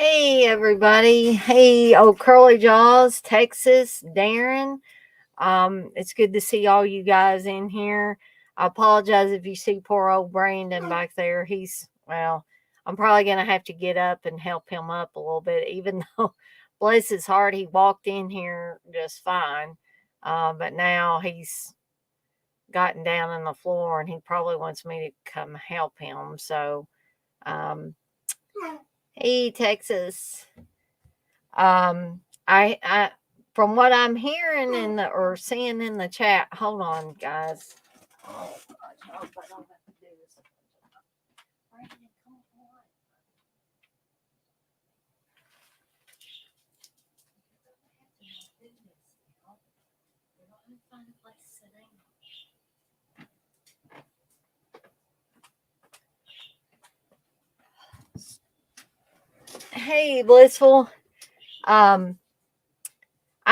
Hey everybody. Hey, old Curly Jaws, Texas, Darren. It's good to see all you guys in here. I apologize if you see poor old Brandon back there. I'm probably gonna have to get up and help him up a little bit, even though bless his heart, he walked in here just fine. But now he's gotten down on the floor and he probably wants me to come help him. Um, hey Texas. I from what I'm hearing in the or seeing in the chat, hold on, guys. Oh gosh, I hope I don't have to do this. Brandon, come on. We don't have to find a place to sit down. Hey, Blissful. I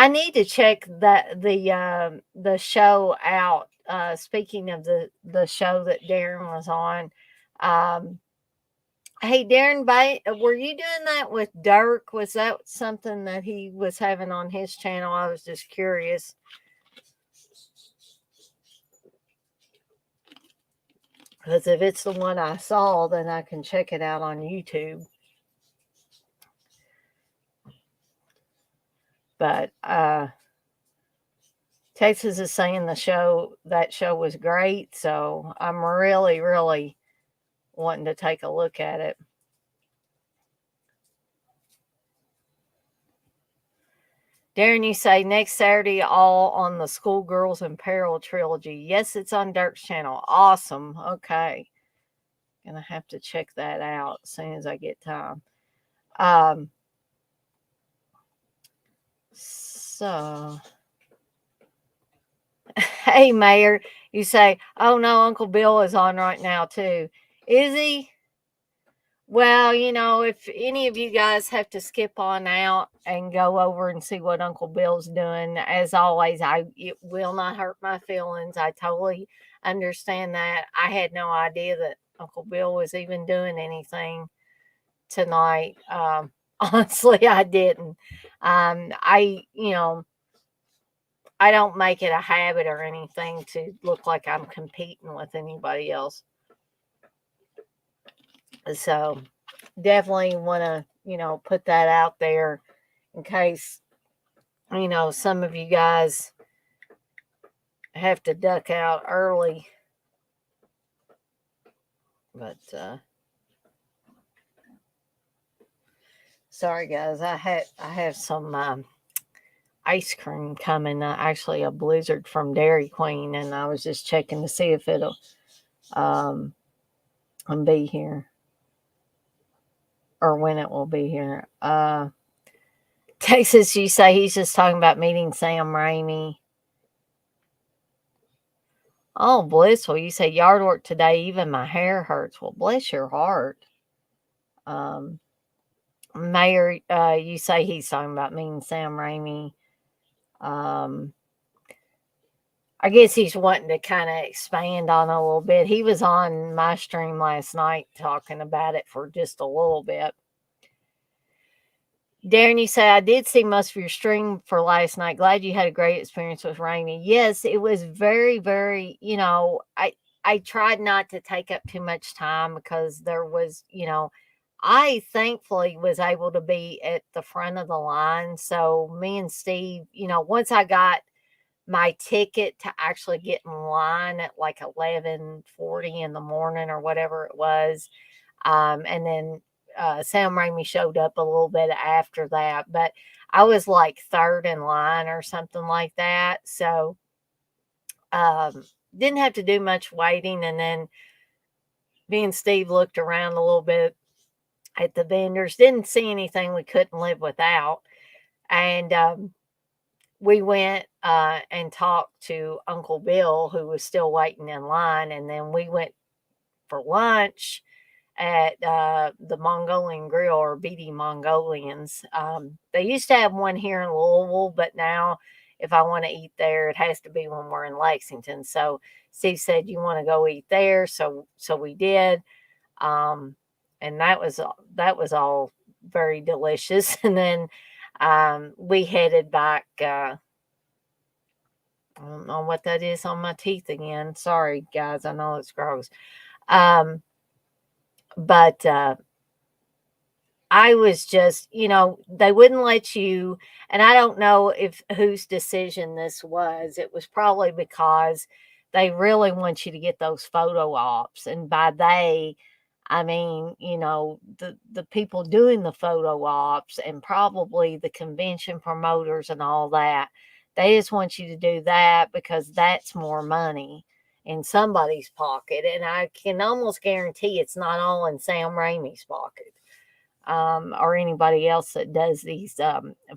need to check the show out. Speaking of the show that Darren was on, um, hey Darren, were you doing that with Dirk? Was that something that he was having on his channel? I was just curious. Because if it's the one I saw, then I can check it out on YouTube. But Texas is saying that show was great, so I'm really, really wanting to take a look at it. Darren, you say next Saturday all on the Schoolgirls in Peril trilogy. Yes, it's on Dirk's channel. Awesome. Okay. Gonna have to check that out as soon as I get time. So hey Mayor, you say, oh no, Uncle Bill is on right now too. Is he? Well, if any of you guys have to skip on out and go over and see what Uncle Bill's doing, as always, it will not hurt my feelings. I totally understand that. I had no idea that Uncle Bill was even doing anything tonight. Honestly, I didn't. I don't make it a habit or anything to look like I'm competing with anybody else. So definitely want to, put that out there in case, some of you guys have to duck out early. But sorry guys, I have some ice cream coming, actually a blizzard from Dairy Queen, and I was just checking to see if it'll be here or when it will be here. Texas, you say he's just talking about meeting Sam Raimi. Oh, blissful. You say yard work today, even my hair hurts. Well, bless your heart. Mayor, you say he's talking about meeting Sam Raimi. I guess he's wanting to kind of expand on it a little bit. He was on my stream last night talking about it for just a little bit. Darren, you say, I did see most of your stream for last night. Glad you had a great experience with Raimi. Yes, it was very, very, I tried not to take up too much time because there was, I thankfully was able to be at the front of the line. So me and Steve, once I got my ticket to actually get in line at like 11:40 in the morning or whatever it was, and then Sam Raimi showed up a little bit after that, but I was like third in line or something like that. So didn't have to do much waiting. And then me and Steve looked around a little bit at the vendors, didn't see anything we couldn't live without. And we went and talked to Uncle Bill, who was still waiting in line. And then we went for lunch at the Mongolian Grill, or BD Mongolians. They used to have one here in Louisville, but now if I want to eat there, it has to be when we're in Lexington. So Steve said, "You want to go eat there?" So we did, and that was all very delicious. And then we headed back. I don't know what that is on my teeth again. Sorry, guys. I know it's gross. Um, but I was just, they wouldn't let you, and I don't know if whose decision this was. It was probably because they really want you to get those photo ops. And by they, I mean, the people doing the photo ops and probably the convention promoters and all that. They just want you to do that because that's more money in somebody's pocket. And I can almost guarantee it's not all in Sam Raimi's pocket. Or anybody else that does these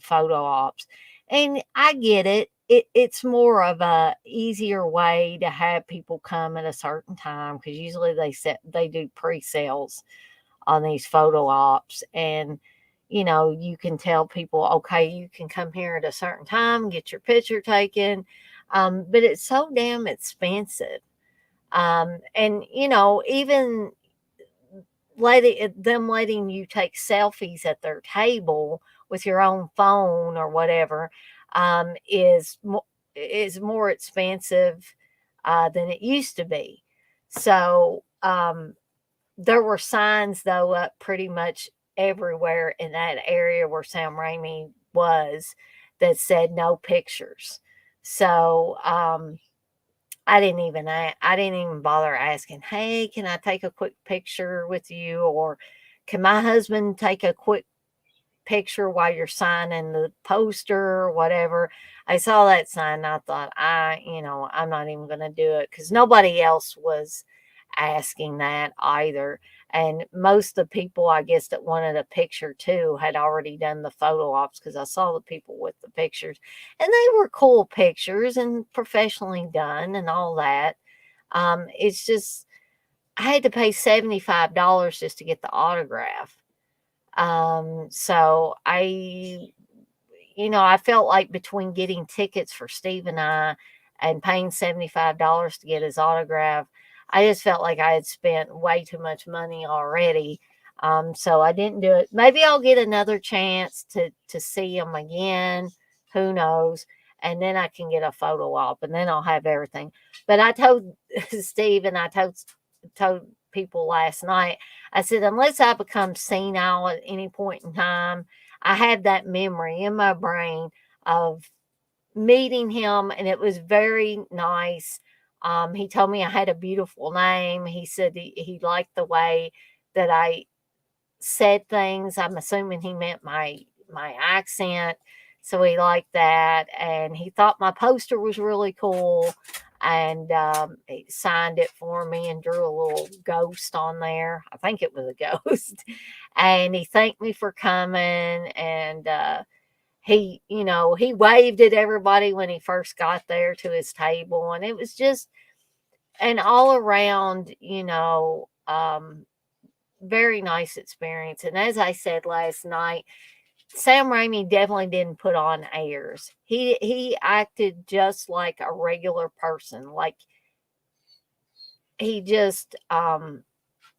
photo ops. And I get it. It's more of a easier way to have people come at a certain time because usually they do pre-sales on these photo ops, and you can tell people, okay, you can come here at a certain time, get your picture taken, but it's so damn expensive. And even letting you take selfies at their table with your own phone or whatever is more expensive than it used to be. So there were signs though up pretty much everywhere in that area where Sam Raimi was that said no pictures. So I didn't even bother asking, "Hey, can I take a quick picture with you?" Or "Can my husband take a quick picture while you're signing the poster or whatever?" I saw that sign and I thought, I'm not even going to do it because nobody else was asking that either. And most of the people, I guess, that wanted a picture too had already done the photo ops because I saw the people with the pictures and they were cool pictures and professionally done and all that. It's just, I had to pay $75 just to get the autograph. So I felt like between getting tickets for Steve and I and paying $75 to get his autograph, I just felt like I had spent way too much money already. So I didn't do it. Maybe I'll get another chance to see him again. Who knows? And then I can get a photo op and then I'll have everything. But I told Steve and I told people last night, I said, unless I become senile at any point in time, I have that memory in my brain of meeting him, and it was very nice. He told me I had a beautiful name. He said he liked the way that I said things. I'm assuming he meant my accent, so he liked that, and he thought my poster was really cool. And he signed it for me and drew a little ghost on there. I think it was a ghost. And he thanked me for coming. And he waved at everybody when he first got there to his table. And it was just an all around, very nice experience. And as I said last night, Sam Raimi definitely didn't put on airs. He acted just like a regular person. Like he just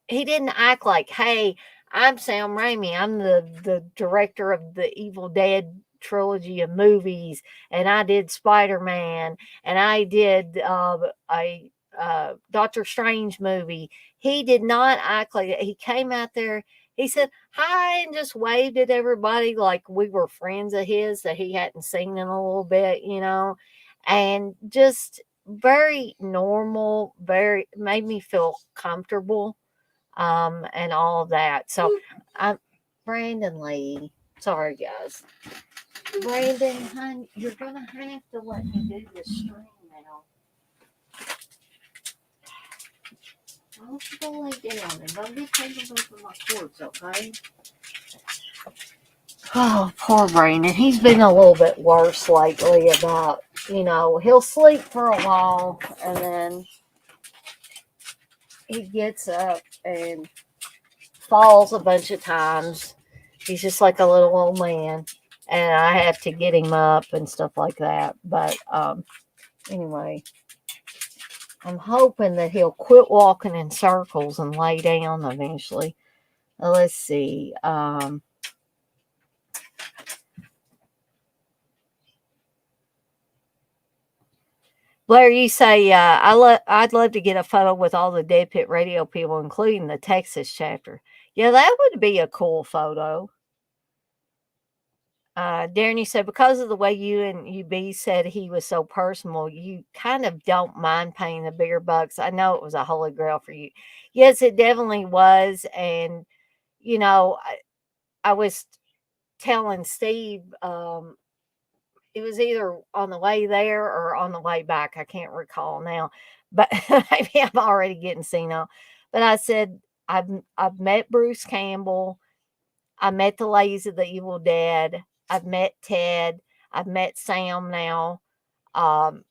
he didn't act like, "Hey, I'm Sam Raimi. I'm the director of the Evil Dead trilogy of movies, and I did Spider-Man, and I did a Doctor Strange movie." He did not act like that. He came out there. He said hi and just waved at everybody like we were friends of his that he hadn't seen in a little bit, and just very normal, very made me feel comfortable, and all of that. So I'm Brandon Lee. Sorry guys. Brandon, honey, you're gonna have to let me do this stream now. I want you to lay down and don't be taking over my cords, okay? Oh, poor Brandon. He's been a little bit worse lately about, he'll sleep for a while and then he gets up and falls a bunch of times. He's just like a little old man. And I have to get him up and stuff like that. But anyway, I'm hoping that he'll quit walking in circles and lay down eventually. Let's see. Blair, you say, I'd love to get a photo with all the Dead Pit Radio people, including the Texas chapter. Yeah, that would be a cool photo. Darren, you said because of the way you and UB said he was so personal, you kind of don't mind paying the bigger bucks. I know it was a holy grail for you. Yes, it definitely was. And, you know, I was telling Steve, it was either on the way there or on the way back. I can't recall now, but maybe I'm already getting senile. But I said, I've met Bruce Campbell. I met the ladies of the Evil Dead. I've met Ted. I've met Sam now. Um,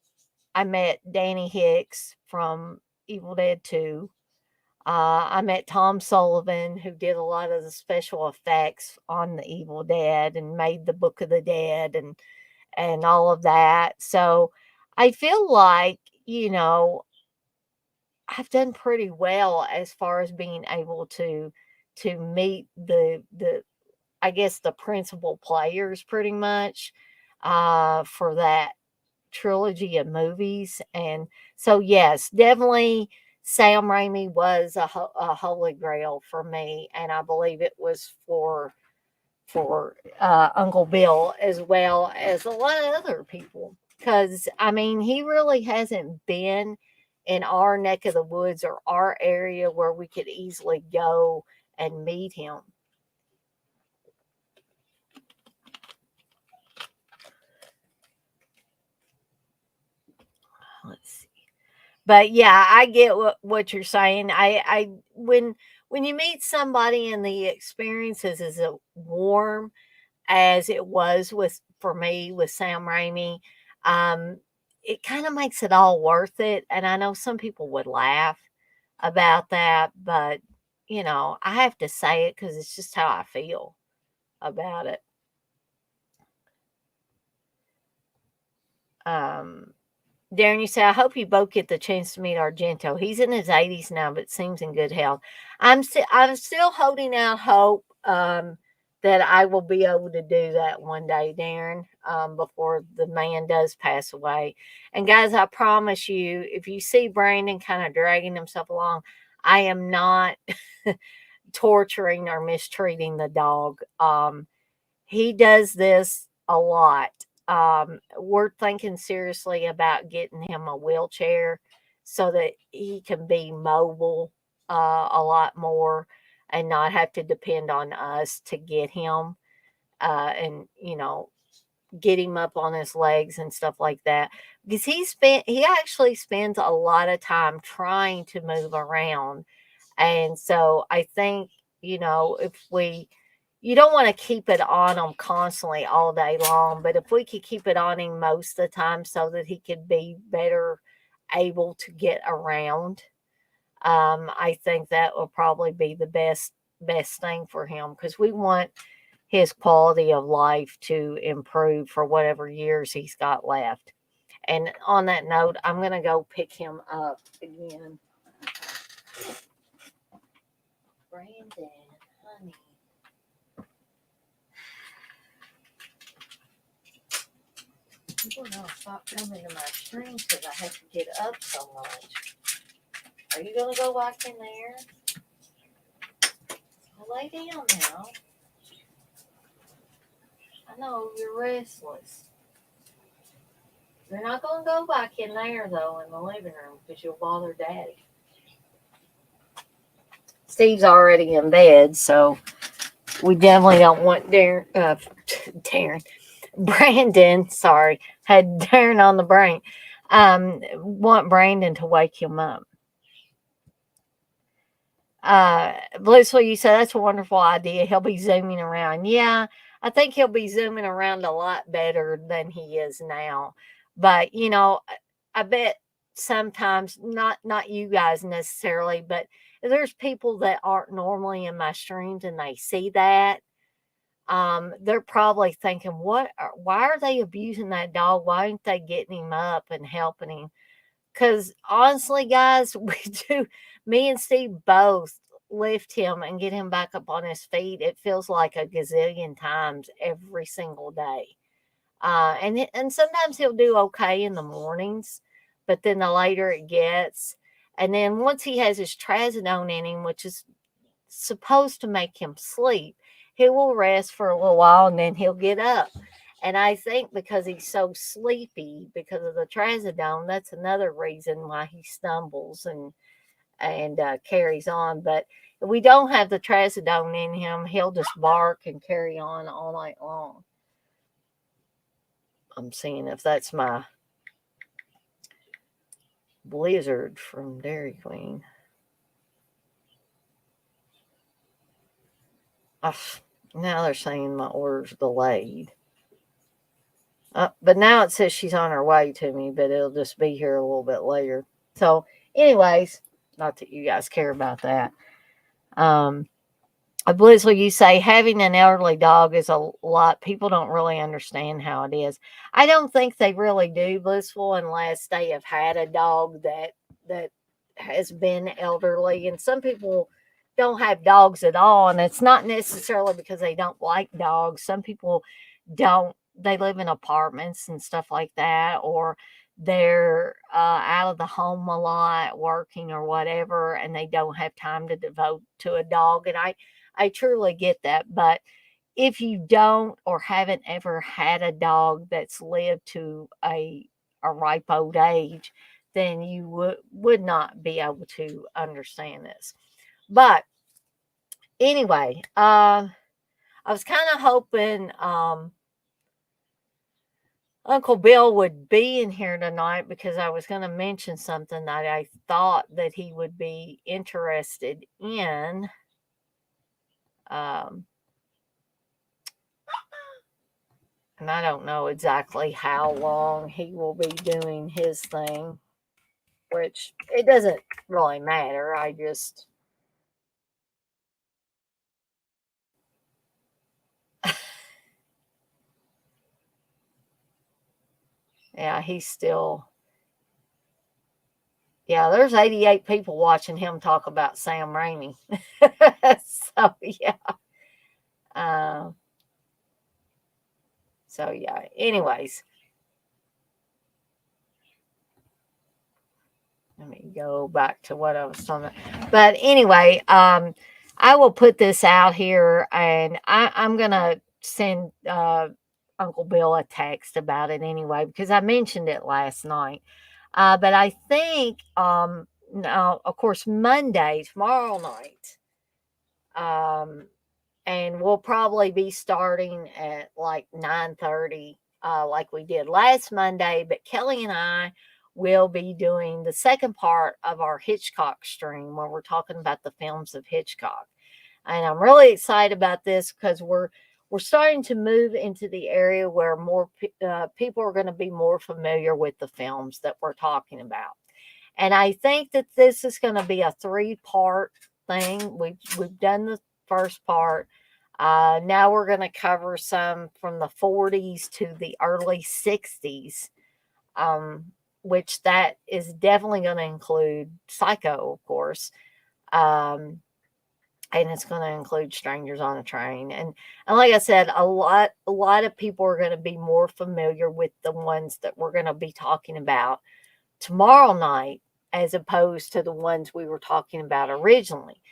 I met Danny Hicks from Evil Dead 2. I met Tom Sullivan, who did a lot of the special effects on the Evil Dead and made the Book of the Dead and all of that. So I feel like, you know, I've done pretty well as far as being able to meet the I guess the principal players pretty much for that trilogy of movies. And so yes, definitely Sam Raimi was a holy grail for me, and I believe it was for Uncle Bill as well as a lot of other people. Because, I mean, he really hasn't been in our neck of the woods or our area where we could easily go and meet him. Let's see. But yeah, I get what you're saying. I when you meet somebody and the experiences is as warm as it was with for me with Sam Raimi, um, it kind of makes it all worth it. And I know some people would laugh about that, but you know, I have to say it because it's just how I feel about it. Um, Darren, you say, I hope you both get the chance to meet Argento. He's in his 80s now, but seems in good health. I'm still holding out hope that I will be able to do that one day, Darren, before the man does pass away. And guys, I promise you, if you see Brandon kind of dragging himself along, I am not torturing or mistreating the dog. He does this a lot. We're thinking seriously about getting him a wheelchair so that he can be mobile a lot more and not have to depend on us to get him and you know get him up on his legs and stuff like that because he actually spends a lot of time trying to move around. And so I think, you know, if we, you don't want to keep it on him constantly all day long, but if we could keep it on him most of the time so that he could be better able to get around, I think that will probably be the best thing for him because we want his quality of life to improve for whatever years he's got left. And on that note, I'm going to go pick him up again. Brandon, honey. People don't stop coming to my streams because I have to get up so much. Are you going to go back in there? Well, lay down now. I know you're restless. You're not going to go back in there, though, in the living room because you'll bother Daddy. Steve's already in bed, so we definitely don't want Darren, Brandon, sorry, had Darren on the brain. Want Brandon to wake him up. Blissful, you said that's a wonderful idea. He'll be zooming around. Yeah, I think he'll be zooming around a lot better than he is now. But you know, I bet sometimes not you guys necessarily, but there's people that aren't normally in my streams and they see that. They're probably thinking, why are they abusing that dog? Why aren't they getting him up and helping him? Because honestly, guys, we do, me and Steve both lift him and get him back up on his feet. It feels like a gazillion times every single day. And sometimes he'll do okay in the mornings, but then the later it gets. And then once he has his trazodone in him, which is supposed to make him sleep, he will rest for a little while and then he'll get up. And I think because he's so sleepy because of the trazodone, that's another reason why he stumbles and carries on. But if we don't have the trazodone in him, he'll just bark and carry on all night long. I'm seeing if that's my Blizzard from Dairy Queen. Ugh, now they're saying my order's delayed. But now it says she's on her way to me, but it'll just be here a little bit later. So, anyways, not that you guys care about that. Blizzle, you say having an elderly dog is a lot. People don't really understand how it is. I don't think they really do, Blissful, unless they have had a dog that has been elderly. And some people don't have dogs at all, and it's not necessarily because they don't like dogs. Some people don't. They live in apartments and stuff like that, or they're out of the home a lot, working or whatever, and they don't have time to devote to a dog. And I truly get that. But if you don't or haven't ever had a dog that's lived to a ripe old age, then you would not be able to understand this. But anyway, I was kind of hoping Uncle Bill would be in here tonight because I was going to mention something that I thought that he would be interested in. And I don't know exactly how long he will be doing his thing, which it doesn't really matter. I just. Yeah, he's still. Yeah, there's 88 people watching him talk about Sam Raimi. So, yeah. So, yeah. Anyways. Let me go back to what I was talking about. But anyway, I will put this out here and I'm going to send Uncle Bill a text about it anyway, because I mentioned it last night. But I think, now, of course, Monday, tomorrow night, and we'll probably be starting at like 9:30, like we did last Monday. But Kelly and I will be doing the second part of our Hitchcock stream where we're talking about the films of Hitchcock. And I'm really excited about this because we're starting to move into the area where more people are going to be more familiar with the films that we're talking about. And I think that this is going to be a 3-part thing. We've done the first part. Now we're going to cover some from the 40s to the early 60s, which that is definitely going to include Psycho, of course. And it's going to include Strangers on a Train. And like I said, a lot of people are going to be more familiar with the ones that we're going to be talking about tomorrow night as opposed to the ones we were talking about originally.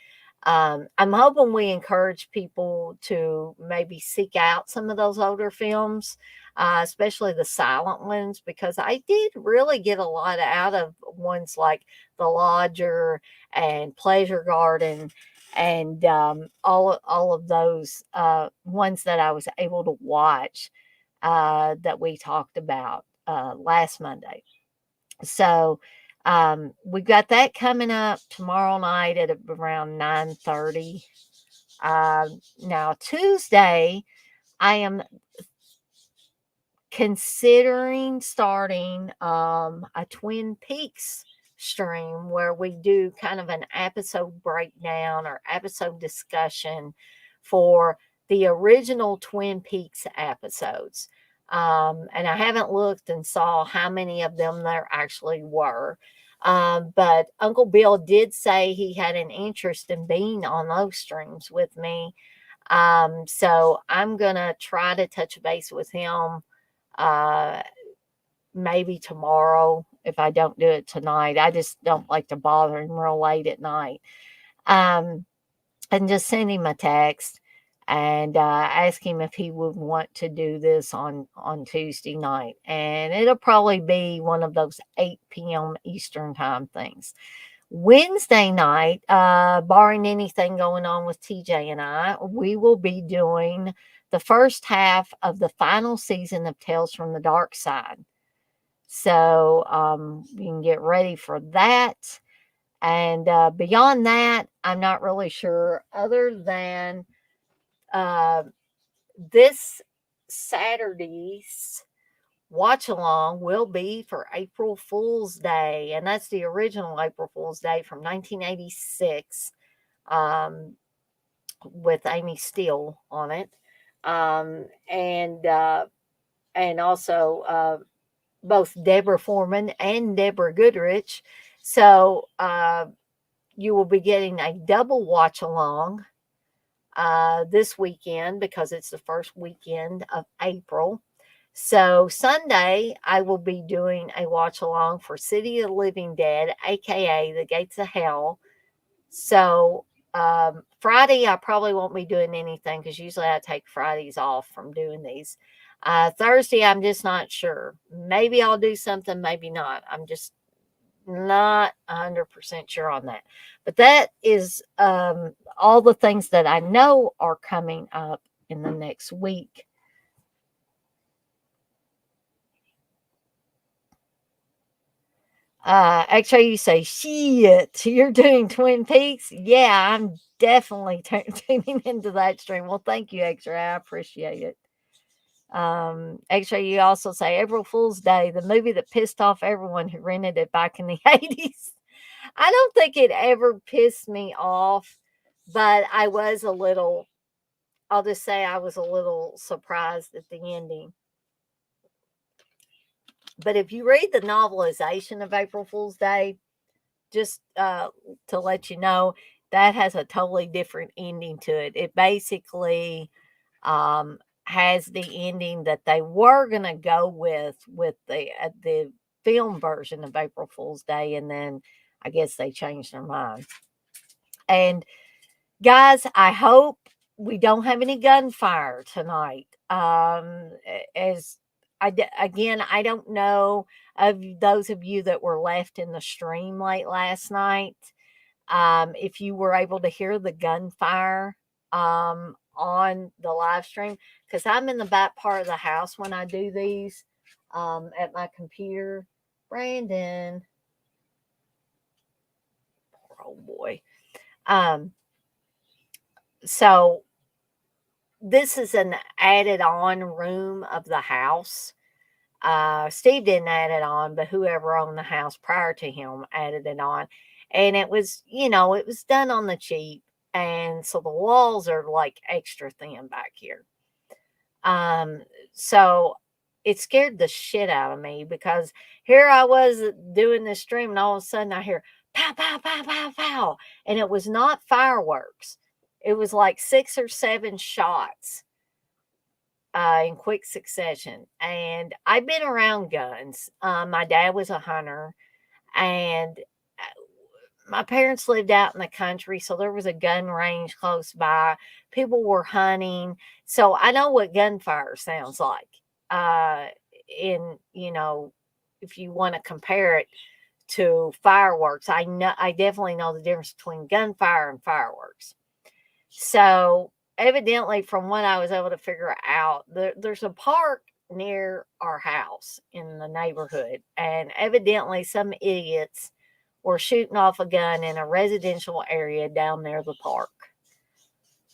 I'm hoping we encourage people to maybe seek out some of those older films, especially the silent ones, because I did really get a lot out of ones like The Lodger and Pleasure Garden and all of those ones that I was able to watch that we talked about last Monday. So we've got that coming up tomorrow night at around 9:30. Now Tuesday, I am considering starting a Twin Peaks stream where we do kind of an episode breakdown or episode discussion for the original Twin Peaks episodes. And I haven't looked and saw how many of them there actually were. But Uncle Bill did say he had an interest in being on those streams with me. So I'm going to try to touch base with him maybe tomorrow if I don't do it tonight. I just don't like to bother him real late at night. Um, and just send him a text and ask him if he would want to do this on Tuesday night. And it'll probably be one of those 8 p.m. Eastern time things. Wednesday night, barring anything going on with TJ and I, we will be doing the first half of the final season of Tales from the Dark Side. So you can get ready for that. And beyond that, I'm not really sure, other than uh, this Saturday's watch along will be for April Fool's Day. And that's the original April Fool's Day from 1986, um, with Amy Steele on it. Um, and uh, and also both Deborah Foreman and Deborah Goodrich. So you will be getting a double watch along this weekend because it's the first weekend of April. So Sunday, I will be doing a watch along for City of the Living Dead, aka The Gates of Hell. So Friday, I probably won't be doing anything because usually I take Fridays off from doing these. Thursday, I'm just not sure. Maybe I'll do something, maybe not. I'm just not 100% sure on that. But that is all the things that I know are coming up in the next week. Actually, you say, shit, you're doing Twin Peaks? Yeah, I'm definitely tuning into that stream. Well, thank you, X-Ray. I appreciate it. X-Ray, you also say April Fool's Day, the movie that pissed off everyone who rented it back in the 80s. I don't think it ever pissed me off, but I was a little, I'll just say I was a little surprised at the ending. But if you read the novelization of April Fool's Day, just to let you know, that has a totally different ending to it. It basically has the ending that they were going to go with the film version of April Fool's Day, and then I guess they changed their mind. And guys, I hope we don't have any gunfire tonight. As again, I don't know of those of you that were left in the stream late last night. If you were able to hear the gunfire on the live stream, because I'm in the back part of the house when I do these at my computer. Brandon, oh boy. So this is an added on room of the house. Steve didn't add it on, but whoever owned the house prior to him added it on. And it was, it was done on the cheap. And so the walls are like extra thin back here. So it scared the shit out of me because here I was doing this stream and all of a sudden I hear pow, pow, pow, pow, pow. And it was not fireworks. It was like 6 or 7 shots in quick succession. And I've been around guns. My dad was a hunter, and my parents lived out in the country, so there was a gun range close by. People were hunting, so I know what gunfire sounds like. In if you want to compare it to fireworks, I definitely know the difference between gunfire and fireworks. So evidently, from what I was able to figure out, there's a park near our house in the neighborhood, and evidently some idiots were shooting off a gun in a residential area down near the park.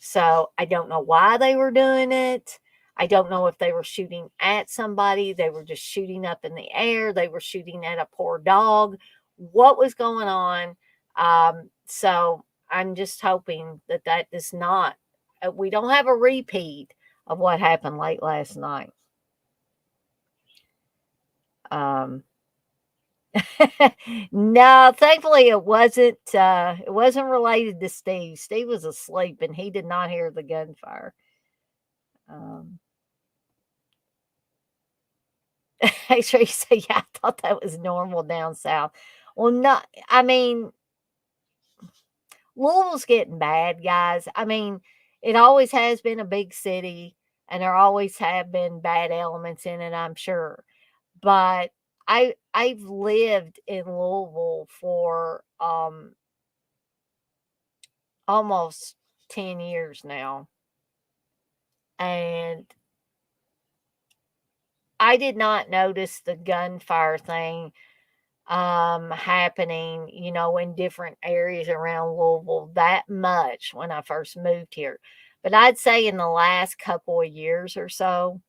So I don't know why they were doing it. I don't know if they were shooting at somebody. They were just shooting up in the air. They were shooting at a poor dog. What was going on? So I'm just hoping that does not, we don't have a repeat of what happened late last night. No, thankfully it wasn't related to Steve. Steve was asleep and he did not hear the gunfire. Make sure you say, "Yeah, I thought that was normal down south." Well, not I mean, Louisville's getting bad, guys. I mean, it always has been a big city, and there always have been bad elements in it, I'm sure. But I've lived in Louisville for, almost 10 years now, and I did not notice the gunfire thing, happening, in different areas around Louisville that much when I first moved here. But I'd say in the last couple of years or so,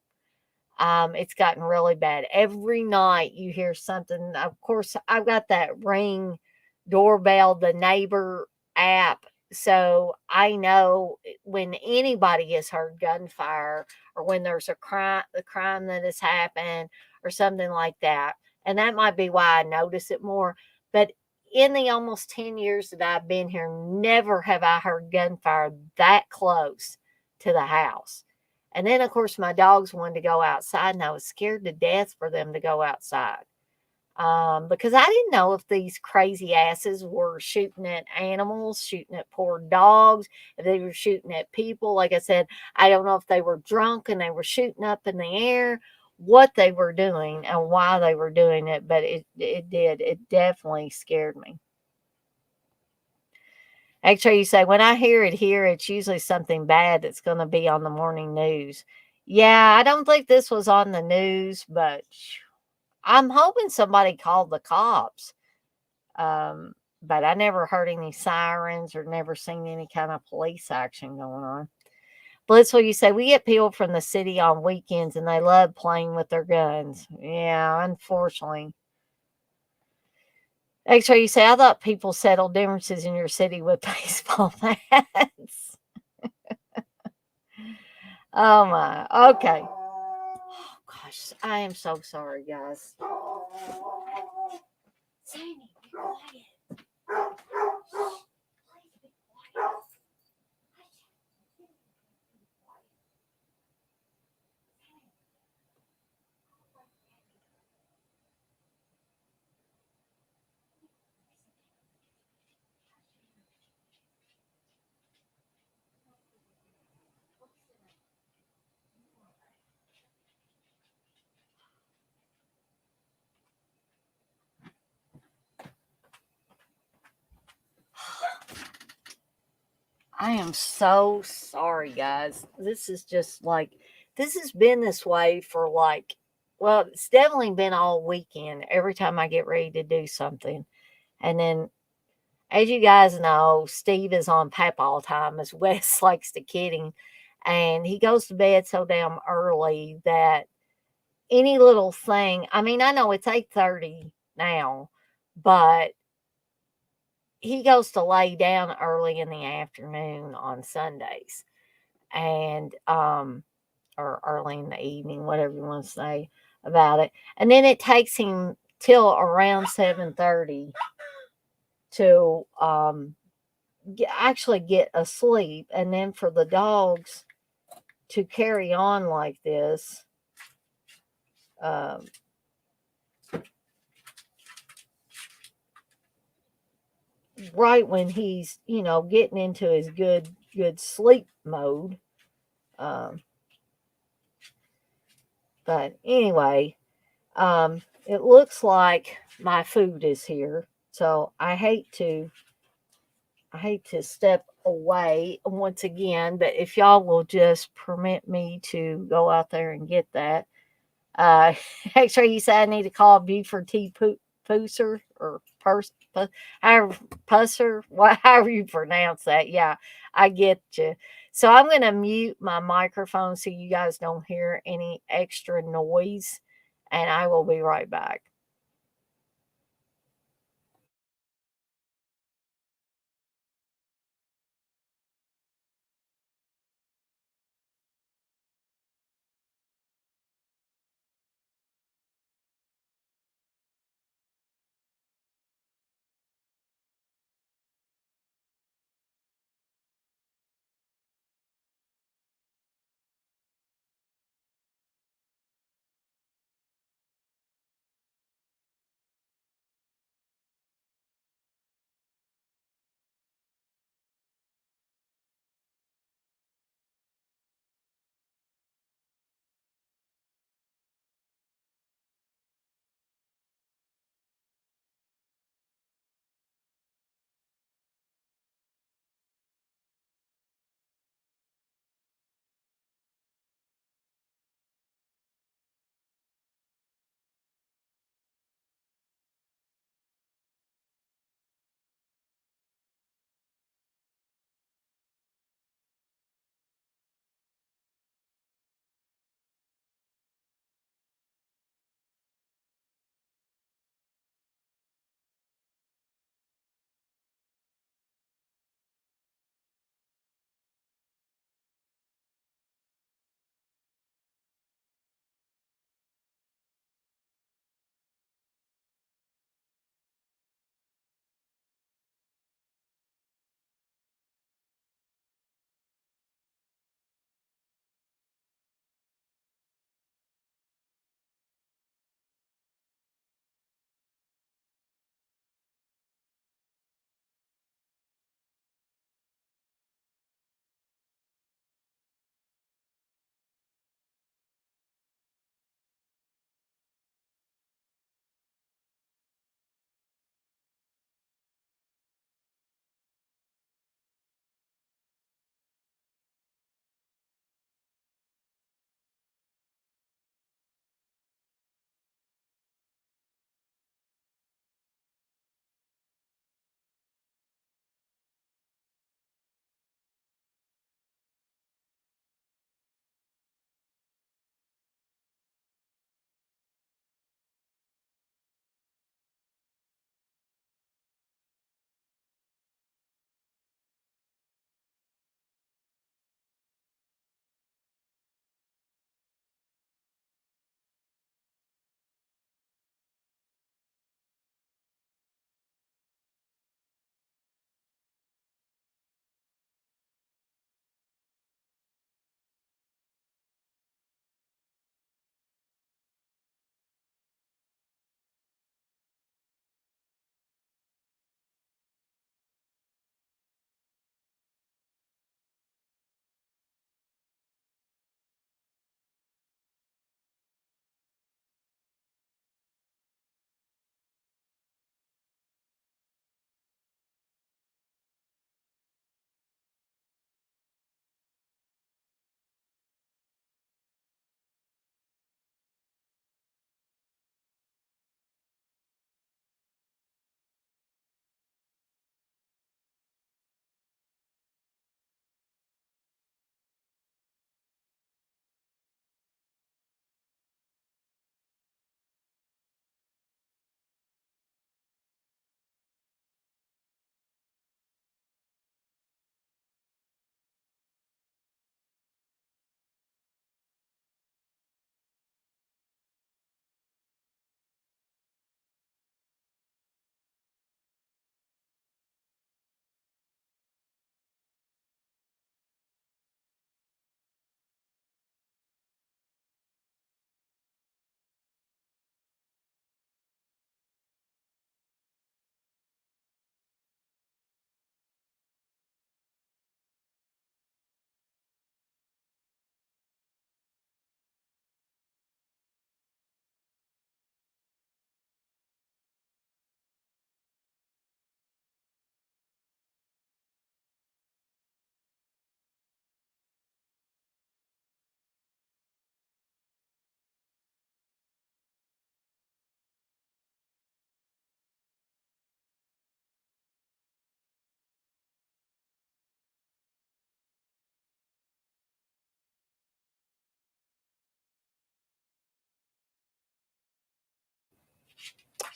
it's gotten really bad. Every night you hear something. Of course, I've got that Ring doorbell, the neighbor app. So I know when anybody has heard gunfire or when there's a crime that has happened or something like that. And that might be why I notice it more. But in the almost 10 years that I've been here, never have I heard gunfire that close to the house. And then, of course, my dogs wanted to go outside, and I was scared to death for them to go outside, because I didn't know if these crazy asses were shooting at animals, shooting at poor dogs, if they were shooting at people. Like I said, I don't know if they were drunk and they were shooting up in the air, what they were doing and why they were doing it, but it definitely scared me. Actually, you say, when I hear it here, it's usually something bad that's going to be on the morning news. Yeah, I don't think this was on the news, but I'm hoping somebody called the cops. Um, but I never heard any sirens or never seen any kind of police action going on. Blissful, you say, we get people from the city on weekends and they love playing with their guns. Yeah, unfortunately. Actually, you say, I thought people settled differences in your city with baseball bats. Oh my. Okay. Oh gosh, I am so sorry, guys. Sammy, be quiet. Please be quiet. I am so sorry, guys. This is just like, this has been this way for like, well, it's definitely been all weekend every time I get ready to do something. And then, as you guys know, Steve is on pap all the time, as Wes likes to kid him. And he goes to bed so damn early that any little thing, I mean, I know it's 8:30 now, but he goes to lay down early in the afternoon on Sundays, and or early in the evening, whatever you want to say about it. And then it takes him till around 7:30 to actually get asleep, and then for the dogs to carry on like this, um, right when he's getting into his good sleep mode. um, but anyway, it looks like my food is here, so I hate to step away once again, but if y'all will just permit me to go out there and get that. Uh, Actually, you said I need to call Buford T. Pooser or however, Pusser, however you pronounce that. Yeah, I get you. So I'm going to mute my microphone so you guys don't hear any extra noise, and I will be right back.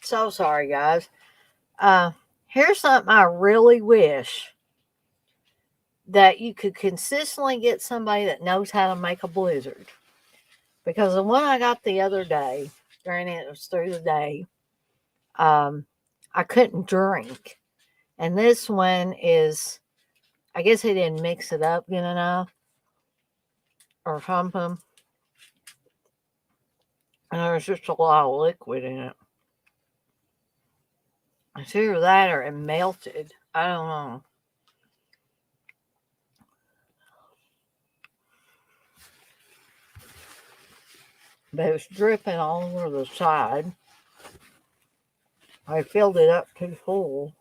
So sorry, guys. Here's something I really wish that you could consistently get somebody that knows how to make a blizzard. Because the one I got the other day, granted it was through the day, um, I couldn't drink. And this one is, I guess he didn't mix it up good enough or something. And there's just a lot of liquid in it. It's either that or it melted. I don't know. But it was dripping all over the side. I filled it up too full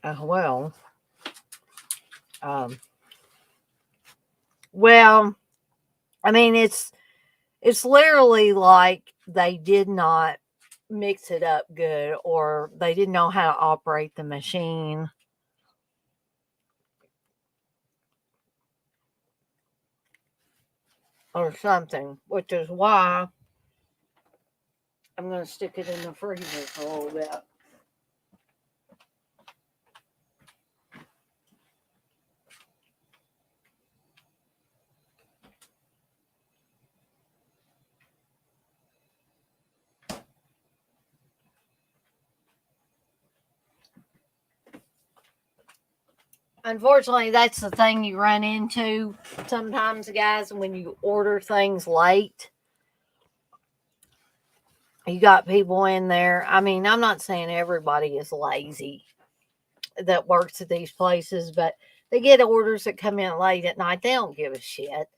as well. Um, well, I mean, it's literally like they did not mix it up good, or they didn't know how to operate the machine. Or something, which is why I'm going to stick it in the freezer for a little bit. Unfortunately, that's the thing you run into sometimes, guys, when you order things late. You got people in there. I mean, I'm not saying everybody is lazy that works at these places, but they get orders that come in late at night. They don't give a shit.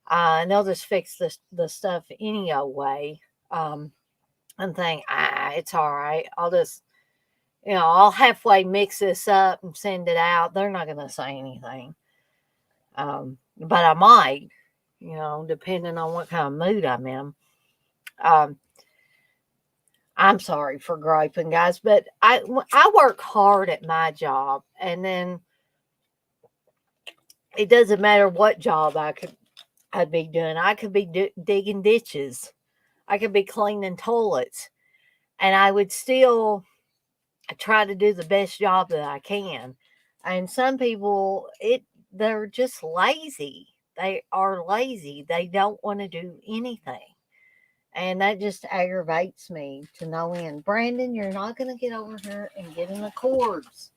And they'll just fix the stuff any old way. And think, it's all right. I'll halfway mix this up and send it out. They're not going to say anything. But I might, depending on what kind of mood I'm in. I'm sorry for griping, guys, but I work hard at my job, and then it doesn't matter what job I'd be doing. I could be digging ditches. I could be cleaning toilets, and I would still try to do the best job that I can. And some people, they're just lazy. They are lazy. They don't want to do anything. And that just aggravates me to no end. Brandon, you're not going to get over here and get in the cords.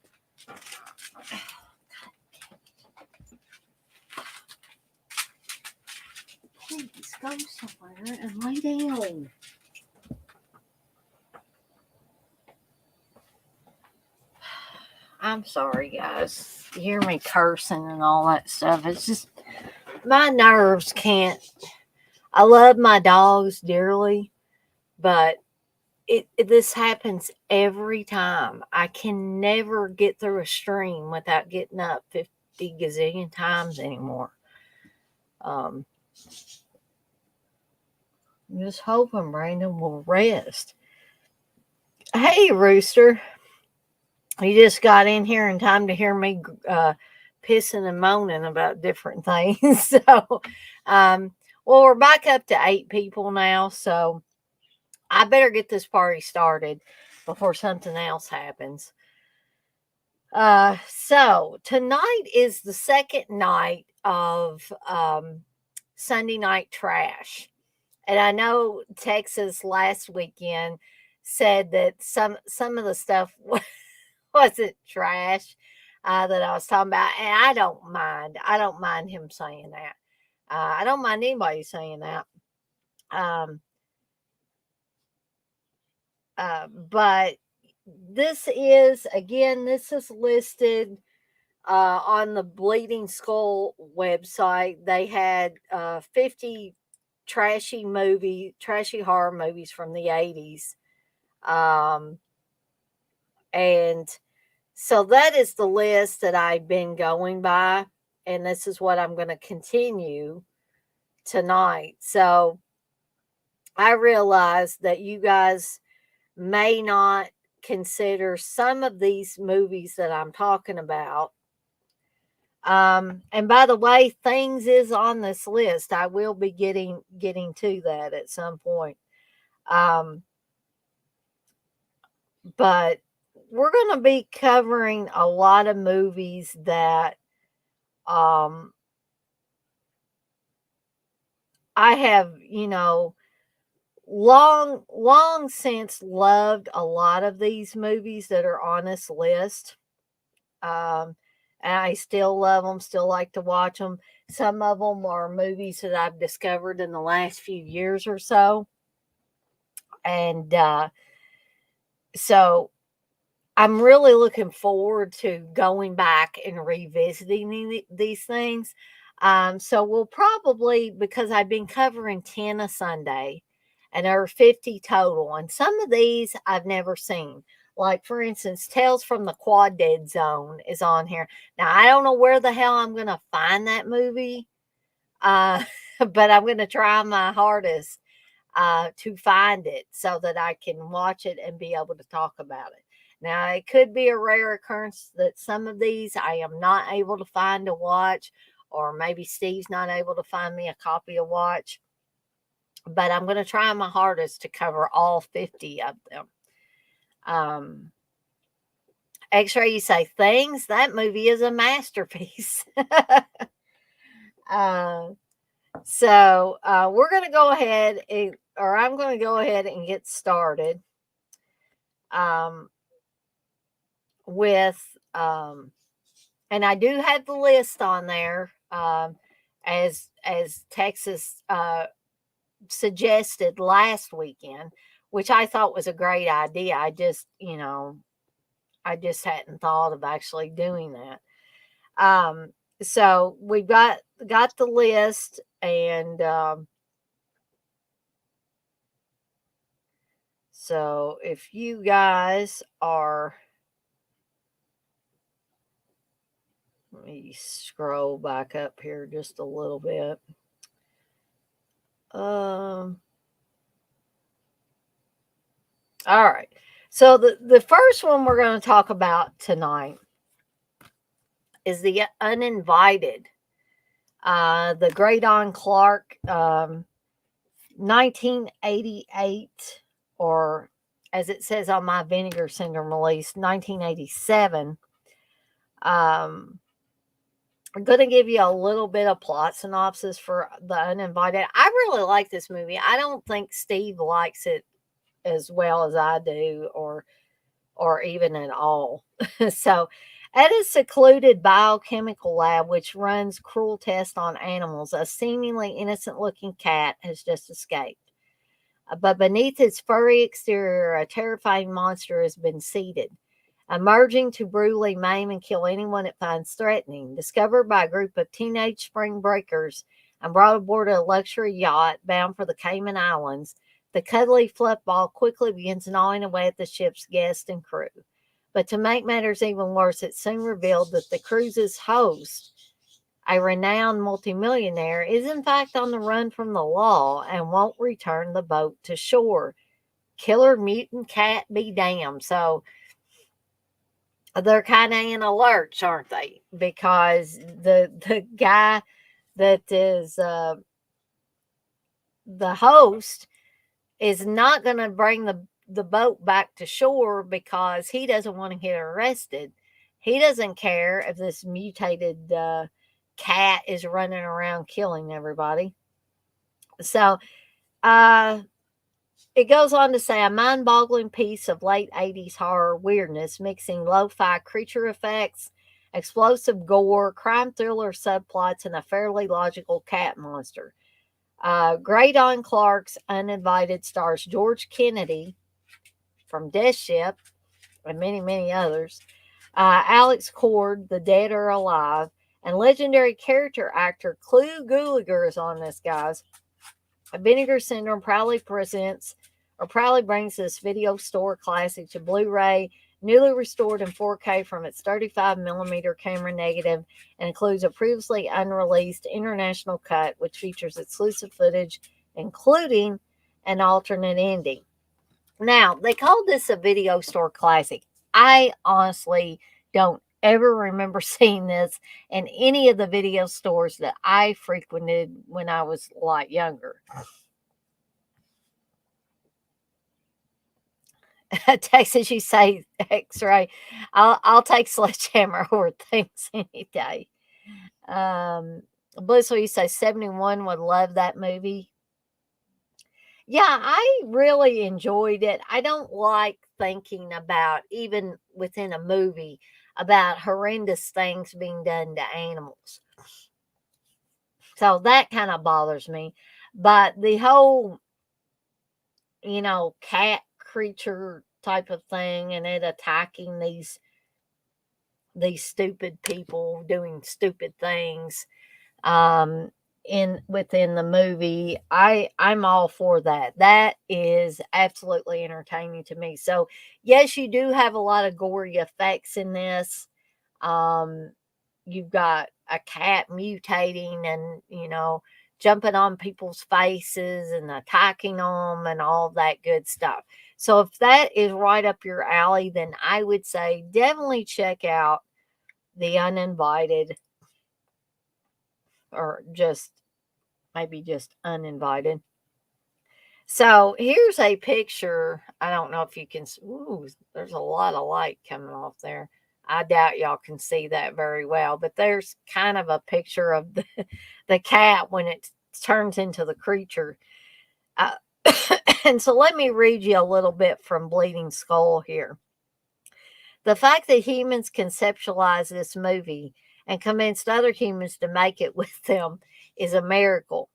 Please go somewhere and lay down. I'm sorry, guys. You hear me cursing and all that stuff. It's just, my nerves can't. I love my dogs dearly, but this happens every time. I can never get through a stream without getting up 50 gazillion times anymore. I'm just hoping Brandon will rest. Hey, Rooster. You just got in here in time to hear me pissing and moaning about different things. So, well, we're back up to 8 people now. So, I better get this party started before something else happens. So tonight is the second night of Sunday Night Trash. And I know Texas last weekend said that some of the stuff wasn't trash that I was talking about. And I don't mind. I don't mind him saying that. I don't mind anybody saying that. But this is listed on the Bleeding Skull website. They had 50 trashy horror movies from the 80s. And so that is the list that I've been going by. And this is what I'm going to continue tonight. So I realize that you guys may not consider some of these movies that I'm talking about. And by the way, Things is on this list. I will be getting to that at some point. Um, but we're going to be covering a lot of movies that um, I have, long since loved a lot of these movies that are on this list. Um, and I still love them, still like to watch them. Some of them are movies that I've discovered in the last few years or so. And so I'm really looking forward to going back and revisiting these things. So we'll probably, because I've been covering 10 a Sunday and there are 50 total, and some of these I've never seen. Like, for instance, Tales from the Quad Dead Zone is on here. Now, I don't know where the hell I'm going to find that movie, uh, but I'm going to try my hardest to find it so that I can watch it and be able to talk about it. Now, it could be a rare occurrence that some of these I am not able to find to watch, or maybe Steve's not able to find me a copy to watch, but I'm going to try my hardest to cover all 50 of them. X-Ray, you say things? That movie is a masterpiece. uh, so we're going to go ahead, or I'm going to go ahead and get started. With and I do have the list on there, as Texas suggested last weekend, which I thought was a great idea. I just hadn't thought of actually doing that. So we've got the list, and so if you guys are, let me scroll back up here just a little bit. All right. So the first one we're going to talk about tonight is The Uninvited. The Graydon Clark, 1988, or as it says on my Vinegar Syndrome release, 1987. I'm going to give you a little bit of plot synopsis for The Uninvited. I really like this movie. I don't think Steve likes it as well as I do, or even at all. So, at a secluded biochemical lab which runs cruel tests on animals, a seemingly innocent looking cat has just escaped. But beneath its furry exterior, a terrifying monster has been seated, emerging to brutally maim and kill anyone it finds threatening. Discovered by a group of teenage spring breakers and brought aboard a luxury yacht bound for the Cayman Islands, the cuddly fluffball quickly begins gnawing away at the ship's guests and crew. But to make matters even worse, it's soon revealed that the cruise's host, a renowned multimillionaire, is in fact on the run from the law and won't return the boat to shore. Killer mutant cat be damned. So they're kind of in a lurch, aren't they? Because the guy that is the host is not going to bring the boat back to shore because he doesn't want to get arrested. He doesn't care if this mutated cat is running around killing everybody. So it goes on to say, a mind-boggling piece of late 80s horror weirdness, mixing lo-fi creature effects, explosive gore, crime thriller subplots, and a fairly logical cat monster. Graydon Clark's Uninvited stars George Kennedy from Death Ship and many, many others, Alex Cord, The Dead or Alive, and legendary character actor Clu Gulager is on this, guys. Vinegar Syndrome proudly brings this video store classic to Blu-ray, newly restored in 4K from its 35mm camera negative, and includes a previously unreleased international cut, which features exclusive footage, including an alternate ending. Now, they called this a video store classic. I honestly don't ever remember seeing this in any of the video stores that I frequented when I was a lot younger. Texas, you say X-ray. I'll take Sledgehammer over things any day. Um, Blissful, you say 71 would love that movie. Yeah, I really enjoyed it. I don't like thinking about, even within a movie, about horrendous things being done to animals. So that kind of bothers me. But the whole, cat creature type of thing and it attacking these stupid people doing stupid things um in within the movie, I'm all for that. That is absolutely entertaining to me. So yes, you do have a lot of gory effects in this. um you've got a cat mutating and jumping on people's faces and attacking them and all that good stuff. So if that is right up your alley, then I would say definitely check out The Uninvited, or just maybe just Uninvited. So here's a picture. I don't know if you can. Ooh, there's a lot of light coming off there. I doubt y'all can see that very well, but there's kind of a picture of the cat when it turns into the creature. Uh, and so let me read you a little bit from Bleeding Skull here. The fact that humans conceptualized this movie and convinced other humans to make it with them is a miracle.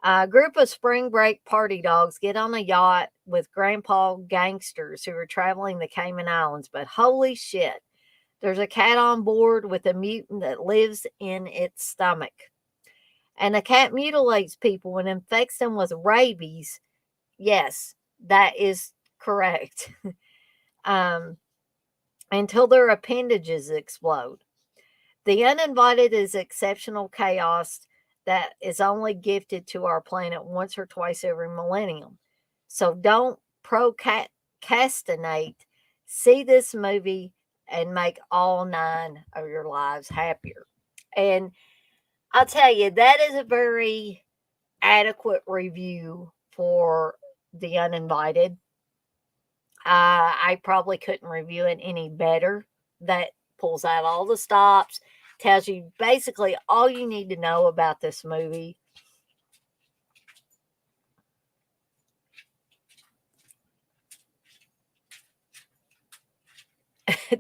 A group of spring break party dogs get on a yacht with grandpa gangsters who are traveling the Cayman Islands, but holy shit, there's a cat on board with a mutant that lives in its stomach. And the cat mutilates people and infects them with rabies. Yes, that is correct. um, until their appendages explode. The Uninvited is exceptional chaos that is only gifted to our planet once or twice every millennium. So don't procrastinate. See this movie and make all 9 of your lives happier. And I'll tell you, that is a very adequate review for The Uninvited. I probably couldn't review it any better. That pulls out all the stops, tells you basically all you need to know about this movie.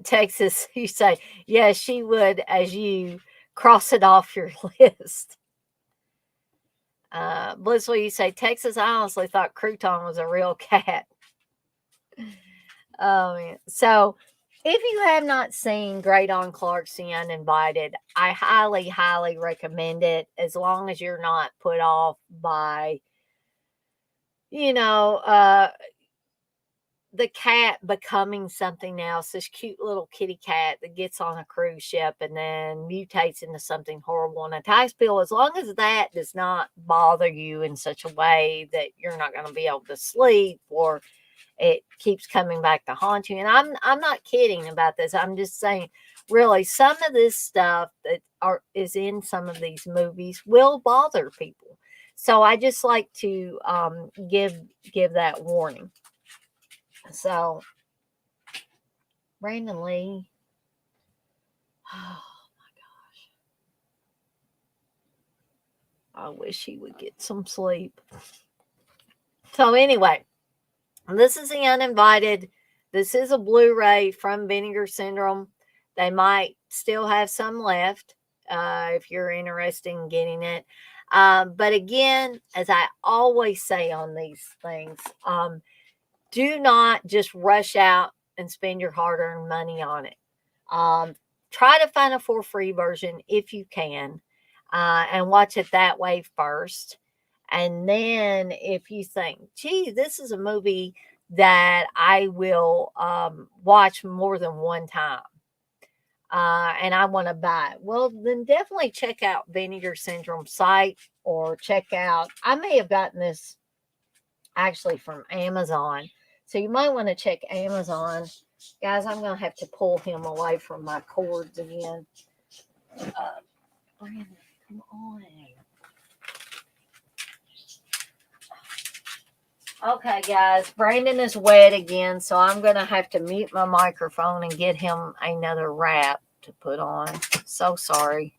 Texas, you say, yes, she would, as you cross it off your list. Blissful, you say, Texas, I honestly thought Crouton was a real cat. So if you have not seen Great on Clark's The Uninvited, I highly, highly recommend it, as long as you're not put off by, you know, uh, the cat becoming something else, this cute little kitty cat that gets on a cruise ship and then mutates into something horrible and attacks people. As long as that does not bother you in such a way that you're not going to be able to sleep, or it keeps coming back to haunt you. And I'm not kidding about this. I'm just saying, really, some of this stuff that is in some of these movies will bother people. So I just like to give that warning. So Brandon Lee, oh my gosh, I wish he would get some sleep. So anyway, this is The Uninvited. This is a Blu-ray from Vinegar Syndrome. They might still have some left if you're interested in getting it. But again, as I always say on these things, do not just rush out and spend your hard-earned money on it. Try to find a for free version if you can, and watch it that way first. And then if you think, gee, this is a movie that I will watch more than one time, and I want to buy it, well, then definitely check out Vinegar Syndrome site, or check out, I may have gotten this actually from Amazon. So you might want to check Amazon. Guys, I'm going to have to pull him away from my cords again. Brandon, come on. Okay, guys, Brandon is wet again, so I'm going to have to mute my microphone and get him another wrap to put on. So sorry.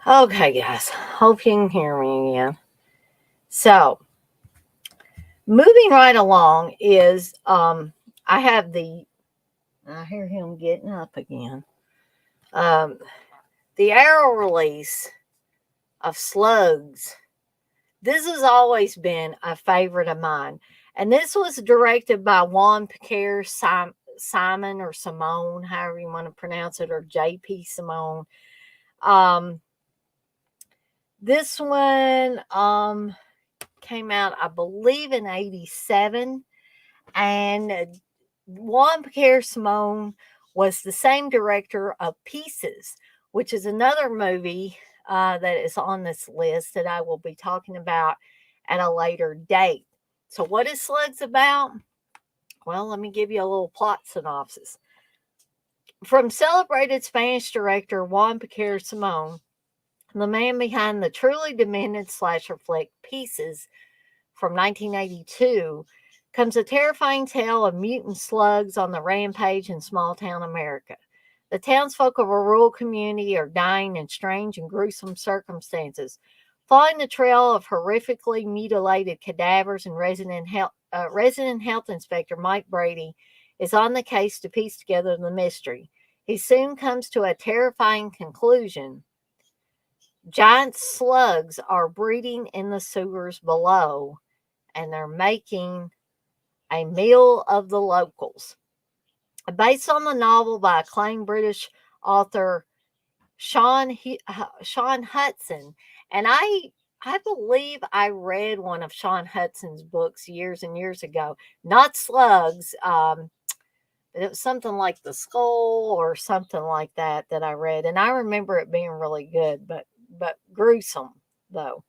Okay, guys, hope you can hear me again. So, moving right along is I have I hear him getting up again. Um, the arrow release of Slugs. This has always been a favorite of mine. And this was directed by Juan Piquer Simon or Simone, however you want to pronounce it, or JP Simone. Um, this one came out, I believe, in 87. And Juan Piquer Simone was the same director of Pieces, which is another movie that is on this list that I will be talking about at a later date. So, what is Slugs about? Well, let me give you a little plot synopsis. From celebrated Spanish director Juan Piquer Simone, the man behind the truly demented slasher flick Pieces from 1982, comes a terrifying tale of mutant slugs on the rampage in small town America. The townsfolk of a rural community are dying in strange and gruesome circumstances. Following the trail of horrifically mutilated cadavers, and resident health inspector Mike Brady is on the case to piece together the mystery. He soon comes to a terrifying conclusion. Giant slugs are breeding in the sewers below, and they're making a meal of the locals. Based on the novel by acclaimed British author Sean Hudson, and I believe I read one of Sean Hudson's books years and years ago. Not Slugs, it was something like The Skull or something like that I read, and I remember it being really good, but gruesome though.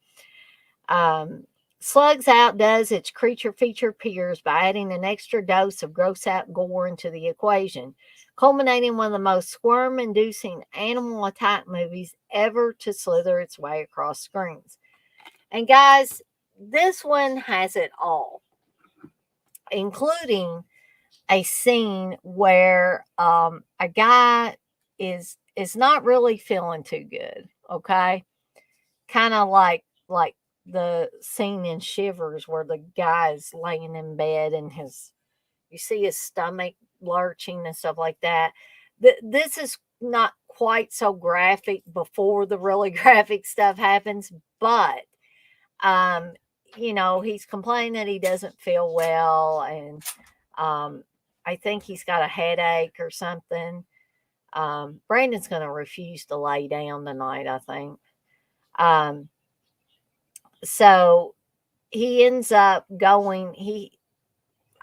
Um, Slugs outdoes its creature feature peers by adding an extra dose of gross out gore into the equation, culminating in one of the most squirm inducing animal attack movies ever to slither its way across screens. And guys, this one has it all, including a scene where a guy is not really feeling too good. Okay, kind of like the scene in Shivers where the guy's laying in bed and his you see his stomach lurching and stuff like that. This is not quite so graphic before the really graphic stuff happens, but um, he's complaining that he doesn't feel well, and um, I think he's got a headache or something. Brandon's going to refuse to lay down tonight, I think. Um, so he ends up going.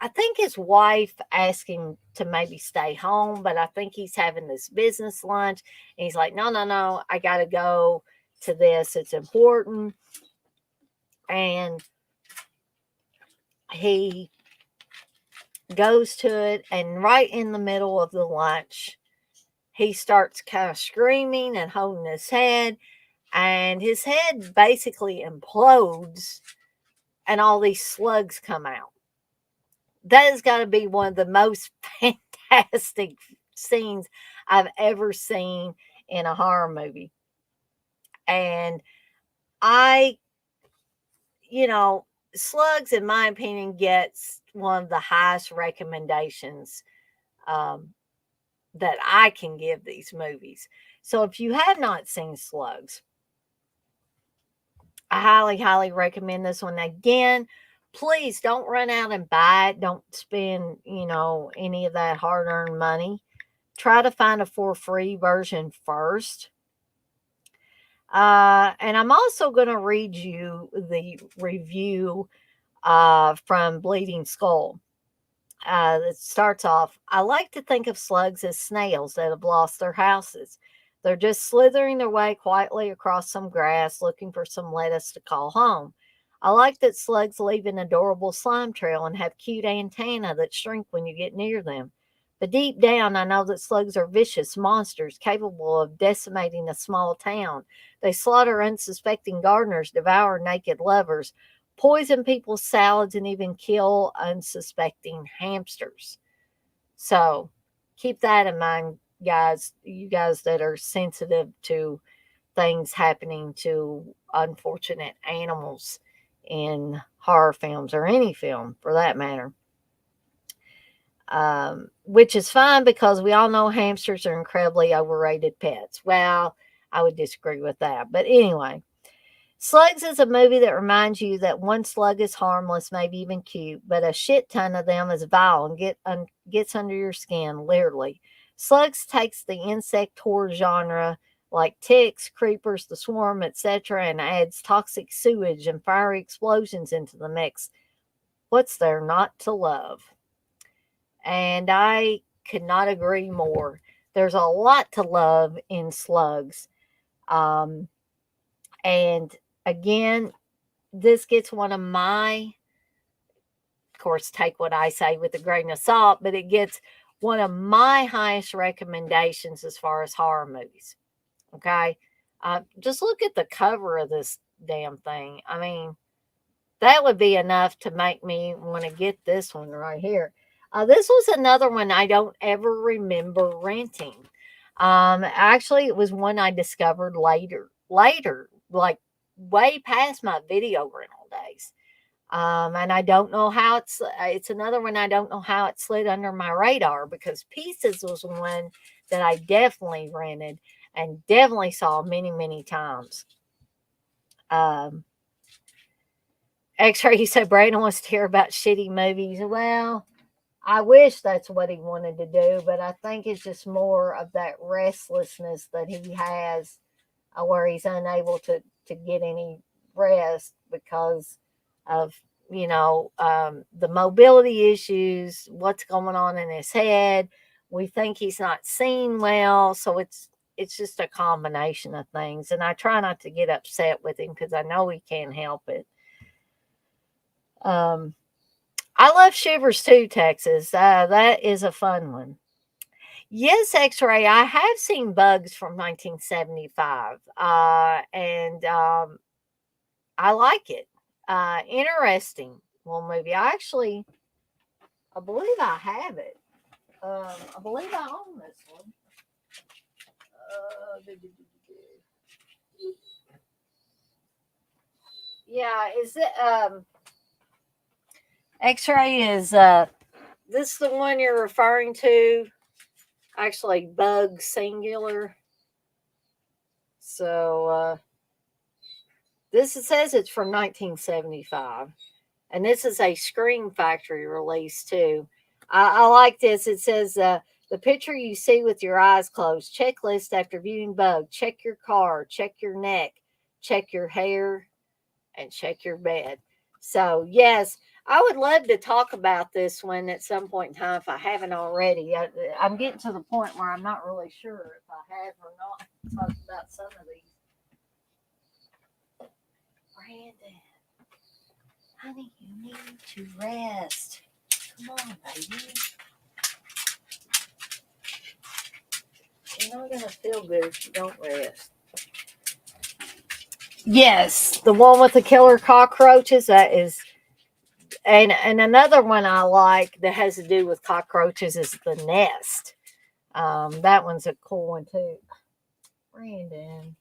I think his wife asked him to maybe stay home, but I think he's having this business lunch, and he's like, "No, no, no, I got to go to this. It's important." And he goes to it, and right in the middle of the lunch, he starts kind of screaming and holding his head, and his head basically implodes, and all these slugs come out. That has got to be one of the most fantastic scenes I've ever seen in a horror movie. And I, you know, Slugs, in my opinion, gets one of the highest recommendations um, that I can give these movies. So if you have not seen Slugs, I highly, highly recommend this one. Again, please don't run out and buy it. Don't spend, any of that hard earned money. Try to find a for free version first. And I'm also going to read you the review from Bleeding Skull. It starts off, I like to think of slugs as snails that have lost their houses. They're just slithering their way quietly across some grass looking for some lettuce to call home. I like that slugs leave an adorable slime trail and have cute antennae that shrink when you get near them. But deep down, I know that slugs are vicious monsters capable of decimating a small town. They slaughter unsuspecting gardeners, devour naked lovers, poison people's salads, and even kill unsuspecting hamsters. So keep that in mind, guys. You guys that are sensitive to things happening to unfortunate animals in horror films or any film for that matter. Which is fine because we all know hamsters are incredibly overrated pets. Well, I would disagree with that. But anyway, Slugs is a movie that reminds you that one slug is harmless, maybe even cute, but a shit ton of them is vile and gets under your skin, literally. Slugs takes the insect horror genre like ticks, creepers, the swarm, etc., and adds toxic sewage and fiery explosions into the mix. What's there not to love? And I could not agree more. There's a lot to love in Slugs. Um, and again, this gets one of my, of course, take what I say with a grain of salt, but it gets one of my highest recommendations as far as horror movies. Okay. Just look at the cover of this damn thing. I mean, that would be enough to make me want to get this one right here. This was another one I don't ever remember renting. Actually, it was one I discovered later, like way past my video rental days. And I don't know how it's another one I don't know how it slid under my radar because Pieces was one that I definitely rented and definitely saw many, many times. Um, X-Ray, you said Brandon wants to hear about shitty movies. Well, I wish that's what he wanted to do, but I think it's just more of that restlessness that he has where he's unable to get any rest because of the mobility issues, what's going on in his head. We think he's not seeing well, so it's just a combination of things. And I try not to get upset with him because I know he can't help it. I love Shivers too, Texas. That is a fun one. Yes, X-Ray. I have seen Bugs from 1975, and I like it. Interesting little movie. I actually I believe I have it. I believe I own this one. Yeah, is it X-ray is this the one you're referring to? Actually, bug singular. So this, it says it's from 1975, and this is a Scream Factory release too. I like this. It says the picture you see with your eyes closed. Checklist after viewing bug. Check your car. Check your neck. Check your hair, and check your bed. So yes, I would love to talk about this one at some point in time if I haven't already. I'm getting to the point where I'm not really sure if I have or not talked about some of these. Brandon, honey, you need to rest. Come on, baby. You're not gonna feel good if you don't rest. Yes, the one with the killer cockroaches. That is, and another one I like that has to do with cockroaches is The Nest. That one's a cool one too. Brandon.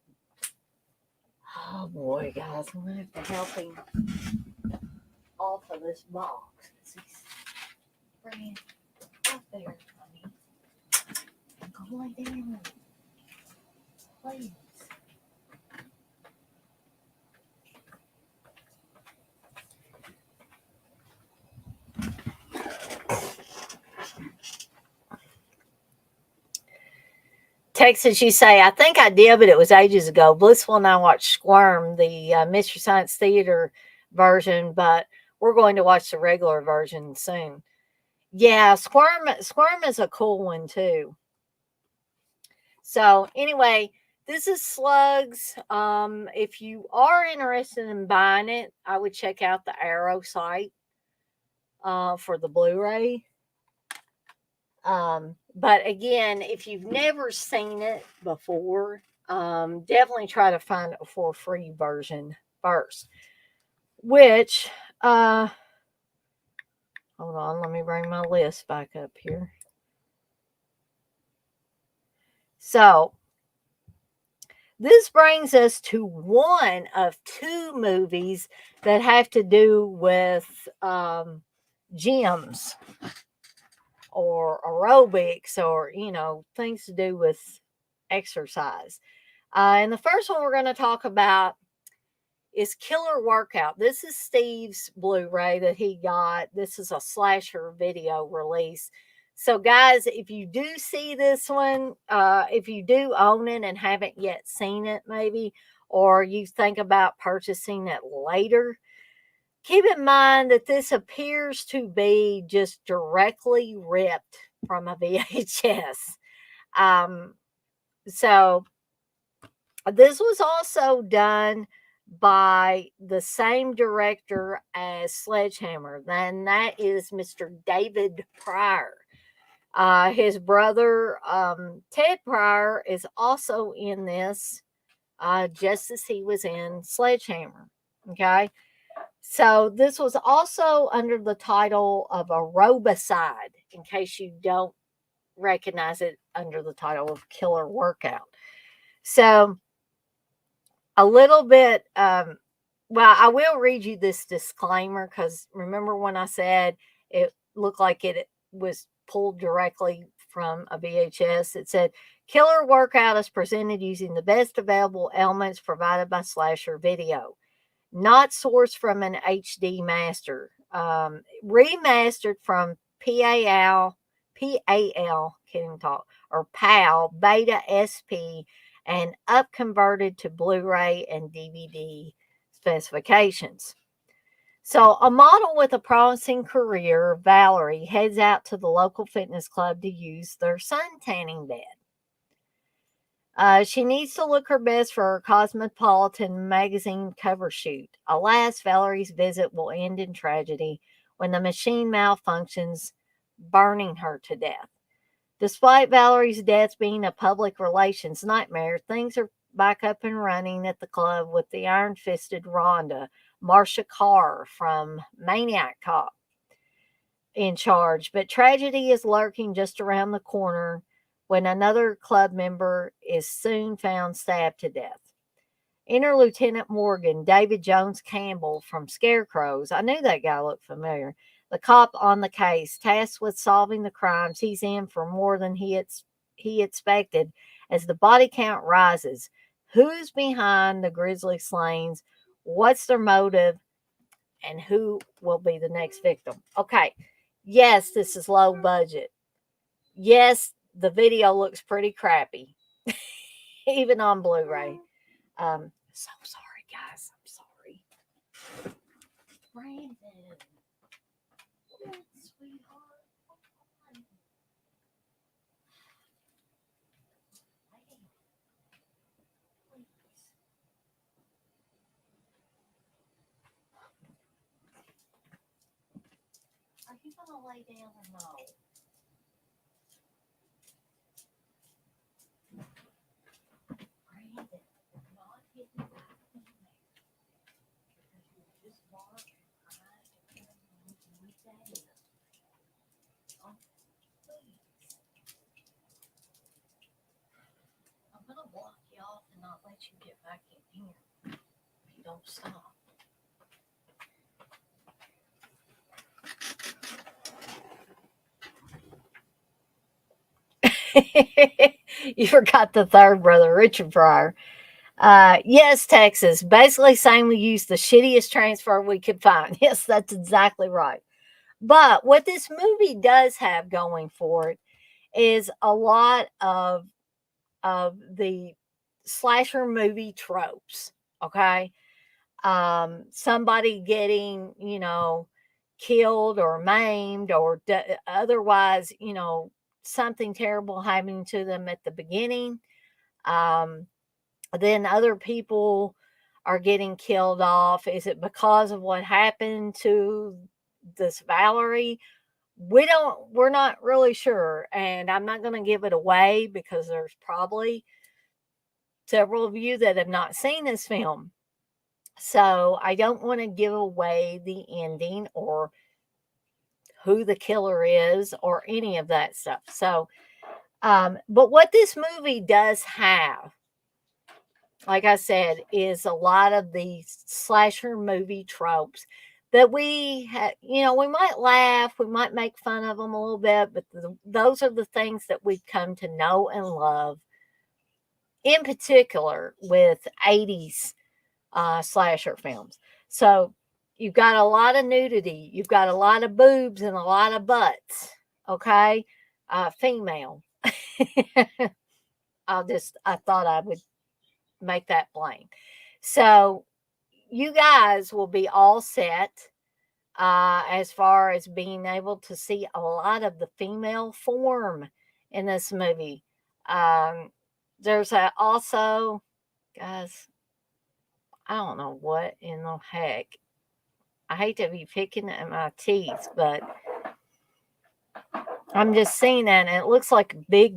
Oh boy, guys, I'm gonna have to help him off of this box. Brandon, up there, honey. Go lay down. Please. Texas, you say, I think I did, but it was ages ago. Blissful and I watched Squirm, the Mystery Science Theater version, but we're going to watch the regular version soon. Yeah, Squirm is a cool one too. So anyway, this is Slugs. If you are interested in buying it, I would check out the Arrow site for the Blu-ray. But again, if you've never seen it before, definitely try to find it for a free version first. Which, hold on, let me bring my list back up here. So, this brings us to one of two movies that have to do with gyms or aerobics or, things to do with exercise. And the first one we're going to talk about is Killer Workout. This is Steve's Blu-ray that he got. This is a slasher video release. So, guys, if you do see this one, if you do own it and haven't yet seen it, maybe, or you think about purchasing it later, keep in mind that this appears to be just directly ripped from a VHS. So, this was also done by the same director as Sledgehammer, and that is Mr. David Pryor. His brother, Ted Pryor, is also in this, just as he was in Sledgehammer. Okay. So this was also under the title of Aerobicide, in case you don't recognize it under the title of Killer Workout. So a little bit, well, I will read you this disclaimer because remember when I said it looked like it was pulled directly from a VHS? It said, Killer Workout is presented using the best available elements provided by Slasher Video, not sourced from an HD master, remastered from PAL, can't even talk, or PAL, Beta SP, and up-converted to Blu-ray and DVD specifications. So a model with a promising career, Valerie, heads out to the local fitness club to use their sun tanning bed. She needs to look her best for her Cosmopolitan magazine cover shoot. Alas, Valerie's visit will end in tragedy when the machine malfunctions, burning her to death. Despite Valerie's death being a public relations nightmare, things are back up and running at the club with the iron-fisted Rhonda, Marcia Carr from Maniac Cop. in charge, but tragedy is lurking just around the corner when another club member is soon found stabbed to death. Enter Lieutenant Morgan, David Jones Campbell from Scarecrows. I knew that guy looked familiar. The cop on the case, tasked with solving the crimes he's in for more than he expected. As the body count rises, who's behind the grisly slayings? What's their motive? And who will be the next victim? Okay, yes, this is low budget. Yes, the video looks pretty crappy, even on Blu-ray. So sorry, guys. I'm sorry. Brandon, sweetheart, come on. Please. Are you gonna lay down or no? Brandon, you're not getting back in there because you just bark and cry and put me down. Oh, please. I'm gonna block you off and not let you get back in here if you don't stop. You forgot the third brother, Richard Pryor. Yes, Texas. Basically saying we used the shittiest transfer we could find. Yes, that's exactly right. But what this movie does have going for it is a lot of the slasher movie tropes. Okay. Somebody getting, killed or maimed or otherwise, something terrible happening to them at the beginning. Um, then other people are getting killed off. Is it because of what happened to this Valerie? We're not really sure. And I'm not going to give it away because there's probably several of you that have not seen this film. So I don't want to give away the ending or who the killer is or any of that stuff. So, but what this movie does have, like I said, is a lot of the slasher movie tropes that we we might laugh, we might make fun of them a little bit, but those are the things that we've come to know and love, in particular with 80s slasher films. So you've got a lot of nudity, you've got a lot of boobs and a lot of butts. Okay, female. I thought I would make that plain. So you guys will be all set as far as being able to see a lot of the female form in this movie. There's also, guys, I don't know what in the heck. I hate to be picking at my teeth, but I'm just seeing that and it looks like a big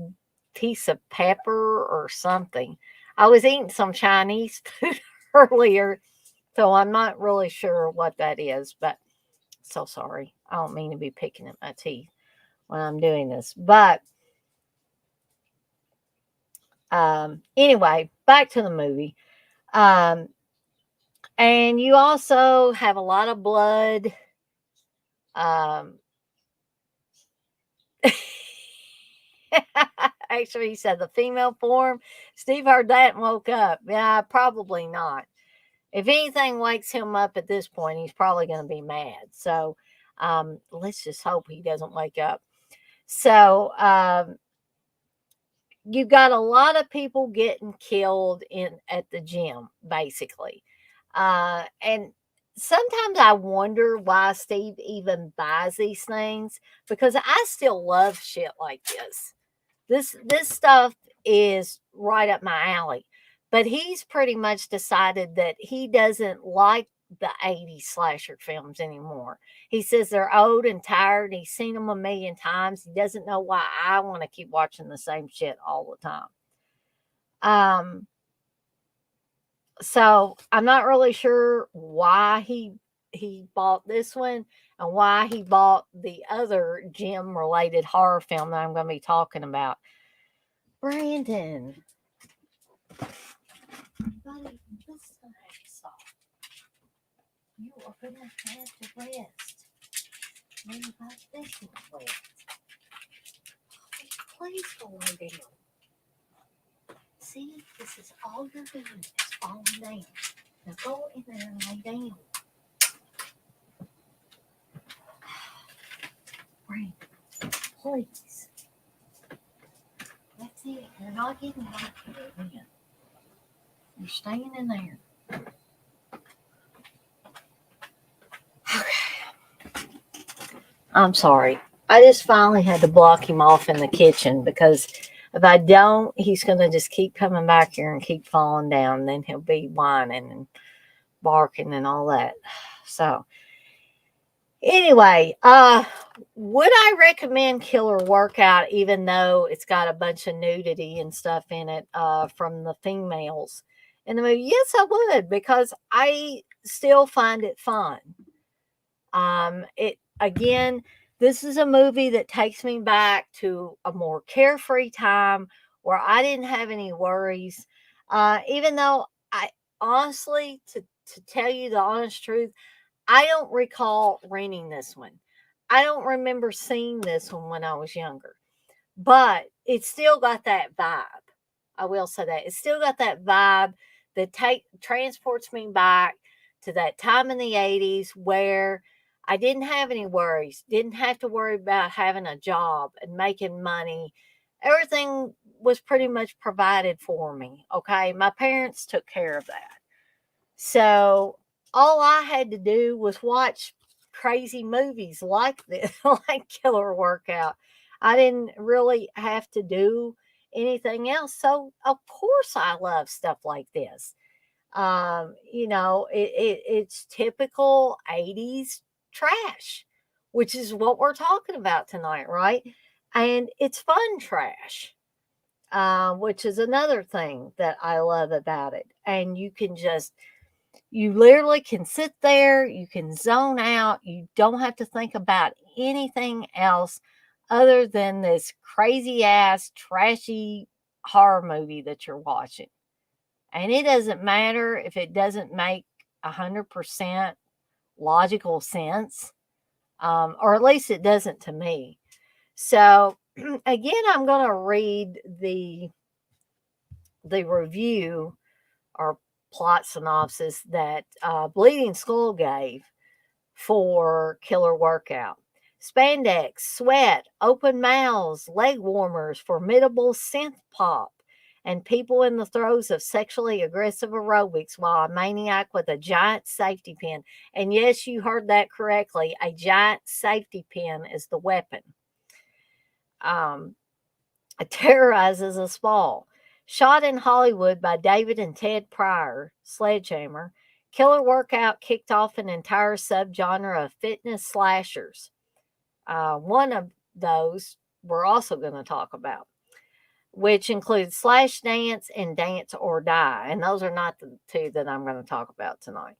piece of pepper or something. I was eating some Chinese food earlier, so I'm not really sure what that is, but so sorry. I don't mean to be picking at my teeth when I'm doing this. But anyway, back to the movie. And you also have a lot of blood. Actually, he said the female form. Steve heard that and woke up. Yeah, probably not. If anything wakes him up at this point, he's probably going to be mad. So let's just hope he doesn't wake up. So you got a lot of people getting killed at the gym, basically. And sometimes I wonder why Steve even buys these things because I still love shit like this. This stuff is right up my alley. But he's pretty much decided that he doesn't like the 80s slasher films anymore. He says they're old and tired. He's seen them a million times. He doesn't know why I want to keep watching the same shit all the time. So I'm not really sure why he he bought this one and why he bought the other gym related horror film that I'm going to be talking about. Brandon, buddy, this time soft. You are going to have to rest. Maybe about this one rest. Please go lay down. See, this is all you're doing is falling down. Now go in there and lay down. Brandon, please. That's it. You're not getting back here again. You're staying in there. Okay. I'm sorry. I just finally had to block him off in the kitchen because if I don't, he's going to just keep coming back here and keep falling down. Then he'll be whining and barking and all that. So, anyway, would I recommend Killer Workout even though it's got a bunch of nudity and stuff in it from the females in the movie? Yes, I would, because I still find it fun. This is a movie that takes me back to a more carefree time where I didn't have any worries. Even though I honestly, to tell you the honest truth, I don't recall renting this one. I don't remember seeing this one when I was younger, but it's still got that vibe. I will say that it's still got that vibe that transports me back to that time in the 80s where I didn't have any worries, didn't have to worry about having a job and making money. Everything was pretty much provided for me. Okay. My parents took care of that. So all I had to do was watch crazy movies like this, like Killer Workout. I didn't really have to do anything else. So of course I love stuff like this. It's typical 80s trash, which is what we're talking about tonight, right? And it's fun trash, which is another thing that I love about it. And you literally can sit there, you can zone out, you don't have to think about anything else other than this crazy ass, trashy horror movie that you're watching. And it doesn't matter if it doesn't make 100% logical sense, or at least it doesn't to me. So, again, I'm going to read the review or plot synopsis that Bleeding Skull gave for Killer Workout. Spandex, sweat, open mouths, leg warmers, formidable synth pop, and people in the throes of sexually aggressive aerobics while a maniac with a giant safety pin. And yes, you heard that correctly. A giant safety pin is the weapon. Terrorizes us all. Shot in Hollywood by David and Ted Pryor, Sledgehammer, Killer Workout kicked off an entire subgenre of fitness slashers. One of those we're also going to talk about, which includes Slash Dance and Dance or Die. And those are not the two that I'm going to talk about tonight.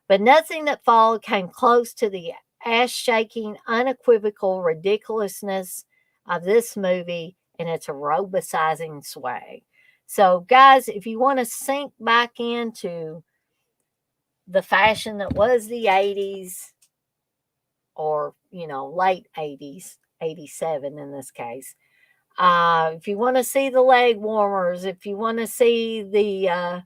But nothing that followed came close to the ass-shaking, unequivocal ridiculousness of this movie and its aerobicizing swag. So, guys, if you want to sink back into the fashion that was the 80s or, late 80s, 87 in this case, if you want to see the leg warmers, if you want to see the,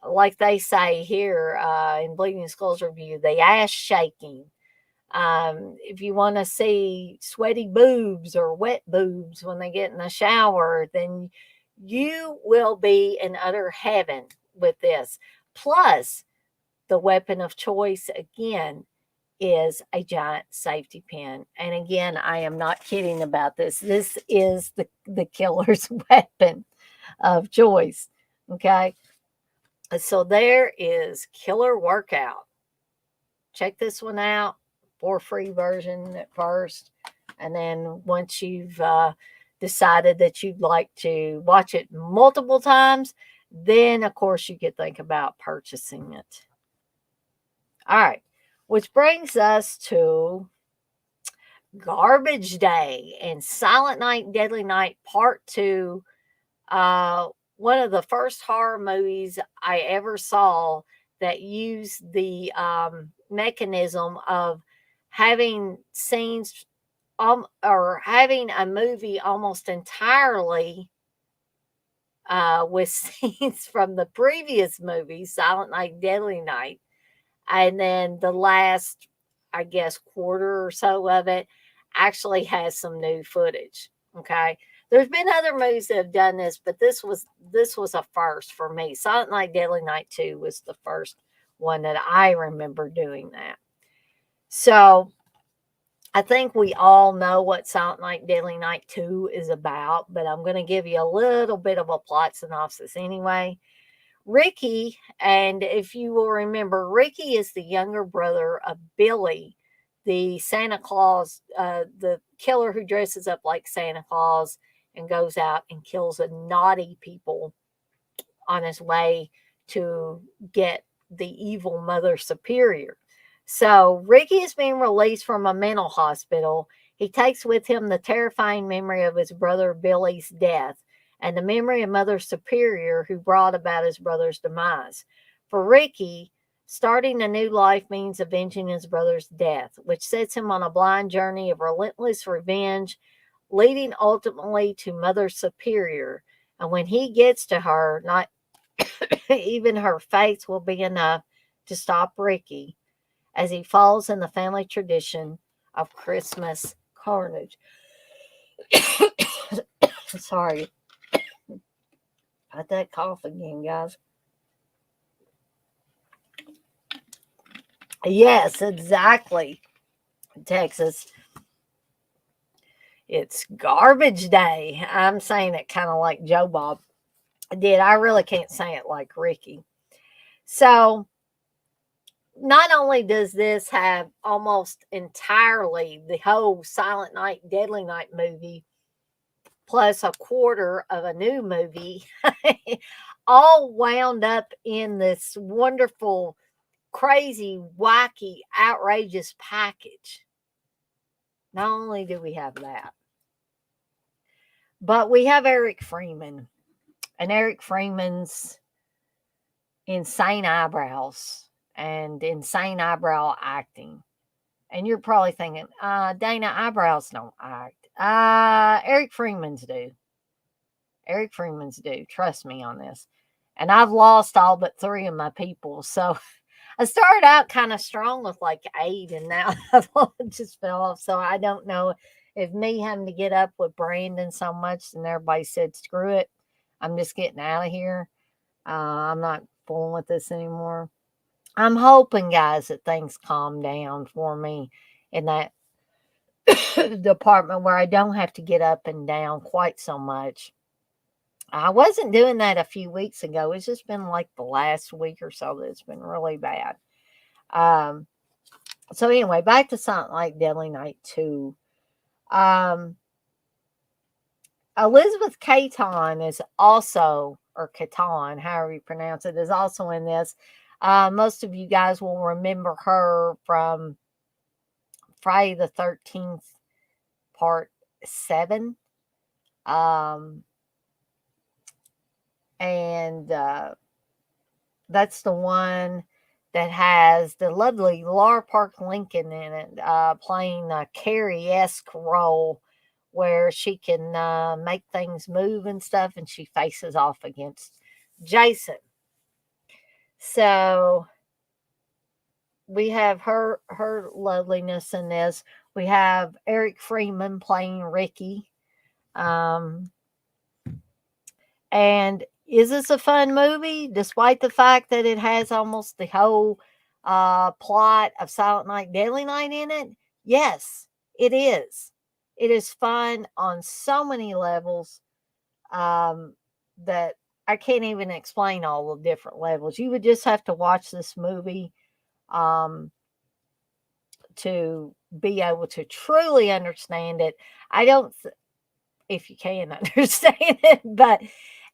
like they say here in Bleeding Skulls review, the ass shaking. If you want to see sweaty boobs or wet boobs when they get in the shower, then you will be in utter heaven with this. Plus, the weapon of choice again is a giant safety pin. And again, I am not kidding about this. This is the killer's weapon of choice. Okay. So there is Killer Workout. Check this one out for free version at first. And then once you've decided that you'd like to watch it multiple times, then of course you could think about purchasing it. All right. Which brings us to Garbage Day and Silent Night, Deadly Night Part 2. Uh, One of the first horror movies I ever saw that used the mechanism of having scenes or having a movie almost entirely with scenes from the previous movie, Silent Night, Deadly Night, and then the last, I guess, quarter or so of it actually has some new footage. Okay. There's been other movies that have done this, but this was a first for me. Silent Night, Deadly Night 2 was the first one that I remember doing that. So I think we all know what Silent Night, Deadly Night 2 is about, but I'm going to give you a little bit of a plot synopsis anyway. Ricky, and if you will remember, Ricky is the younger brother of Billy, the Santa Claus, the killer who dresses up like Santa Claus and goes out and kills a naughty people on his way to get the evil Mother Superior. So Ricky is being released from a mental hospital. He takes with him the terrifying memory of his brother Billy's death and the memory of Mother Superior who brought about his brother's demise. For Ricky, starting a new life means avenging his brother's death, which sets him on a blind journey of relentless revenge, leading ultimately to Mother Superior. And when he gets to her, not even her face will be enough to stop Ricky as he falls in the family tradition of Christmas carnage. Sorry. Got that cough again, guys. Yes, exactly. Texas. It's garbage day. I'm saying it kind of like Joe Bob did. I really can't say it like Ricky. So, not only does this have almost entirely the whole Silent Night, Deadly Night movie, plus a quarter of a new movie, all wound up in this wonderful, crazy, wacky, outrageous package. Not only do we have that, but we have Eric Freeman and Eric Freeman's insane eyebrows and insane eyebrow acting. And you're probably thinking, Dana, eyebrows don't act. Eric Freeman's do. Eric Freeman's do. Trust me on this. And I've lost all but 3 of my people. So I started out kind of strong with like 8, and now I've just fell off. So I don't know if me having to get up with Brandon so much and everybody said, screw it, I'm just getting out of here. I'm not fooling with this anymore. I'm hoping, guys, that things calm down for me in that department where I don't have to get up and down quite so much. I wasn't doing that a few weeks ago. It's just been like the last week or so that it's been really bad. Um, so anyway, back to Silent Night, Deadly Night 2. Elizabeth Caton is also, or Caton, however you pronounce it, is also in this. Most of you guys will remember her from Friday the 13th, part 7. And that's the one that has the lovely Laura Park Lincoln in it, playing a Carrie-esque role where she can make things move and stuff, and she faces off against Jason. So we have her loveliness in this. We have Eric Freeman playing Ricky. And is this a fun movie, despite the fact that it has almost the whole plot of Silent Night, Deadly Night in it? Yes, it is. It is fun on so many levels that I can't even explain all the different levels. You would just have to watch this movie to be able to truly understand it. I don't, if you can understand it, but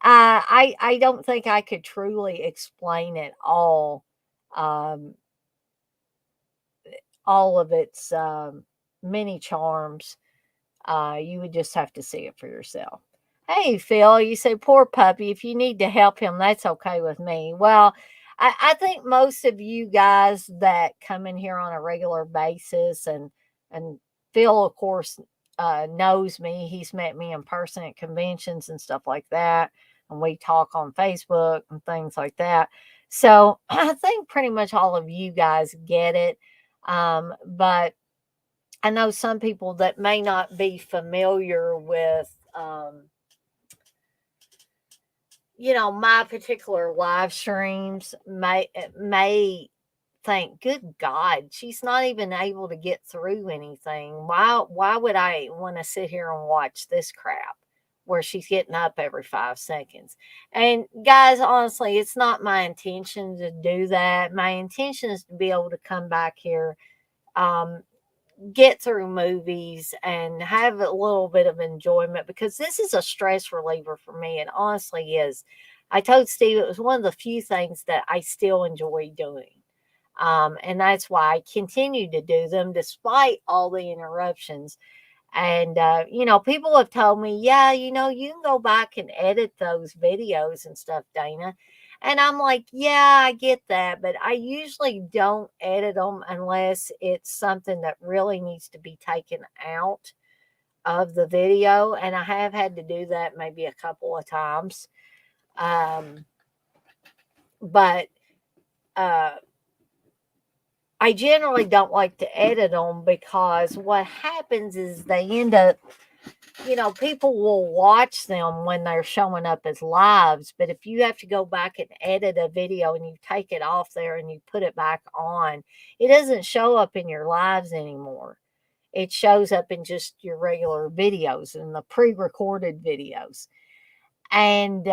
I don't think I could truly explain it all all of its many charms. You would just have to see it for yourself. Hey, Phil, you say, poor puppy. If you need to help him, that's okay with me. Well, I think most of you guys that come in here on a regular basis, and Phil, of course, knows me. He's met me in person at conventions and stuff like that. And we talk on Facebook and things like that. So I think pretty much all of you guys get it. But I know some people that may not be familiar with, my particular live streams may think, good God, she's not even able to get through anything. Why would I want to sit here and watch this crap where she's getting up every 5 seconds? And guys, honestly, it's not my intention to do that. My intention is to be able to come back here, um, get through movies and have a little bit of enjoyment, because this is a stress reliever for me. It honestly is. I told Steve it was one of the few things that I still enjoy doing. And that's why I continue to do them despite all the interruptions. And, people have told me, yeah, you can go back and edit those videos and stuff, Dana. And I'm like, yeah, I get that. But I usually don't edit them unless it's something that really needs to be taken out of the video. And I have had to do that maybe a couple of times. Um, but uh, I generally don't like to edit them, because what happens is they end up, people will watch them when they're showing up as lives. But if you have to go back and edit a video and you take it off there and you put it back on, it doesn't show up in your lives anymore. It shows up in just your regular videos and the pre recorded videos. And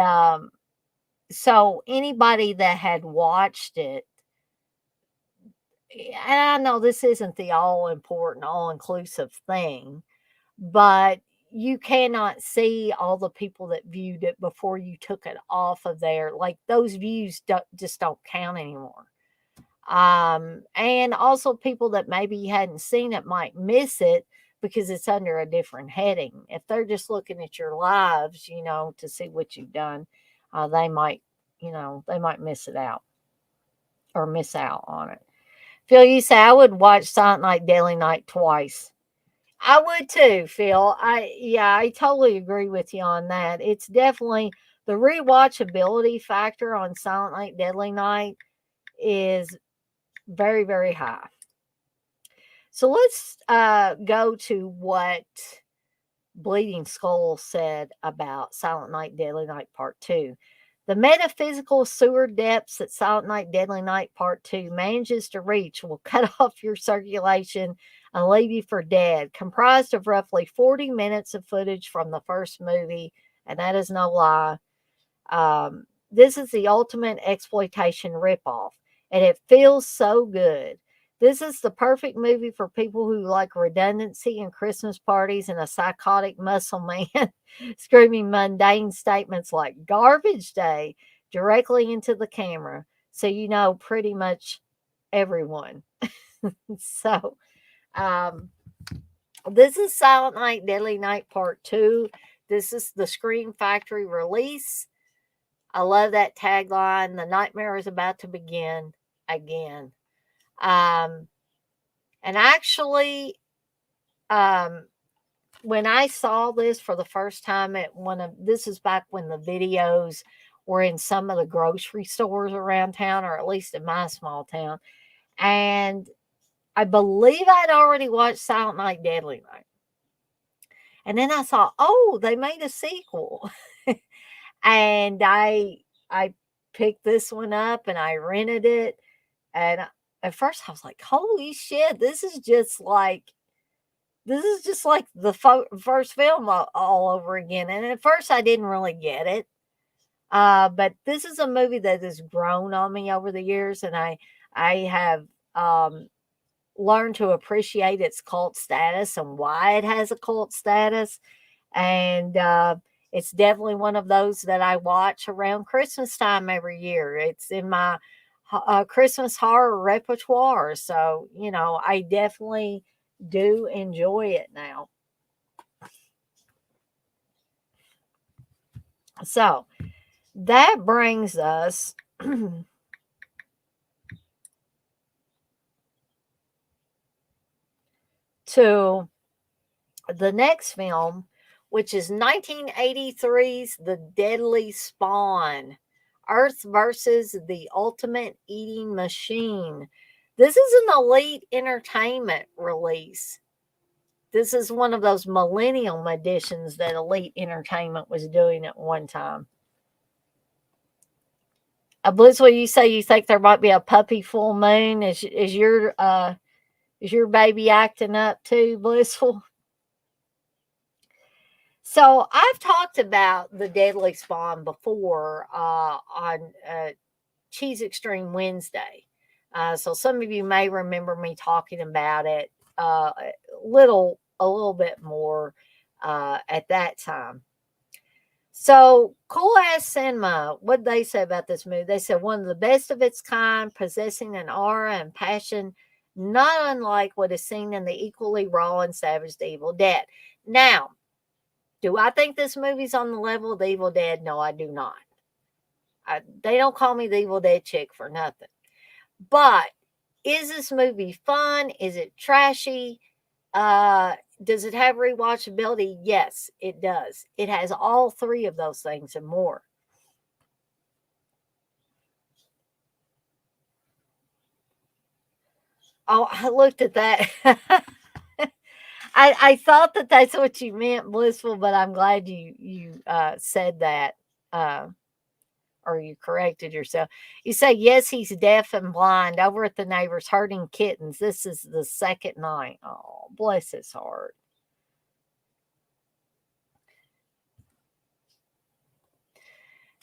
so anybody that had watched it, and I know this isn't the all important, all inclusive thing, but you cannot see all the people that viewed it before you took it off of there. Like, those views just don't count anymore. And also people that maybe hadn't seen it might miss it because it's under a different heading. If they're just looking at your lives, to see what you've done, they might, they might miss it out or miss out on it. Phil, you say I would watch Silent Night, Deadly Night twice. I would too, Phil. I totally agree with you on that. It's definitely the rewatchability factor on Silent Night, Deadly Night is very, very high. So let's go to what Bleeding Skull said about Silent Night, Deadly Night Part 2. The metaphysical sewer depths that Silent Night, Deadly Night Part 2 manages to reach will cut off your circulation and leave you for dead. Comprised of roughly 40 minutes of footage from the first movie, and that is no lie. This is the ultimate exploitation ripoff, and it feels so good. This is the perfect movie for people who like redundancy and Christmas parties and a psychotic muscle man screaming mundane statements like garbage day directly into the camera. So, pretty much everyone. So, this is Silent Night, Deadly Night Part 2. This is the Scream Factory release. I love that tagline. The nightmare is about to begin again. And actually, when I saw this for the first time at this is back when the videos were in some of the grocery stores around town, or at least in my small town. And I believe I'd already watched Silent Night, Deadly Night. And then I saw, oh, they made a sequel. And I picked this one up and I rented it. And at first I was like, holy shit, this is just like the first film all over again. And at first I didn't really get it. But this is a movie that has grown on me over the years. And I have learned to appreciate its cult status and why it has a cult status. And it's definitely one of those that I watch around Christmas time every year. It's in my Christmas horror repertoire. So, I definitely do enjoy it now. So, that brings us to the next film, which is 1983's The Deadly Spawn, Earth versus the Ultimate Eating Machine. This is an Elite Entertainment release. This is one of those millennium editions that Elite Entertainment was doing at one time. Blissful, you say you think there might be a puppy full moon. Is your baby acting up too, Blissful? So I've talked about the Deadly Spawn before on Cheese Extreme Wednesday. So some of you may remember me talking about it a little bit more at that time. So Cool Ass Cinema, what they say about this movie? They said one of the best of its kind, possessing an aura and passion not unlike what is seen in the equally raw and savage The Evil Dead. Now, do I think this movie's on the level of The Evil Dead? No, I do not. They don't call me the Evil Dead chick for nothing. But is this movie fun? Is it trashy? Does it have rewatchability? Yes, it does. It has all three of those things and more. Oh, I looked at that. I thought that that's what you meant, Blissful, but I'm glad you said that. Uh, or you corrected yourself. You say, yes, he's deaf and blind over at the neighbor's herding kittens. This is the second night. Oh, bless his heart.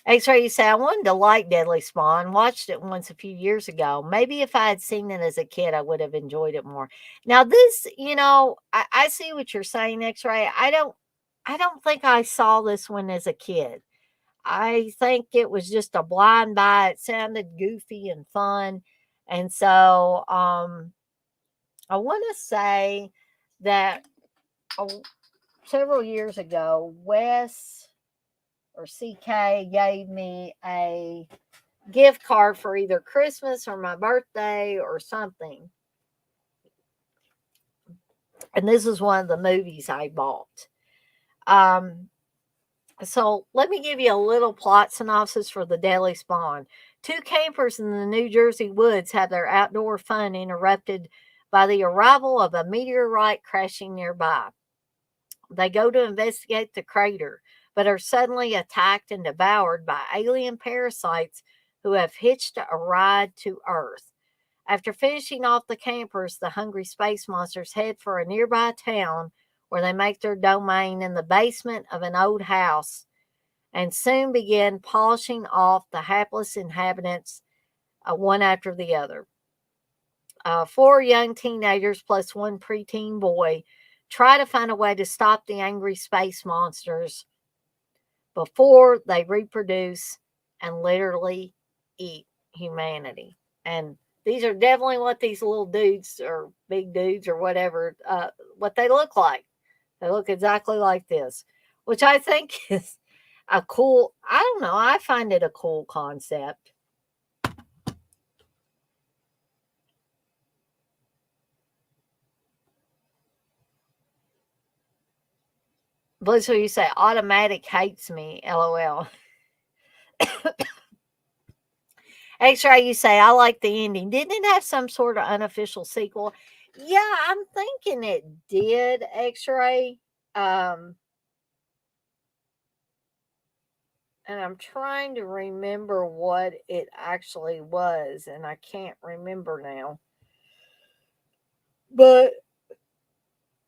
X-Ray, you say, I wanted to like Deadly Spawn. Watched it once a few years ago. Maybe if I had seen it as a kid, I would have enjoyed it more. Now, this, I see what you're saying, X-Ray. I don't think I saw this one as a kid. I think it was just a blind buy. It sounded goofy and fun. And so I want to say that several years ago, Wes or CK gave me a gift card for either Christmas or my birthday or something. And this is one of the movies I bought. So let me give you a little plot synopsis for The Deadly Spawn. Two campers in the New Jersey woods have their outdoor fun interrupted by the arrival of a meteorite crashing nearby. They go to investigate the crater, but are suddenly attacked and devoured by alien parasites who have hitched a ride to Earth. After finishing off the campers, the hungry space monsters head for a nearby town where they make their domain in the basement of an old house and soon begin polishing off the hapless inhabitants one after the other. Four young teenagers plus one preteen boy try to find a way to stop the angry space monsters before they reproduce and literally eat humanity. And these are definitely what these little dudes or big dudes or whatever, what they look like. They look exactly like this, which I think is a cool, I don't know, I find it a cool concept. But so you say automatic hates me, lol. X-Ray, you say, I like the ending. Didn't it have some sort of unofficial sequel? Yeah, I'm thinking it did, X-Ray. Um, and I'm trying to remember what it actually was, and I can't remember now. But,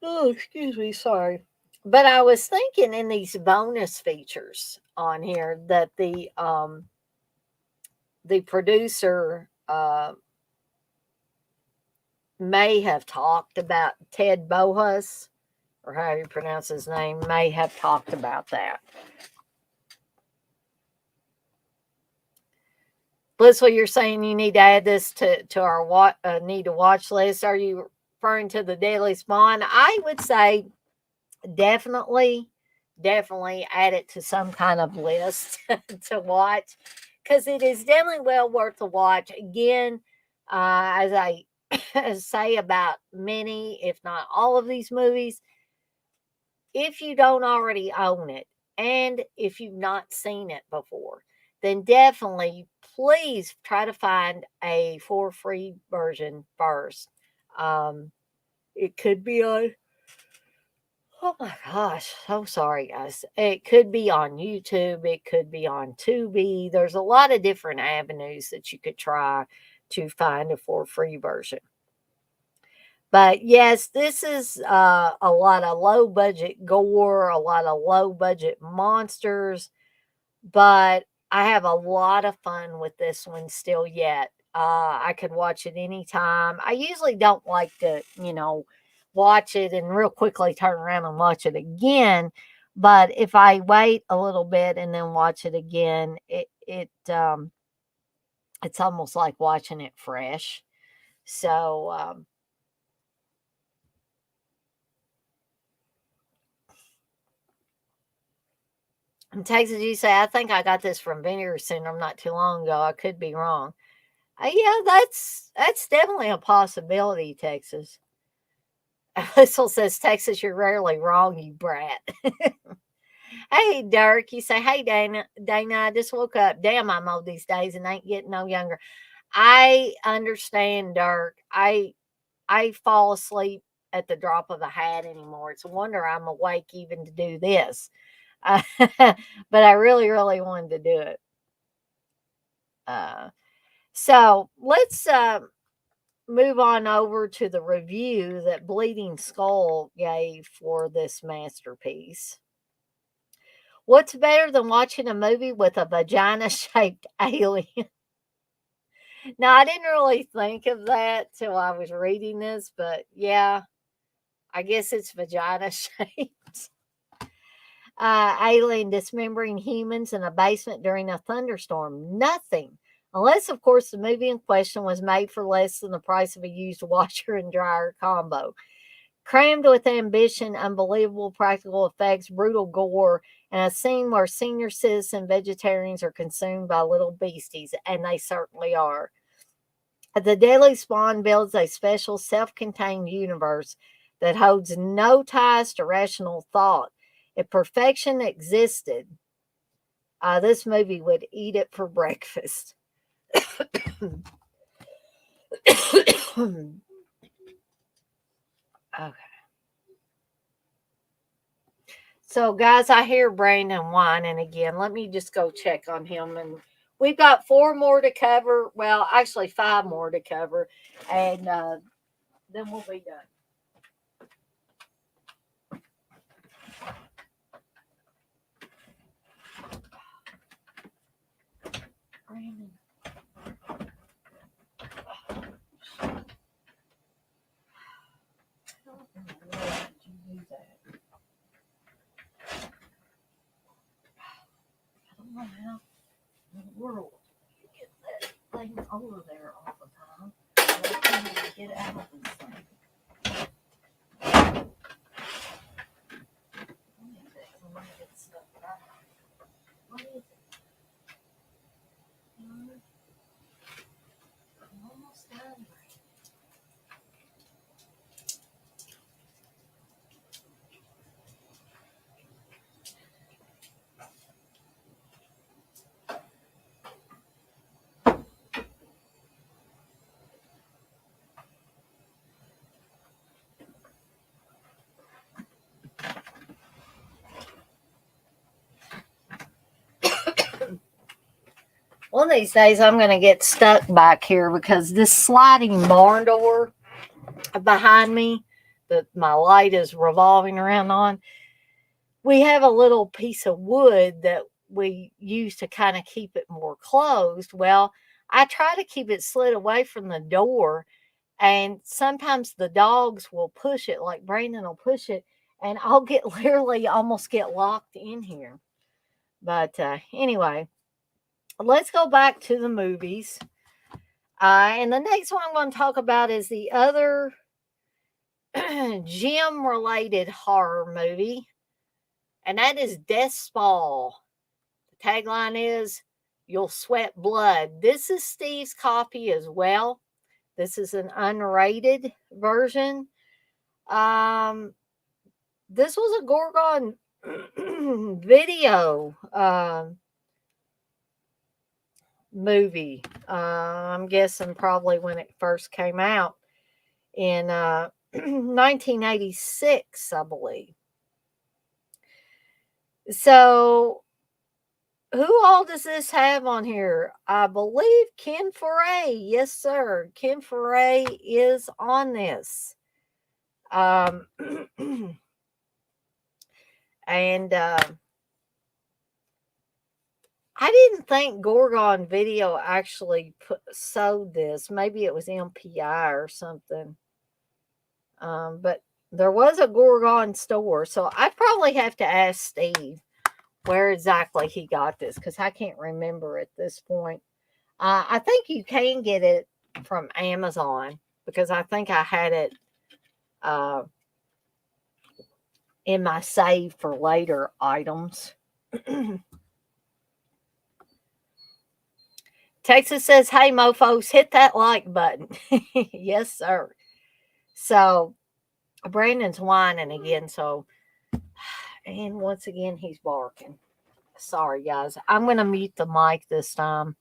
oh, excuse me, sorry. But I was thinking in these bonus features on here that the producer may have talked about Ted Bohus, or how you pronounce his name, may have talked about that. Blissful, you're saying you need to add this to our need to watch list. Are you referring to the Daily Spawn? I would say definitely, definitely add it to some kind of list to watch because it is definitely well worth the watch. Again, as I say about many, if not all of these movies, if you don't already own it and if you've not seen it before, then definitely please try to find a for free version first. It could be on, oh my gosh, so sorry, guys. It could be on YouTube, it could be on Tubi. There's a lot of different avenues that you could try to find a for free version. But yes, this is a lot of low budget gore, a lot of low budget monsters, but I have a lot of fun with this one still yet. I could watch it anytime. I usually don't like to, watch it and real quickly turn around and watch it again. But if I wait a little bit and then watch it again, it's almost like watching it fresh. So in Texas, you say, I think I got this from vinegar syndrome not too long ago. I could be wrong. Yeah, that's definitely a possibility, Texas. Whistle says, Texas, you're rarely wrong, you brat. Hey, Dirk, you say, hey, Dana, I just woke up. Damn, I'm old these days and ain't getting no younger. I understand, Dirk. I fall asleep at the drop of a hat anymore. It's a wonder I'm awake even to do this. But I really, really wanted to do it. So let's move on over to the review that Bleeding Skull gave for this masterpiece. What's better than watching a movie with a vagina shaped alien? Now, I didn't really think of that till I was reading this, but yeah, I guess it's vagina shaped. Alien dismembering humans in a basement during a thunderstorm. Nothing. Unless, of course, the movie in question was made for less than the price of a used washer and dryer combo. Crammed with ambition, unbelievable practical effects, brutal gore, and a scene where senior citizen vegetarians are consumed by little beasties, and they certainly are. The Daily Spawn builds a special self contained universe that holds no ties to rational thought. If perfection existed, this movie would eat it for breakfast. Okay. So, guys, I hear Brandon whining again. Let me just go check on him. And we've got 4 more to cover. Well, actually, 5 more to cover. And then we'll be done. Brandon. How in the world you get that thing over there all the time? I can't get out of this thing. What is it? I'm almost done. One of these days, I'm going to get stuck back here because this sliding barn door behind me that my light is revolving around on, we have a little piece of wood that we use to kind of keep it more closed. Well, I try to keep it slid away from the door, and sometimes the dogs will push it, like Brandon will push it, and I'll get literally almost get locked in here. But anyway, let's go back to the movies. And the next one I'm going to talk about is the other gym related horror movie, and that is Death Spawn. The tagline is "You'll sweat blood." This is Steve's copy as well. This is an unrated version. This was a Gorgon video movie. I'm guessing probably when it first came out in 1986, I believe. So, who all does this have on here? I believe Ken Foray. Yes, sir. Ken Foray is on this. And I didn't think Gorgon Video actually sold this. Maybe it was MPI or something. But there was a Gorgon store, so I probably have to ask Steve where exactly he got this, because I can't remember at this point. I think you can get it from Amazon, because I think I had it in my save for later items. Texas says, "Hey, mofos, hit that like button." Yes, sir. So, Brandon's whining again. So, and once again, he's barking. Sorry, guys. I'm going to mute the mic this time.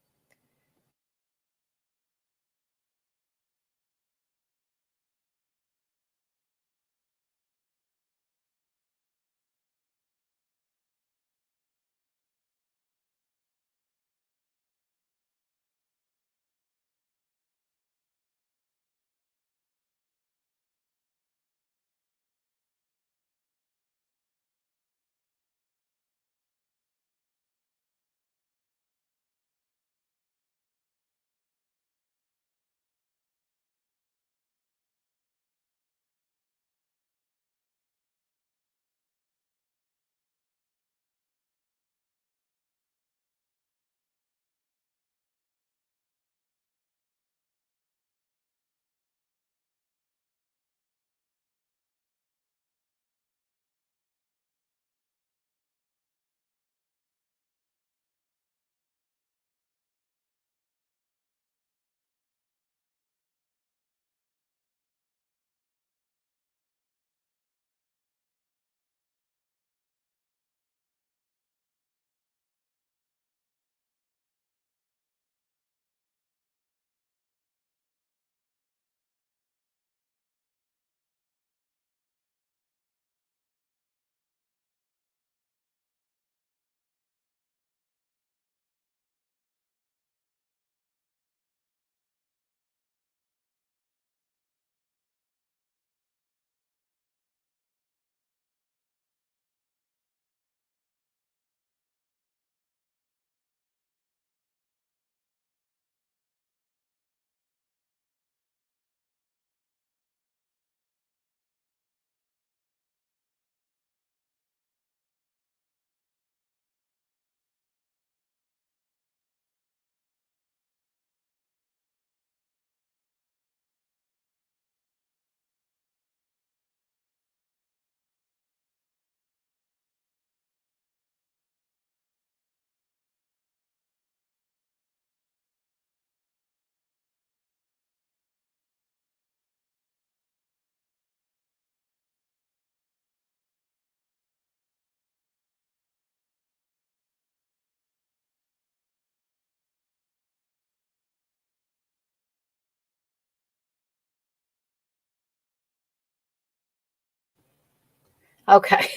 Okay.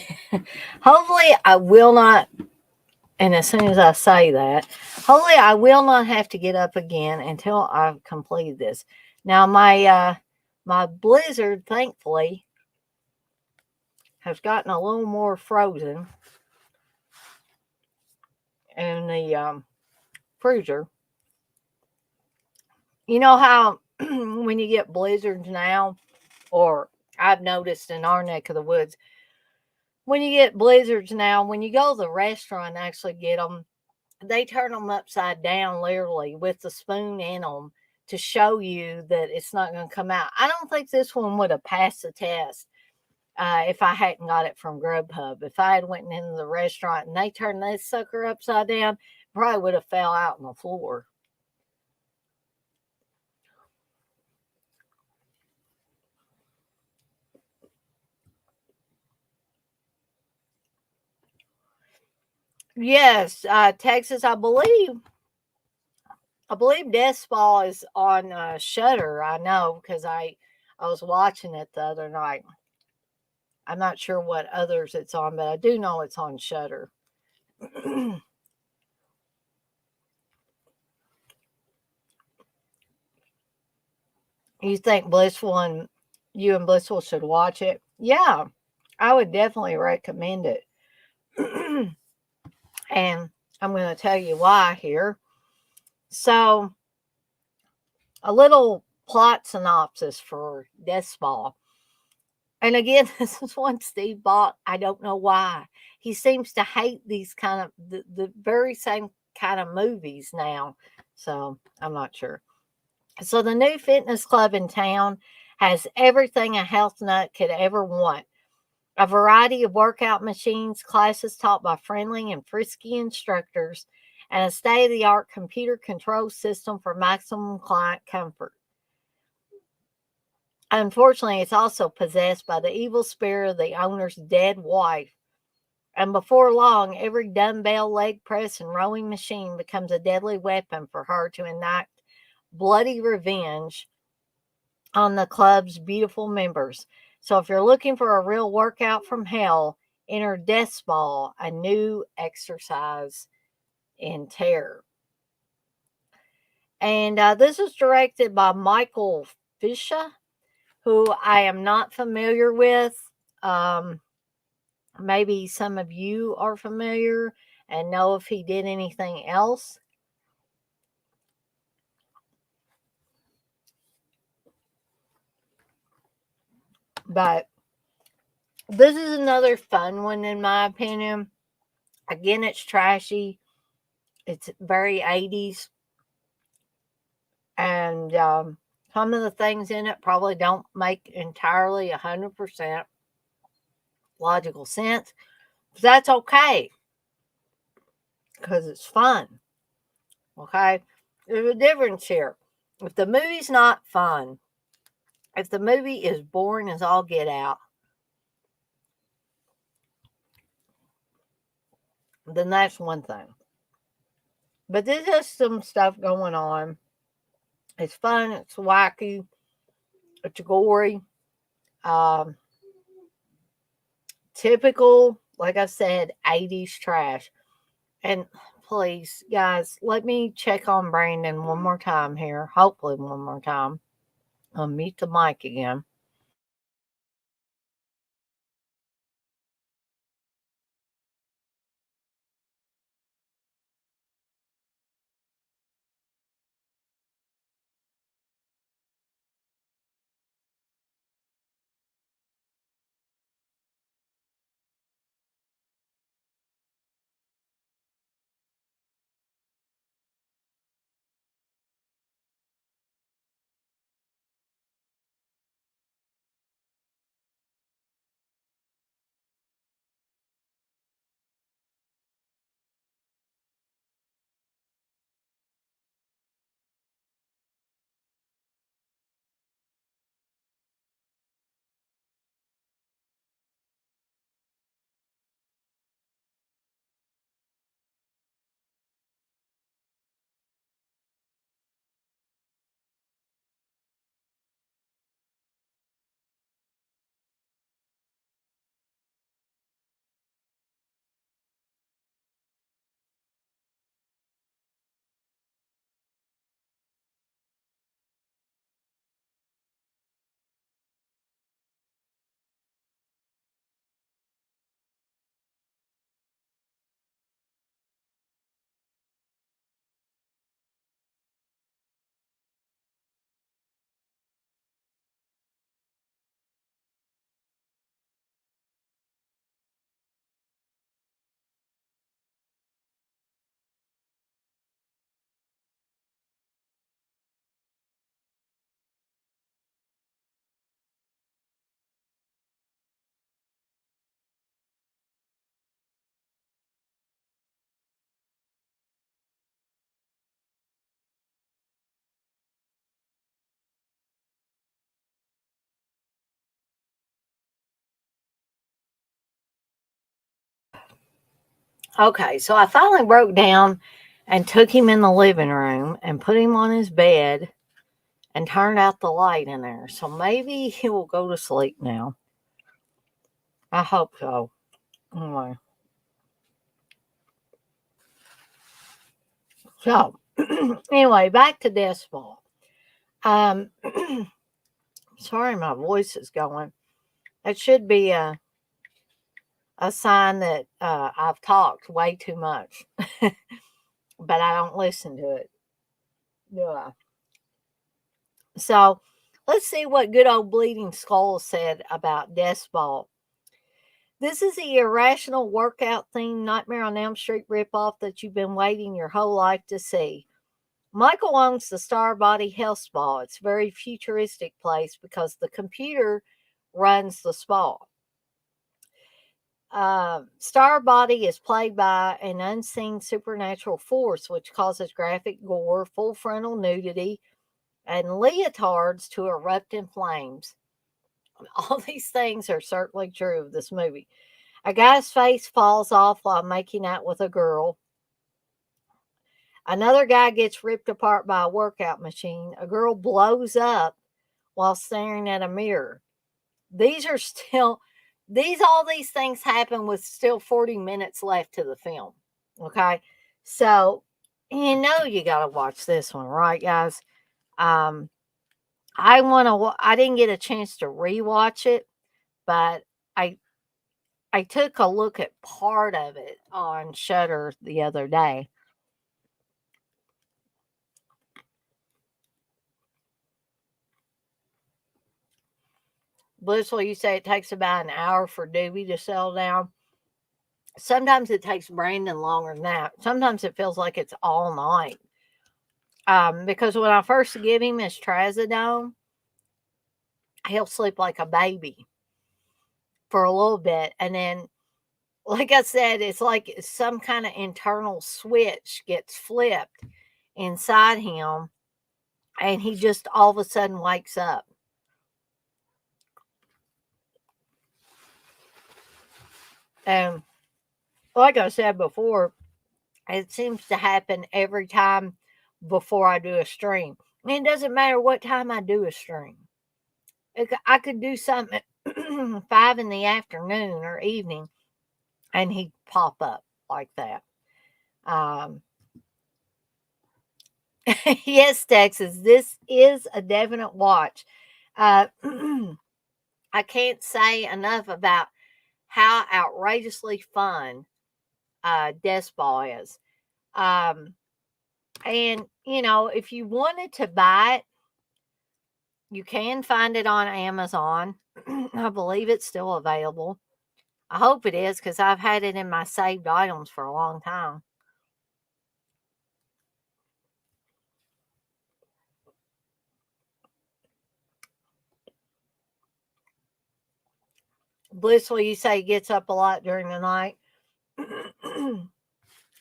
Hopefully, I will not. And as soon as I say that, hopefully I will not have to get up again until I've completed this. Now my blizzard, thankfully, has gotten a little more frozen in the freezer. You know how when you get blizzards now, or I've noticed in our neck of the woods, when you get blizzards now, when you go to the restaurant and actually get them, they turn them upside down literally with the spoon in them to show you that it's not going to come out. I don't think this one would have passed the test if I hadn't got it from Grubhub. If I had went into the restaurant and they turned this sucker upside down, probably would have fell out on the floor. Yes, Texas, I believe Death Spa is on Shutter. I know because I was watching it the other night. I'm not sure what others it's on, but I do know it's on Shutter. You think you and Blissful should watch it? Yeah, I would definitely recommend it. And I'm going to tell you why here. So, a little plot synopsis for Death Spa. And again, this is one Steve bought. I don't know why. He seems to hate these kind of the very same kind of movies now. So I'm not sure. So the new fitness club in town has everything a health nut could ever want. A variety of workout machines, classes taught by friendly and frisky instructors, and a state of the art computer control system for maximum client comfort. Unfortunately, it's also possessed by the evil spirit of the owner's dead wife. And before long, every dumbbell, leg press, and rowing machine becomes a deadly weapon for her to enact bloody revenge on the club's beautiful members. So if you're looking for a real workout from hell, enter Death Ball, a new exercise in terror. And this is directed by Michael Fisher, who I am not familiar with. Um, Maybe some of you are familiar and know if he did anything else. But this is another fun one, in my opinion. Again, it's trashy, it's very 80s, and some of the things in it probably don't make entirely 100% logical sense. But that's okay because it's fun. Okay? There's a difference here. If the movie's not fun, if the movie is boring as all get out, then that's one thing. But there's just some stuff going on. It's fun, it's wacky, it's gory. Um, Typical, like I said, 80s trash. And please, guys, let me check on Brandon one more time here. Hopefully, one more time. I'll mute the mic again. Okay, so I finally broke down and took him in the living room and put him on his bed and turned out the light in there. So maybe he will go to sleep now. I hope so. Anyway, so anyway, back to Death Ball. Um, sorry, my voice is going. It should be a sign that I've talked way too much, but I don't listen to it, do I? So let's see what good old Bleeding Skull said about Death Ball. This is the irrational workout themed Nightmare on Elm Street ripoff that you've been waiting your whole life to see. Michael owns the Star Body Health Spa. It's a very futuristic place because the computer runs the spa. Star Body is played by an unseen supernatural force which causes graphic gore, full frontal nudity, and leotards to erupt in flames. All these things are certainly true of this movie. A guy's face falls off while making out with a girl. Another guy gets ripped apart by a workout machine. A girl blows up while staring at a mirror. These are still all these things happen with still 40 minutes left to the film. Okay. So you gotta watch this one, right, guys? Um I didn't get a chance to rewatch it, but I I took a look at part of it on Shutter the other day. Blissful, you say it takes about an hour for Doobie to settle down. Sometimes it takes Brandon longer than that. Sometimes it feels like it's all night. Because when I first give him his trazodone, he'll sleep like a baby for a little bit, and then, like I said, it's like some kind of internal switch gets flipped inside him, and he just all of a sudden wakes up. And like I said before, it seems to happen every time before I do a stream. And it doesn't matter what time I do a stream. I could do something at 5 in the afternoon or evening, and he'd pop up like that. Um, yes, Texas, this is a definite watch. Uh, I can't say enough about how outrageously fun Death Ball is. Um, and, if you wanted to buy it, you can find it on Amazon. I believe it's still available. I hope it is because I've had it in my saved items for a long time. Blissful, you say gets up a lot during the night.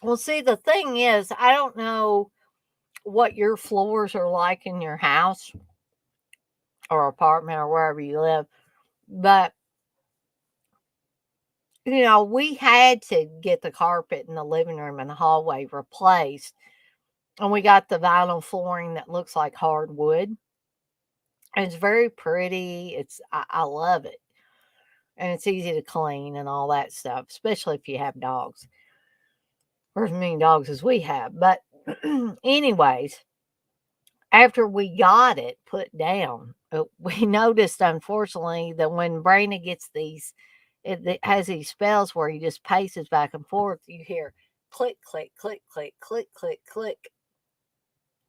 Well, see, the thing is, I don't know what your floors are like in your house or apartment or wherever you live, but we had to get the carpet in the living room and the hallway replaced, and we got the vinyl flooring that looks like hardwood. And it's very pretty. I love it, and it's easy to clean and all that stuff, especially if you have dogs or as many dogs as we have. But anyways, after we got it put down, we noticed, unfortunately, that when Brandon gets it has these spells where he just paces back and forth. You hear click, click, click, click, click, click, click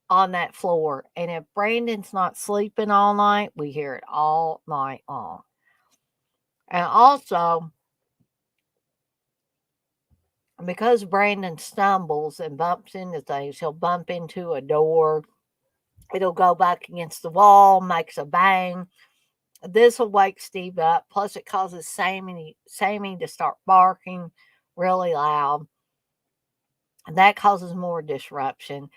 on that floor. And if Brandon's not sleeping all night, we hear it all night long. And also, because Brandon stumbles and bumps into things, he'll bump into a door. It'll go back against the wall, makes a bang. This will wake Steve up. Plus, it causes Sammy to start barking really loud. And that causes more disruption.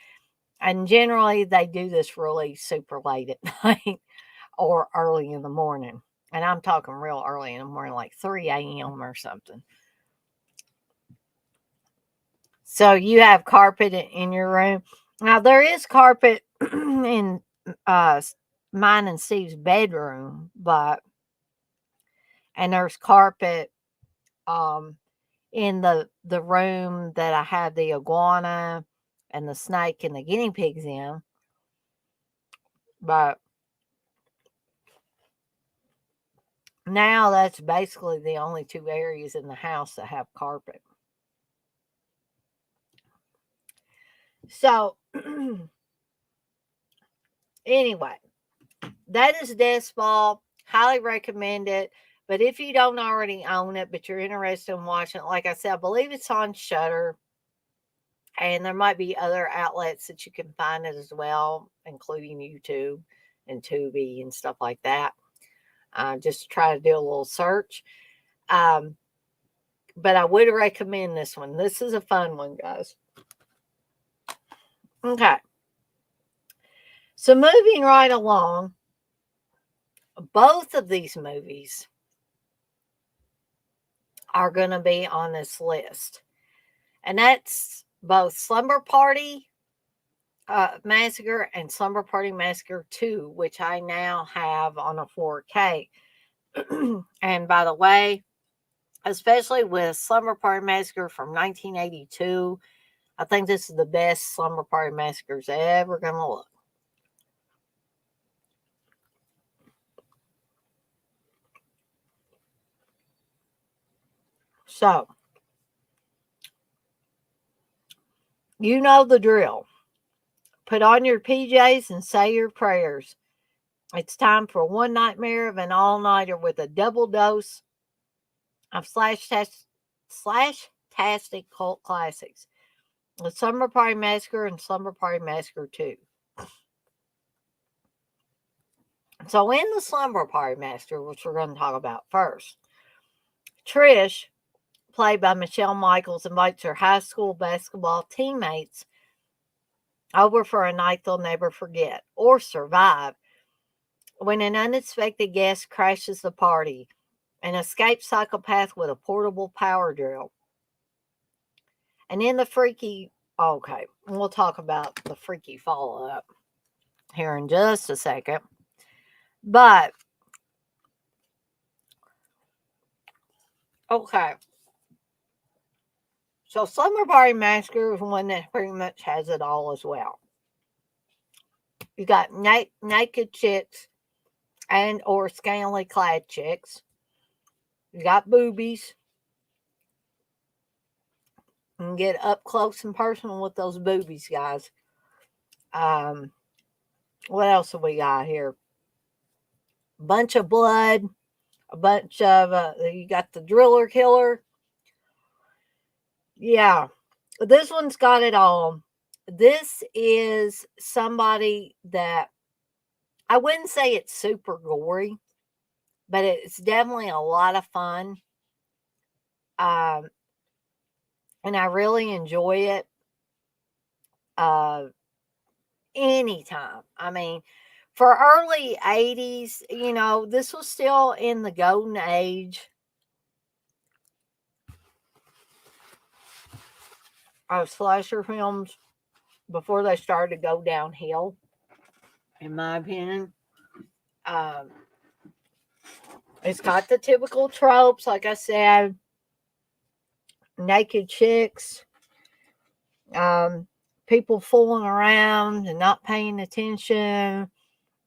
And generally, they do this really super late at night or early in the morning. And I'm talking real early in the morning, like 3 a.m. or something. So you have carpet in your room. Now there is carpet in uh mine and Steve's bedroom, but and there's carpet um in the room that I have the iguana and the snake and the guinea pigs in. But now that's basically the only two areas in the house that have carpet. So anyway, that is Death Ball. Highly recommend it. But if you don't already own it, but you're interested in watching it, like I said, I believe it's on Shutter, and there might be other outlets that you can find it as well, including YouTube and Tubi and stuff like that. Just to try to do a little search. Um, but I would recommend this one. This is a fun one, guys. Okay. So moving right along, both of these movies are going to be on this list. And that's both Slumber Party Massacre and Slumber Party Massacre 2, which I now have on a 4K. And by the way, especially with Slumber Party Massacre from 1982, I think this is the best Slumber Party Massacre's ever going to look. So, you know the drill. Put on your PJs and say your prayers. It's time for one nightmare of an all-nighter with a double dose of slash-tastic cult classics. The Slumber Party Massacre and Slumber Party Massacre 2. So in the Slumber Party Massacre, which we're going to talk about first, Trish, played by Michelle Michaels, invites her high school basketball teammates over for a night they'll never forget or survive when an unexpected guest crashes the party, an escaped psychopath with a portable power drill. And in the freaky, okay, we'll talk about the freaky follow up here in just a second. But, okay. So, Slumber Party Massacre is one that pretty much has it all as well. You got naked chicks and or scantily clad chicks. You got boobies. You can get up close and personal with those boobies, guys. What else have we got here? A bunch of blood. A bunch of, you got the driller killer. Yeah, this one's got it all. This is somebody that I wouldn't say it's super gory, but it's definitely a lot of fun. And I really enjoy it. Anytime. I mean, for early 80s, this was still in the golden age of slasher films before they started to go downhill, in my opinion. It's got the typical tropes, like I said, naked chicks, people fooling around and not paying attention,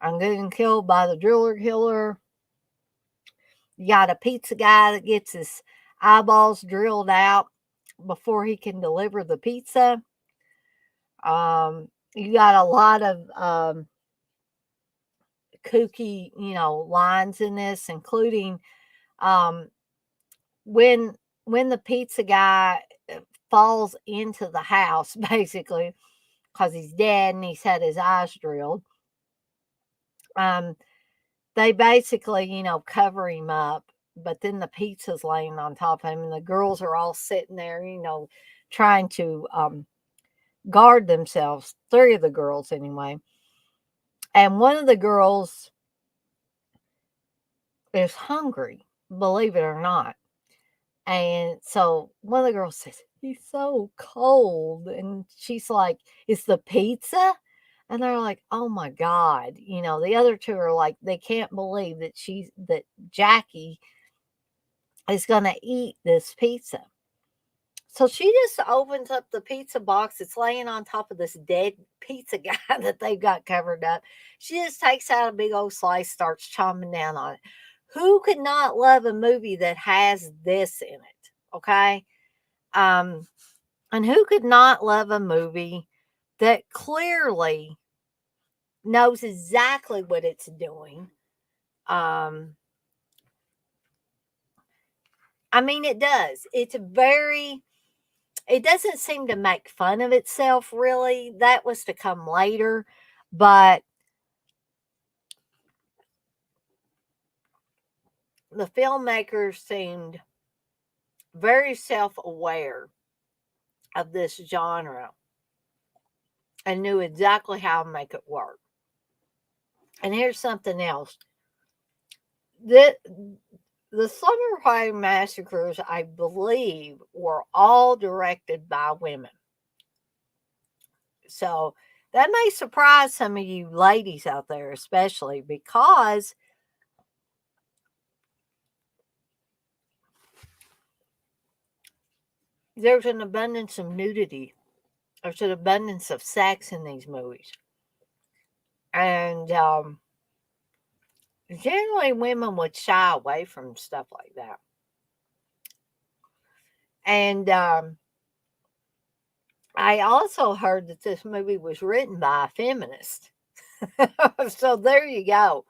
and getting killed by the driller killer. You got a pizza guy that gets his eyeballs drilled out before he can deliver the pizza. You got a lot of kooky, lines in this, including when the pizza guy falls into the house, basically, because he's dead and he's had his eyes drilled. They basically, cover him up, but then the pizza's laying on top of him, and the girls are all sitting there, trying to guard themselves. 3 of the girls, anyway. And one of the girls is hungry, believe it or not. And so one of the girls says, he's so cold. And she's like, it's the pizza? And they're like, oh my God. The other two are like, they can't believe that Jackie is going to eat this pizza. So she just opens up the pizza box. It's laying on top of this dead pizza guy that they've got covered up. She just takes out a big old slice, starts chomping down on it. Who could not love a movie that has this in it? Okay. Um, and who could not love a movie that clearly knows exactly what it's doing? Um, I mean, it does. It doesn't seem to make fun of itself, really. That was to come later. But the filmmakers seemed very self aware of this genre and knew exactly how to make it work. And here's something else. The Slumber massacres, I believe, were all directed by women. So that may surprise some of you ladies out there, especially because there's an abundance of nudity. There's an abundance of sex in these movies. And generally, women would shy away from stuff like that. And I also heard that this movie was written by a feminist. So there you go.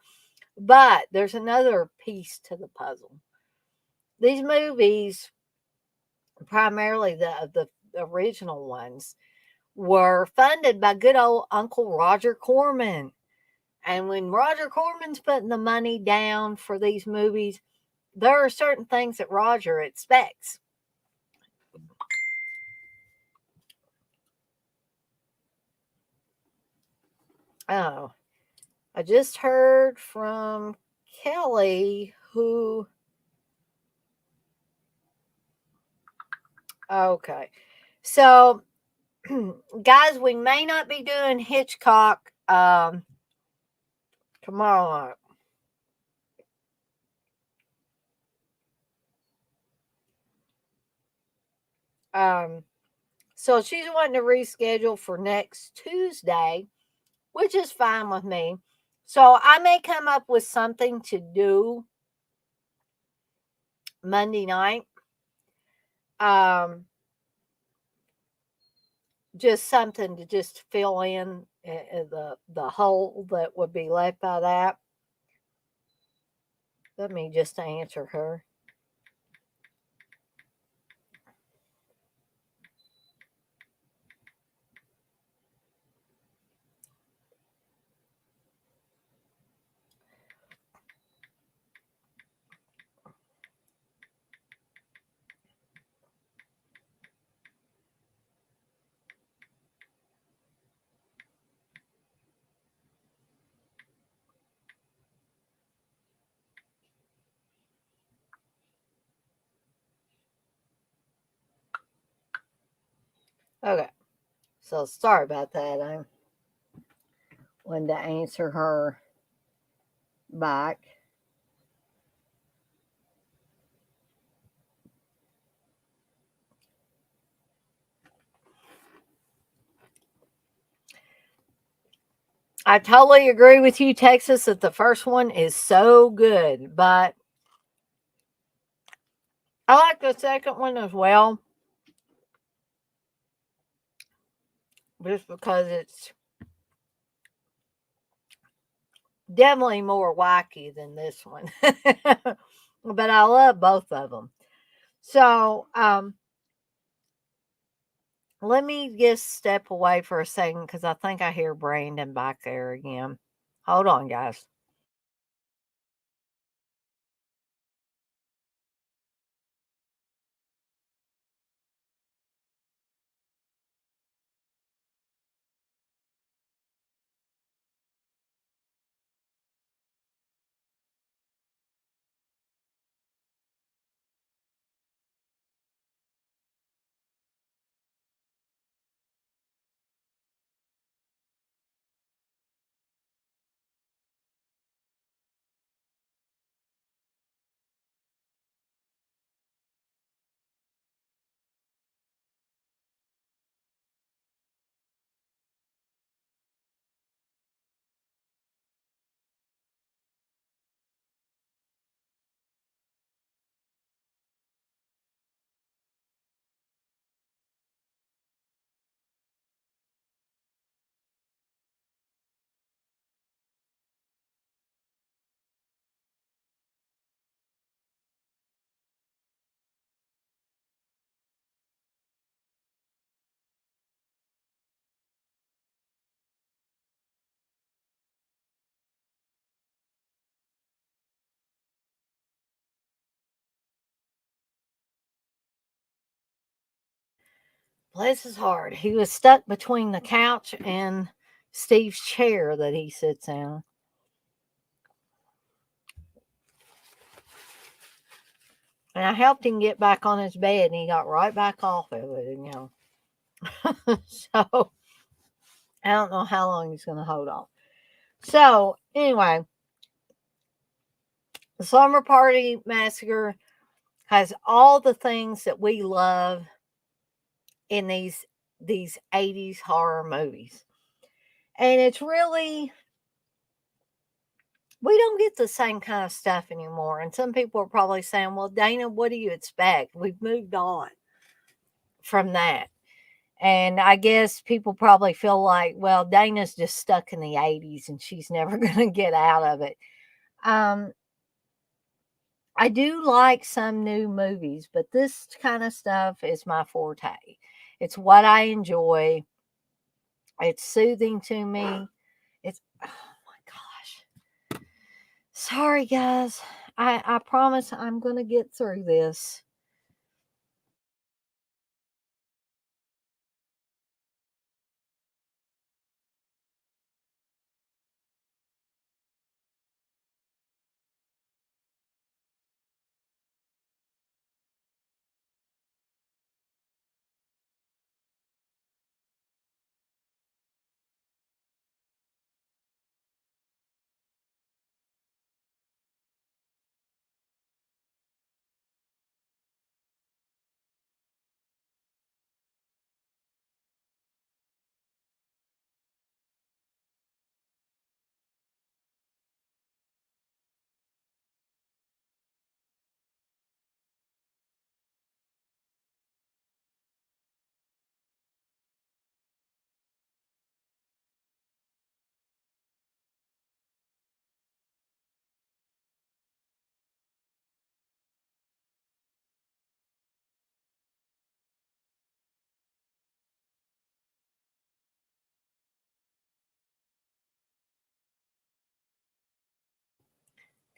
But there's another piece to the puzzle. These movies, primarily the original ones, were funded by good old Uncle Roger Corman. And when Roger Corman's putting the money down for these movies, there are certain things that Roger expects. Oh, I just heard from Kelly who. Okay. So, guys, we may not be doing Hitchcock tomorrow night. So she's wanting to reschedule for next Tuesday, which is fine with me. So I may come up with something to do Monday night. Um, just something to just fill in the hole that would be left by that. Let me just answer her. Okay. So sorry about that. I wanted to answer her back. I totally agree with you, Texas, that the first one is so good, but I like the second one as well, just because it's definitely more wacky than this one. But I love both of them. So, let me just step away for a second because I think I hear Brandon back there again. Hold on, guys. Bless his heart. He was stuck between the couch and Steve's chair that he sits in. And I helped him get back on his bed, and he got right back off of it. So I don't know how long he's going to hold on. So anyway, the Slumber Party Massacre has all the things that we love in these 80s horror movies. And it's really, we don't get the same kind of stuff anymore. And some people are probably saying, well, Dana, what do you expect? We've moved on from that. And I guess people probably feel like, well, Dana's just stuck in the 80s and she's never going to get out of it. I do like some new movies, but this kind of stuff is my forte. It's what I enjoy. It's soothing to me. It's, oh my gosh. Sorry, guys. I promise I'm going to get through this.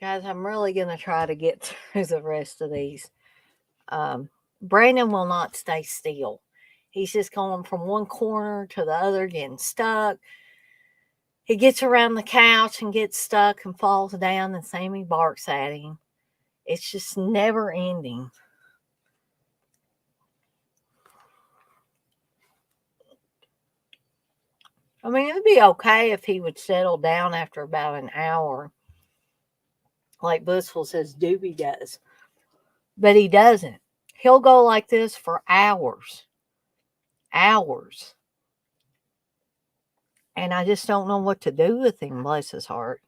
Guys, I'm really going to try to get through the rest of these. Brandon will not stay still. He's just going from one corner to the other, getting stuck. He gets around the couch and gets stuck and falls down, and Sammy barks at him. It's just never ending. I mean, it'd be okay if he would settle down after about an hour, like Blissful says Doobie does. But he doesn't. He'll go like this for hours. Hours. And I just don't know what to do with him, bless his heart.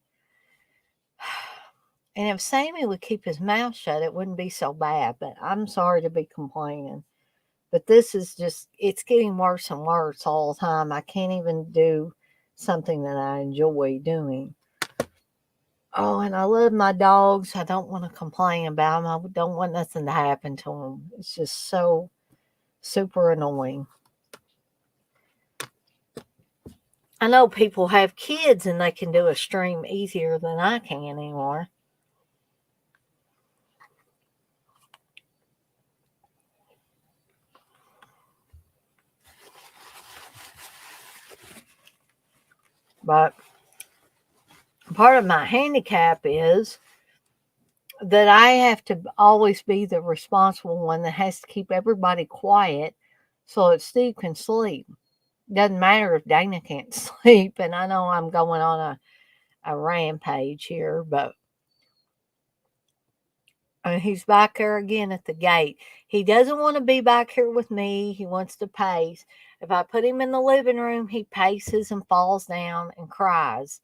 And if Sammy would keep his mouth shut, it wouldn't be so bad. But I'm sorry to be complaining. But this is just, it's getting worse and worse all the time. I can't even do something that I enjoy doing. Oh, and I love my dogs. I don't want to complain about them. I don't want nothing to happen to them. It's just so super annoying. I know people have kids and they can do a stream easier than I can anymore. But part of my handicap is that I have to always be the responsible one that has to keep everybody quiet so that Steve can sleep. Doesn't matter if Dana can't sleep. And I know I'm going on a rampage here, but he's back there again at the gate. He doesn't want to be back here with me. He wants to pace. If I put him in the living room, he paces and falls down and cries.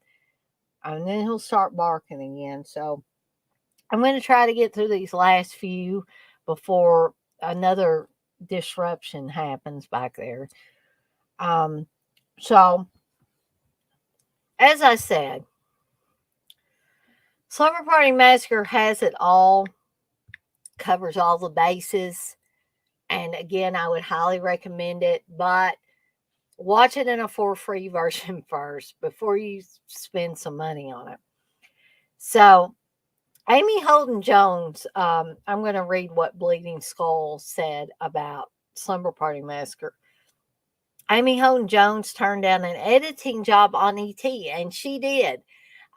And then he'll start barking again. So I'm going to try to get through these last few before another disruption happens back there. So, as I said, Slumber Party Massacre has it all, covers all the bases. And again, I would highly recommend it, but watch it in a for free version first before you spend some money on it. So, Amy Holden Jones, I'm going to read what Bleeding Skull said about Slumber Party Massacre. Amy Holden Jones turned down an editing job on ET, and she did,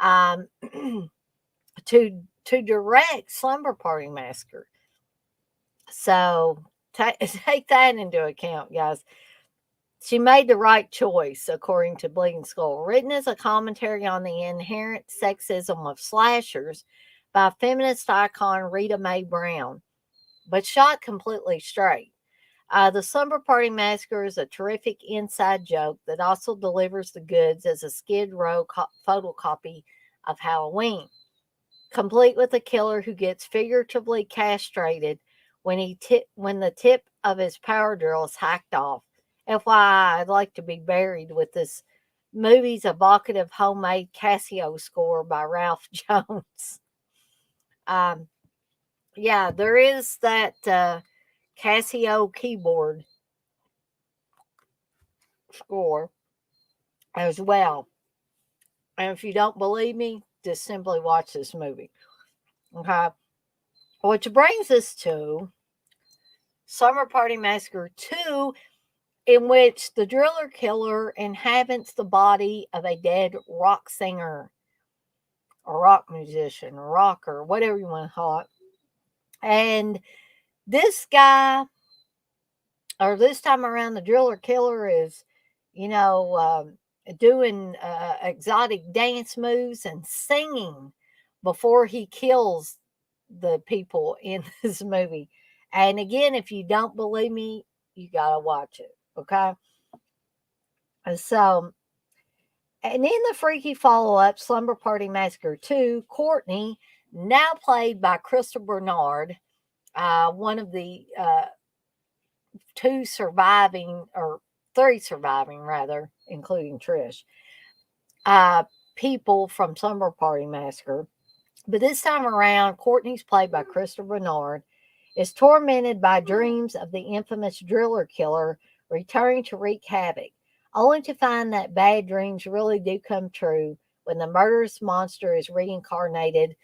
um, to direct Slumber Party Massacre. So take that into account, guys. She made the right choice, according to Bleeding Skull. Written as a commentary on the inherent sexism of slashers by feminist icon Rita Mae Brown, but shot completely straight. The Slumber Party Massacre is a terrific inside joke that also delivers the goods as a Skid Row photocopy of Halloween, complete with a killer who gets figuratively castrated when the tip of his power drill is hacked off. FYI, I'd like to be buried with this movie's evocative homemade Casio score by Ralph Jones. Um, yeah, there is that Casio keyboard score as well. And if you don't believe me, just simply watch this movie. Okay. Which brings us to Summer Party Massacre 2, in which the driller killer inhabits the body of a dead rock singer or rock musician or rocker, whatever you want to call it. And this guy, or this time around, the driller killer is, doing exotic dance moves and singing before he kills the people in this movie. And again, if you don't believe me, you got to watch it. Okay. So, and in the freaky follow up, Slumber Party Massacre 2, Courtney, now played by Crystal Bernard, one of the three surviving, rather, including Trish, people from Slumber Party Massacre. But this time around, Courtney's played by Crystal Bernard, is tormented by dreams of the infamous driller killer returning to wreak havoc, only to find that bad dreams really do come true when the murderous monster is reincarnated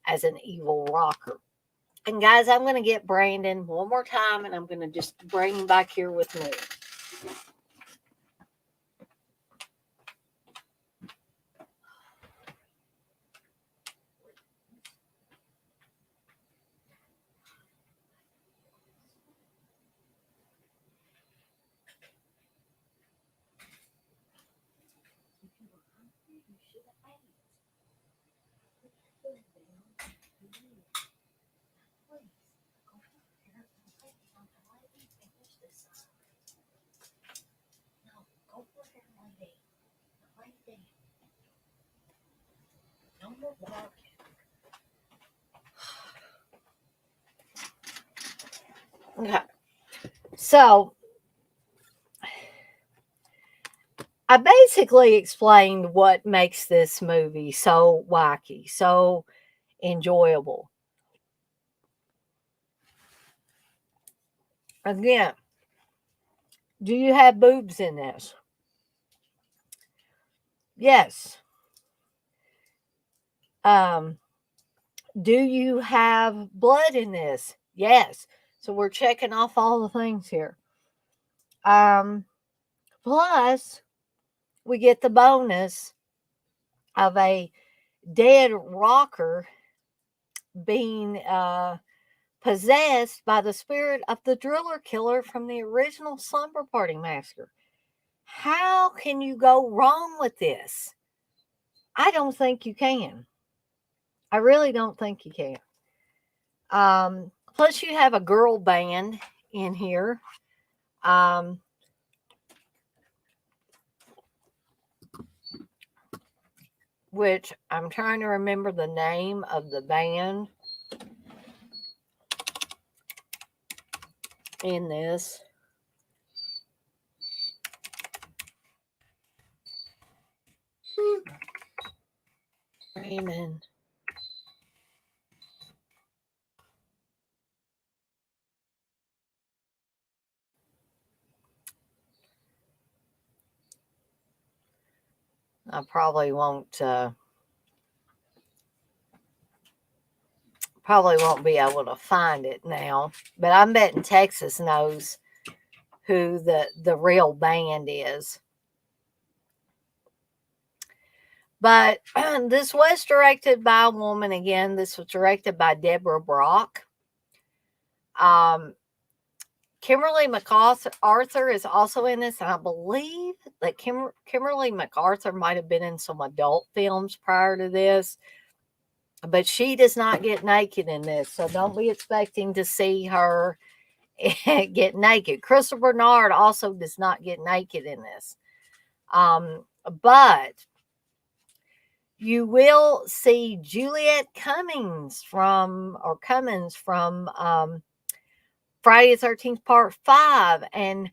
as an evil rocker. And guys, I'm going to get Brandon one more time, and I'm going to just bring him back here with me. Okay. So I basically explained what makes this movie so wacky, so enjoyable. Again, do you have boobs in this? Yes. Do you have blood in this? Yes. So we're checking off all the things here. Plus, we get the bonus of a dead rocker being possessed by the spirit of the driller killer from the original Slumber Party Massacre. How can you go wrong with this? I don't think you can. I really don't think you can. Plus, you have a girl band in here. Which I'm trying to remember the name of the band in this. Amen. I probably won't be able to find it now, but I'm betting Texas knows who the real band is. But this was directed by a woman again. This was directed by Deborah Brock. Kimberly MacArthur is also in this, and I believe that Kimberly MacArthur might have been in some adult films prior to this, but she does not get naked in this, so don't be expecting to see her get naked. Crystal Bernard also does not get naked in this, but you will see Juliet Cummins from Friday the 13th Part 5, and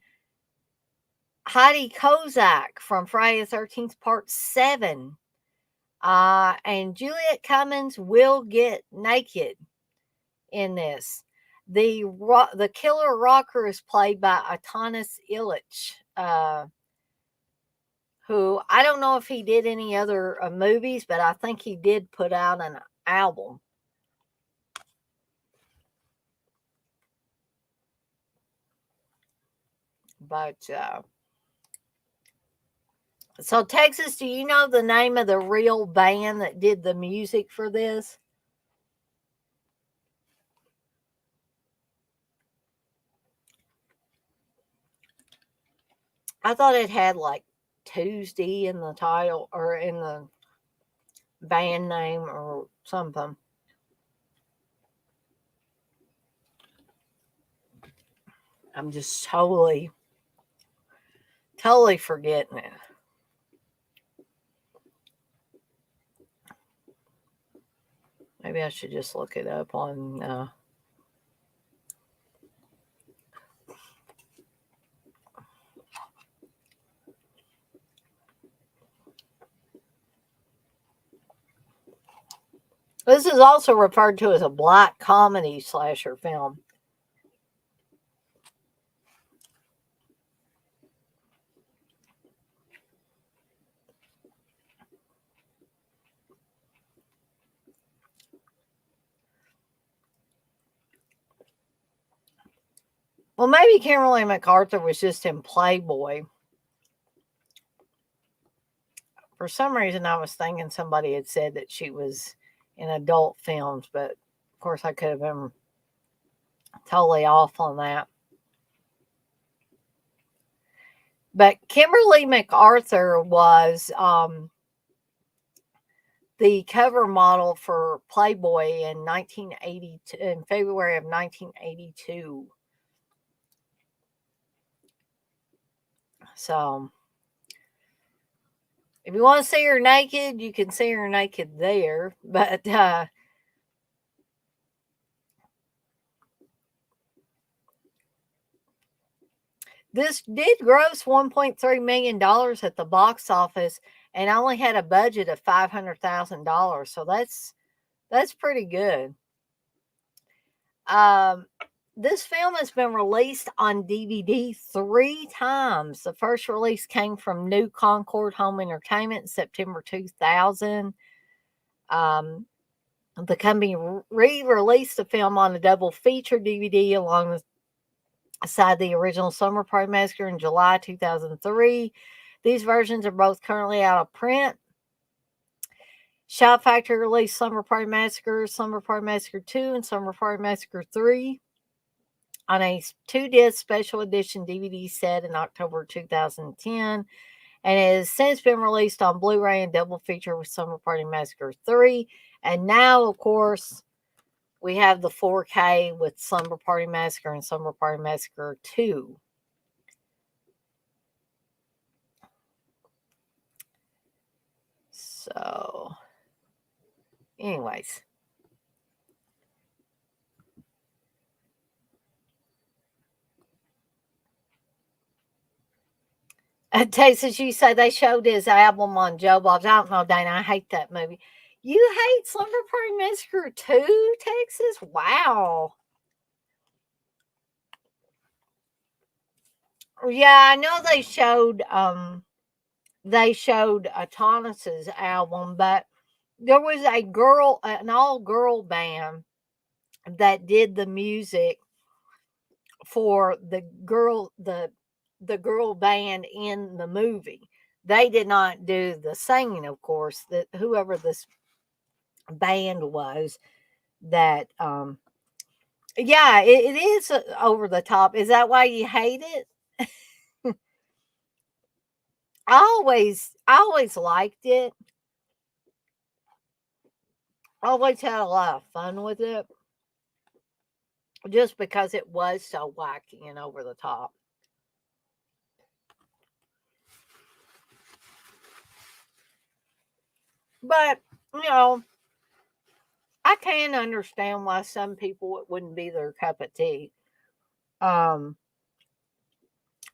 Heidi Kozak from Friday the 13th Part 7. And Juliet Cummins will get naked in this. The killer rocker is played by Atanas Illich, who I don't know if he did any other movies, but I think he did put out an album. But so Texas, do you know the name of the real band that did the music for this? I thought it had like Tuesday in the title or in the band name or something. I'm just totally forgetting it. Maybe I should just look it up on this is also referred to as a black comedy slasher film. Well, maybe Kimberly MacArthur was just in Playboy. For some reason, I was thinking somebody had said that she was in adult films, but of course, I could have been totally off on that. But Kimberly MacArthur was the cover model for Playboy in 1982, in February of 1982. So, if you want to see her naked, you can see her naked there. But this did gross $1.3 million at the box office and only had a budget of $500,000. So that's pretty good. This film has been released on DVD 3 times. The first release came from New Concord Home Entertainment in September 2000. The company re-released the film on a double feature DVD alongside the original Slumber Party Massacre in July 2003. These versions are both currently out of print. Shout Factory released Slumber Party Massacre 2, and Slumber Party Massacre 3 on a 2-disc special edition DVD set in October 2010, and it has since been released on Blu-ray and double feature with Slumber Party Massacre 3. And now, of course, we have the 4K with Slumber Party Massacre and Slumber Party Massacre 2. So, anyways. Texas, you say they showed his album on Joe Bob's. I don't know, Dana. I hate that movie. You hate Slumber Party Massacre 2, Texas? Wow. Yeah, I know they showed Adonis's album, but there was an all-girl band that did the music for the the girl band in the movie. They did not do the singing, of course. That whoever this band was, that yeah, it is over the top. Is that why you hate it? I always liked it. Always had a lot of fun with it, just because it was so wacky and over the top. But you know, I can understand why some people it wouldn't be their cup of tea. Um,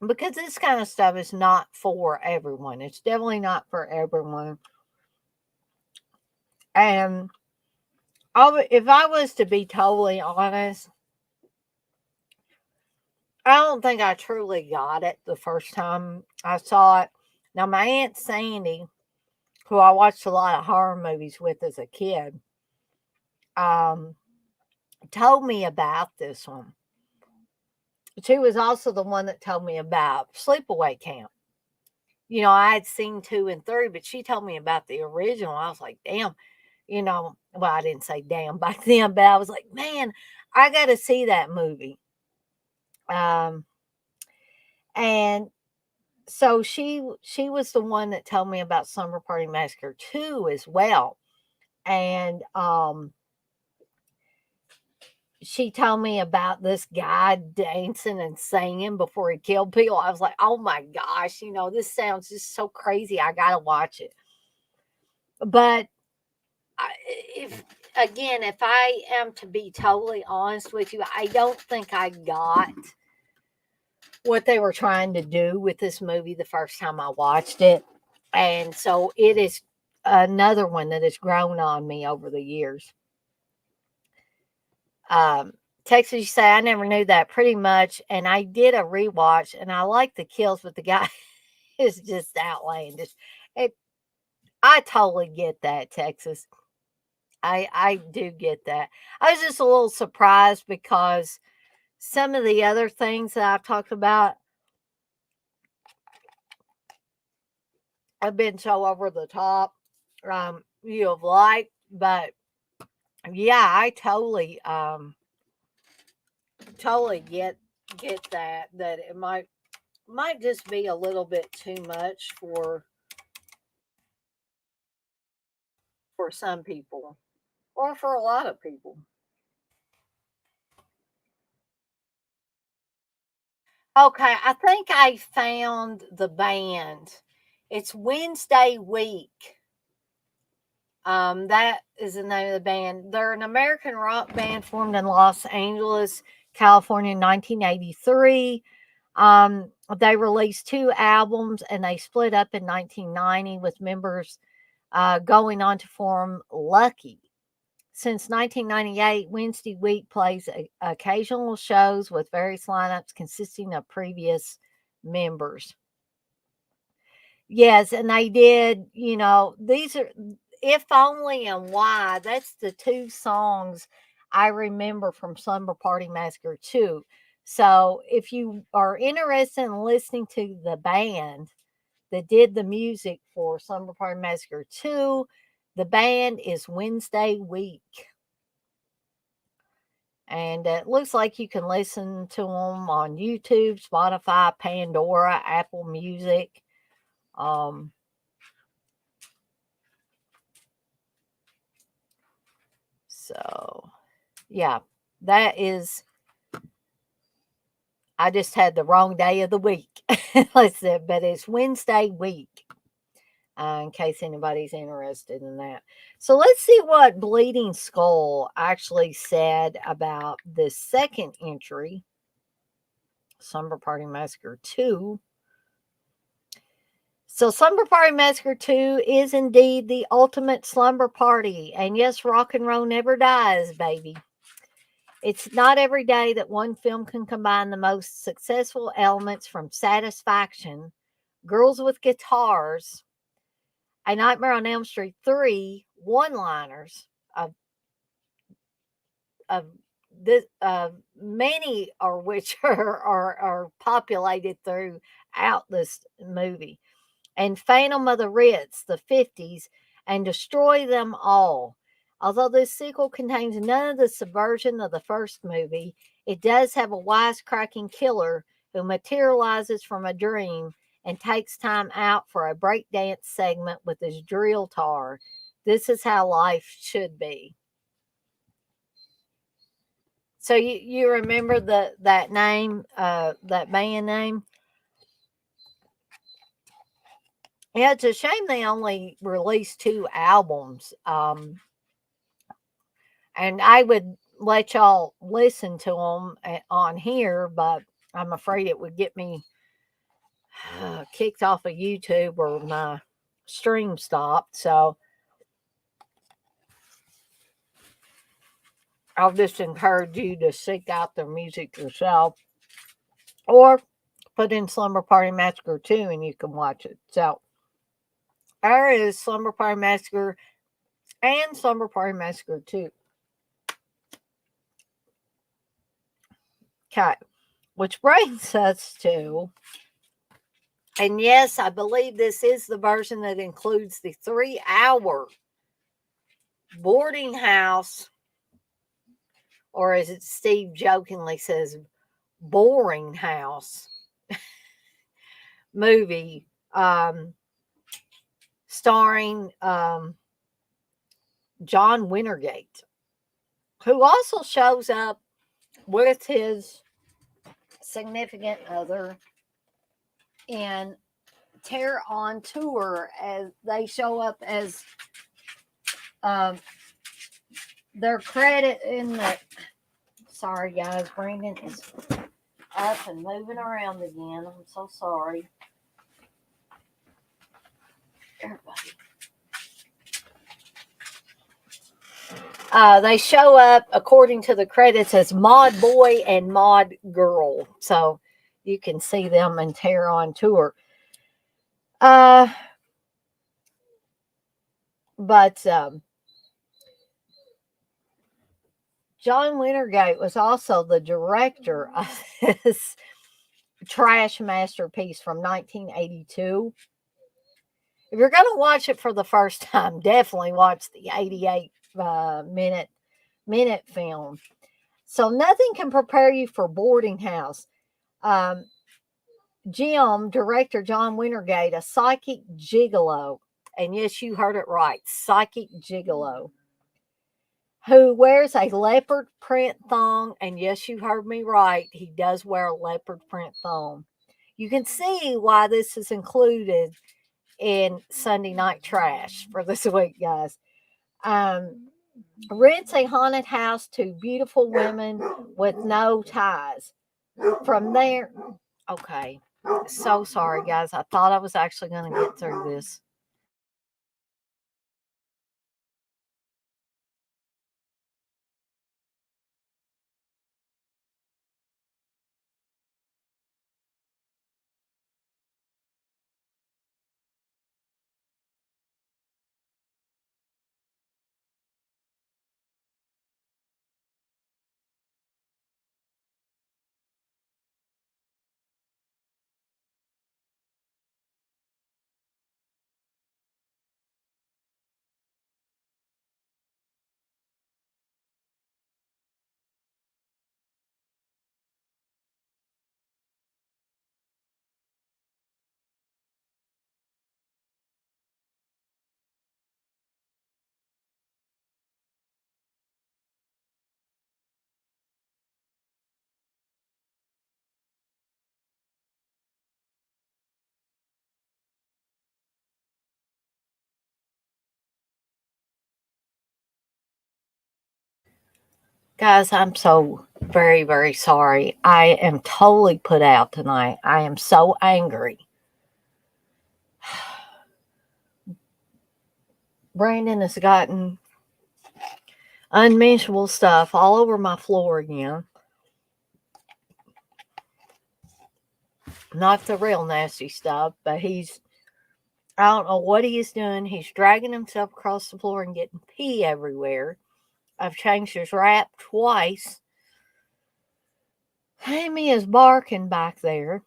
because this kind of stuff is not for everyone. It's definitely not for everyone. And if I was to be totally honest, I don't think I truly got it the first time I saw it. Now, my Aunt Sandy, who I watched a lot of horror movies with as a kid, um, told me about this one. She was also the one that told me about Sleepaway Camp. I had seen 2 and 3, but she told me about the original. I was like, damn, well, I didn't say damn back then, but I was like, man, I got to see that movie. Um, and so she was the one that told me about Slumber Party Massacre 2 as well. And she told me about this guy dancing and singing before he killed people. I was like, oh my gosh, this sounds just so crazy. I gotta watch it. But if if I am to be totally honest with you, I don't think I got what they were trying to do with this movie the first time I watched it. And so it is another one that has grown on me over the years. Um, Texas, you say I never knew that pretty much, and I did a rewatch, and I like the kills, but the guy is just outlandish. It, I totally get that, Texas. I do get that. I was just a little surprised because some of the other things that I've talked about have been so over the top. You have liked, but yeah, I totally get that it might just be a little bit too much for some people or for a lot of people. Okay, I think I found the band. It's Wednesday Week. That is the name of the band. They're an American rock band formed in Los Angeles, California in 1983. They released 2 albums and they split up in 1990 with members going on to form Lucky. Since 1998, Wednesday Week plays occasional shows with various lineups consisting of previous members. Yes, and they did, these are If Only and Why. That's the 2 songs I remember from Slumber Party Massacre 2. So if you are interested in listening to the band that did the music for Slumber Party Massacre 2, the band is Wednesday Week. And it looks like you can listen to them on YouTube, Spotify, Pandora, Apple Music. Um, so, yeah, that is. I just had the wrong day of the week. Let's say, but it's Wednesday week. In case anybody's interested in that. So let's see what Bleeding Skull actually said about the second entry, Slumber Party Massacre 2. So, Slumber Party Massacre 2 is indeed the ultimate slumber party. And yes, rock and roll never dies, baby. It's not every day that one film can combine the most successful elements from Satisfaction, Girls with Guitars, A Nightmare on Elm Street 3, one liners of this many or which are populated throughout this movie. And Phantom of the Ritz, the 50s, and Destroy Them All. Although this sequel contains none of the subversion of the first movie, it does have a wisecracking killer who materializes from a dream and takes time out for a breakdance segment with his drill tar. This is how life should be. So you remember that name, that band name? Yeah, it's a shame they only released 2 albums. And I would let y'all listen to them on here, but I'm afraid it would get me kicked off of YouTube or my stream stopped. So I'll just encourage you to seek out their music yourself, or put in Slumber Party Massacre 2 and you can watch it. So there is Slumber Party Massacre and Slumber Party Massacre 2. Okay, which brings us to, and yes, I believe this is the version that includes the 3-hour boarding house, or as Steve jokingly says, boring house movie, starring John Wintergate, who also shows up with his significant other in Terror on Tour, as they show up as their credit in the. Sorry, guys, Brandon is up and moving around again. I'm so sorry. Everybody. They show up, according to the credits, as Mod Boy and Mod Girl. So you can see them in Terror on Tour. But John Wintergate was also the director of this trash masterpiece from 1982. If you're going to watch it for the first time, definitely watch the 88 minute film. So nothing can prepare you for Boarding House. Director John Wintergate, a psychic gigolo, and yes, you heard it right, psychic gigolo, who wears a leopard print thong, and yes, you heard me right, he does wear a leopard print thong. You can see why this is included in Sunday Night Trash for this week, guys. Rents a haunted house to beautiful women with no ties. From there, okay. So sorry, guys. I thought I was actually going to get through this. Guys, I'm so very, very sorry. I am totally put out tonight. I am so angry. Brandon has gotten unmentionable stuff all over my floor again. Not the real nasty stuff, but I don't know what he is doing. He's dragging himself across the floor and getting pee everywhere. I've changed his wrap twice. Amy is barking back there.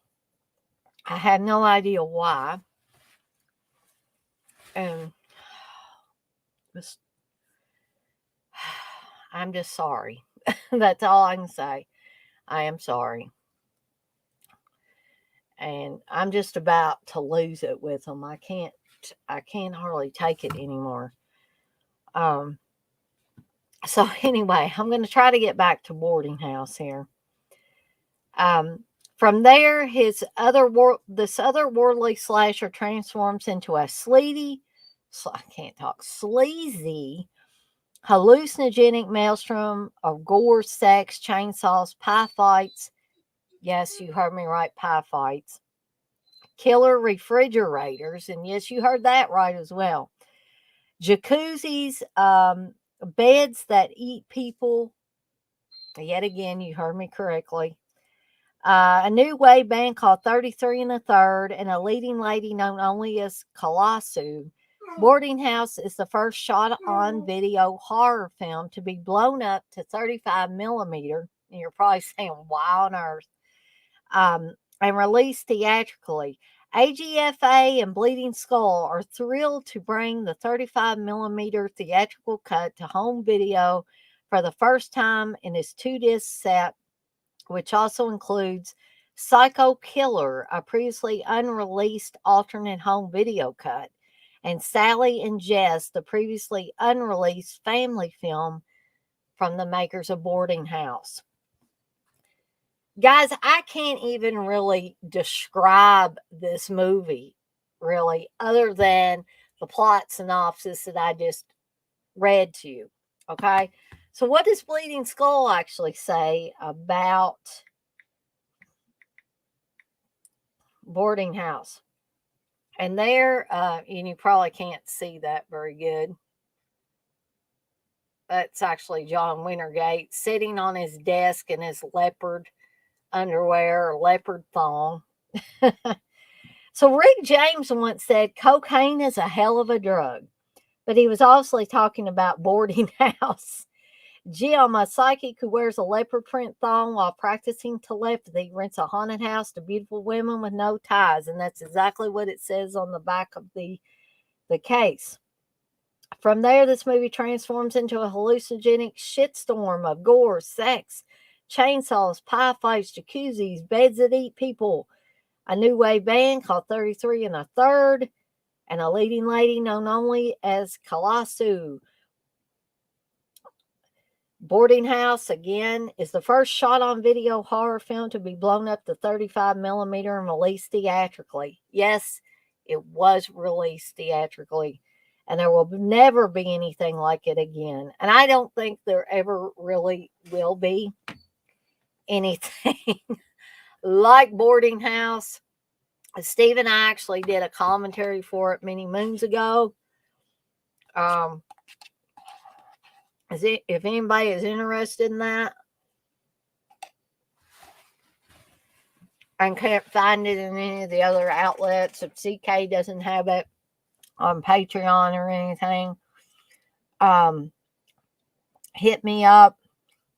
I have no idea why. And I'm just sorry. That's all I can say. I am sorry. And I'm just about to lose it with them. I can't hardly take it anymore. Um so anyway, I'm going to try to get back to BoardingHouse here. Um from there, this otherworldly slasher transforms into a I can't talk, sleazy, hallucinogenic maelstrom of gore, sex, chainsaws, pie fights. Yes, you heard me right, pie fights. Killer refrigerators, and yes, you heard that right as well. Jacuzzis, beds that eat people. Yet again, you heard me correctly. A new wave band called 33 and a Third, and a leading lady known only as Colossu. BoardingHouse is the first shot on video horror film to be blown up to 35 millimeter. And you're probably saying, why on earth? And released theatrically. AGFA and Bleeding Skull are thrilled to bring the 35 millimeter theatrical cut to home video for the first time in its 2-disc set, which also includes Psycho Killer, a previously unreleased alternate home video cut, and Sally and Jess, the previously unreleased family film from the makers of BoardingHouse. Guys, I can't even really describe this movie, really, other than the plot synopsis that I just read to you. Okay? So, what does Bleeding Skull actually say about BoardingHouse? And there, and you probably can't see that very good. That's actually John Wintergate sitting on his desk in his leopard underwear or leopard thong. So Rick James once said cocaine is a hell of a drug, but he was obviously talking about BoardingHouse. Jim, a psychic who wears a leopard print thong while practicing telepathy, rents a haunted house to beautiful women with no ties, and that's exactly what it says on the back of the case. From there, this movie transforms into a hallucinogenic shitstorm of gore, sex, chainsaws, pie fights, jacuzzis, beds that eat people, a new wave band called 33 and a Third, and a leading lady known only as Colossu. BoardingHouse, again, is the first shot on video horror film to be blown up to 35 millimeter and released theatrically. Yes, it was released theatrically, and there will never be anything like it again. And I don't think there ever really will be anything like BoardingHouse. Steve and I actually did a commentary for it many moons ago. If anybody is interested in that, I can't find it in any of the other outlets. If CK doesn't have it on Patreon or anything, hit me up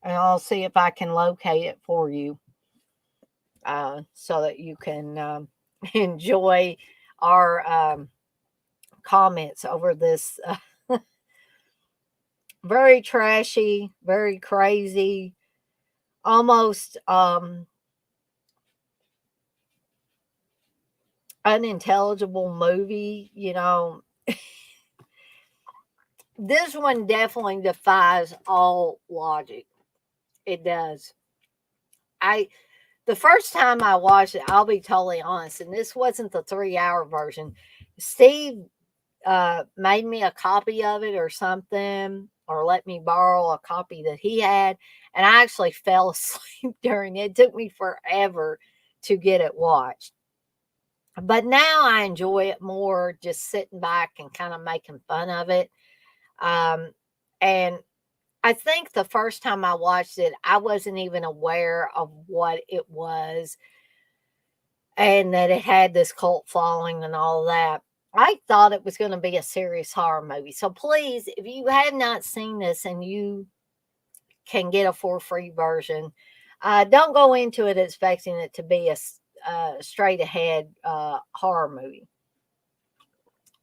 and I'll see if I can locate it for you, so that you can enjoy our comments over this very trashy, very crazy, almost unintelligible movie. This one definitely defies all logic. It does. The first time I watched it, I'll be totally honest, and this wasn't the 3-hour version. Steve made me a copy of it or something, or let me borrow a copy that he had, and I actually fell asleep during it. It took me forever to get it watched. But now I enjoy it more, just sitting back and kind of making fun of it. And I think the first time I watched it, I wasn't even aware of what it was and that it had this cult following and all that. I thought it was going to be a serious horror movie. So please, if you have not seen this and you can get a for free version, Don't go into it expecting it to be a straight ahead horror movie,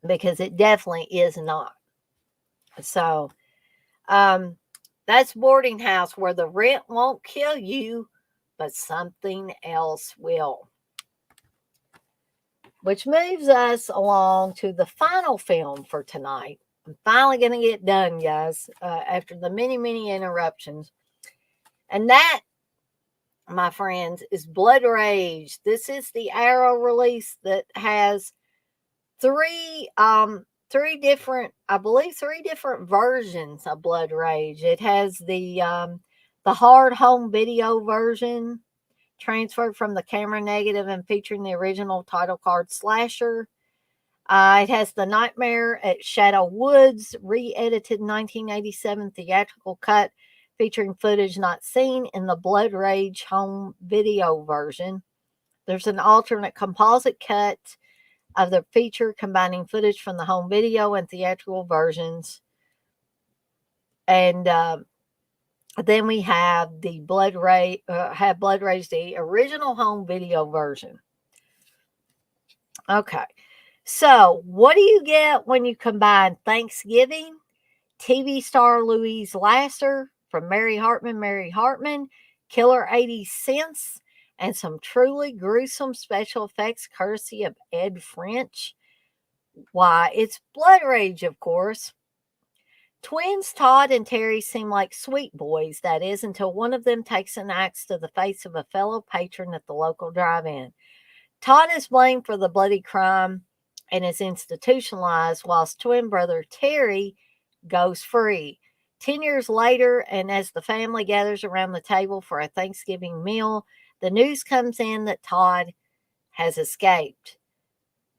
because it definitely is not. So, um, that's Boarding House, where the rent won't kill you, but something else will. Which moves us along to the final film for tonight. I'm finally going to get done, guys, after the many, many interruptions. And that, my friends, is Blood Rage. This is the Arrow release that has three different, I believe, three different versions of Blood Rage. It has the hard home video version, transferred from the camera negative and featuring the original title card slasher. It has the Nightmare at Shadow Woods, re-edited 1987 theatrical cut, featuring footage not seen in the Blood Rage home video version. There's an alternate composite cut of the feature combining footage from the home video and theatrical versions. And then we have the Blood Rage, the original home video version. Okay. So, what do you get when you combine Thanksgiving, TV star Louise Lasser from Mary Hartman, killer 80 cents, and some truly gruesome special effects courtesy of Ed French? Why, it's Blood Rage, of course. Twins Todd and Terry seem like sweet boys, that is, until one of them takes an axe to the face of a fellow patron at the local drive-in. Todd is blamed for the bloody crime and is institutionalized, whilst twin brother Terry goes free. 10 years later, and as the family gathers around the table for a Thanksgiving meal, the news comes in that Todd has escaped.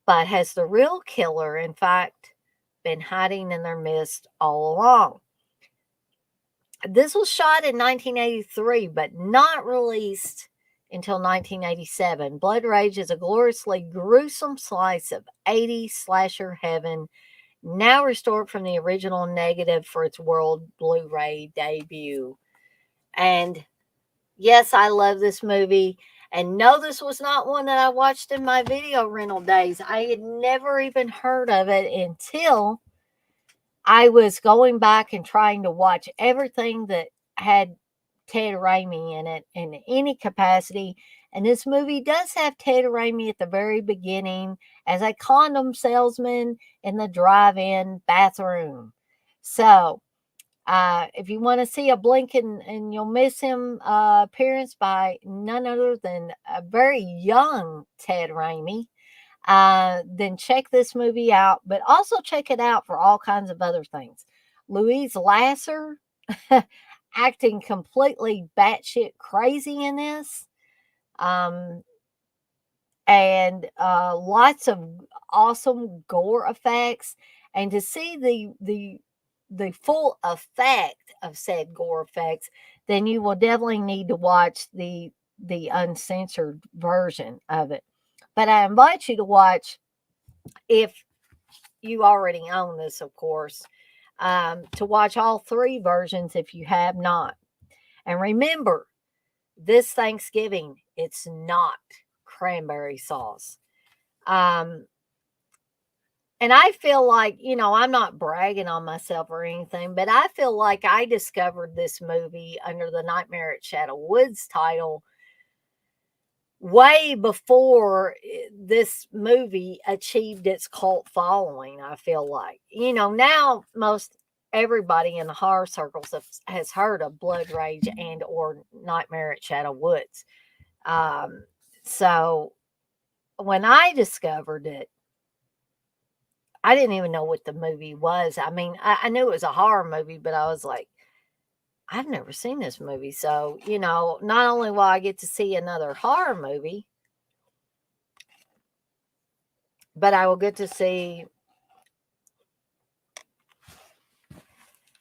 But has the real killer, in fact, been hiding in their midst all along? This was shot in 1983, but not released until 1987. Blood Rage is a gloriously gruesome slice of 80s slasher heaven, now restored from the original negative for its world Blu-ray debut. And yes, I love this movie. And no, this was not one that I watched in my video rental days. I had never even heard of it until I was going back and trying to watch everything that had Ted Raimi in it in any capacity. And this movie does have Ted Raimi at the very beginning as a condom salesman in the drive-in bathroom. So, if you want to see a blink and you'll miss him appearance by none other than a very young Ted Raimi, then check this movie out, but also check it out for all kinds of other things. Louise Lasser acting completely batshit crazy in this. And lots of awesome gore effects. And to see the full effect of said gore effects, then you will definitely need to watch the uncensored version of it. But I invite you to watch, if you already own this, of course, to watch all three versions if you have not. And remember, this Thanksgiving, it's not cranberry sauce. And I feel like, I'm not bragging on myself or anything, but I feel like I discovered this movie under the Nightmare at Shadow Woods title way before this movie achieved its cult following, I feel like. Now most everybody in the horror circles has heard of Blood Rage and or Nightmare at Shadow Woods. So when I discovered it, I didn't even know what the movie was. I mean, I knew it was a horror movie, but I was like, I've never seen this movie. So, not only will I get to see another horror movie, but I will get to see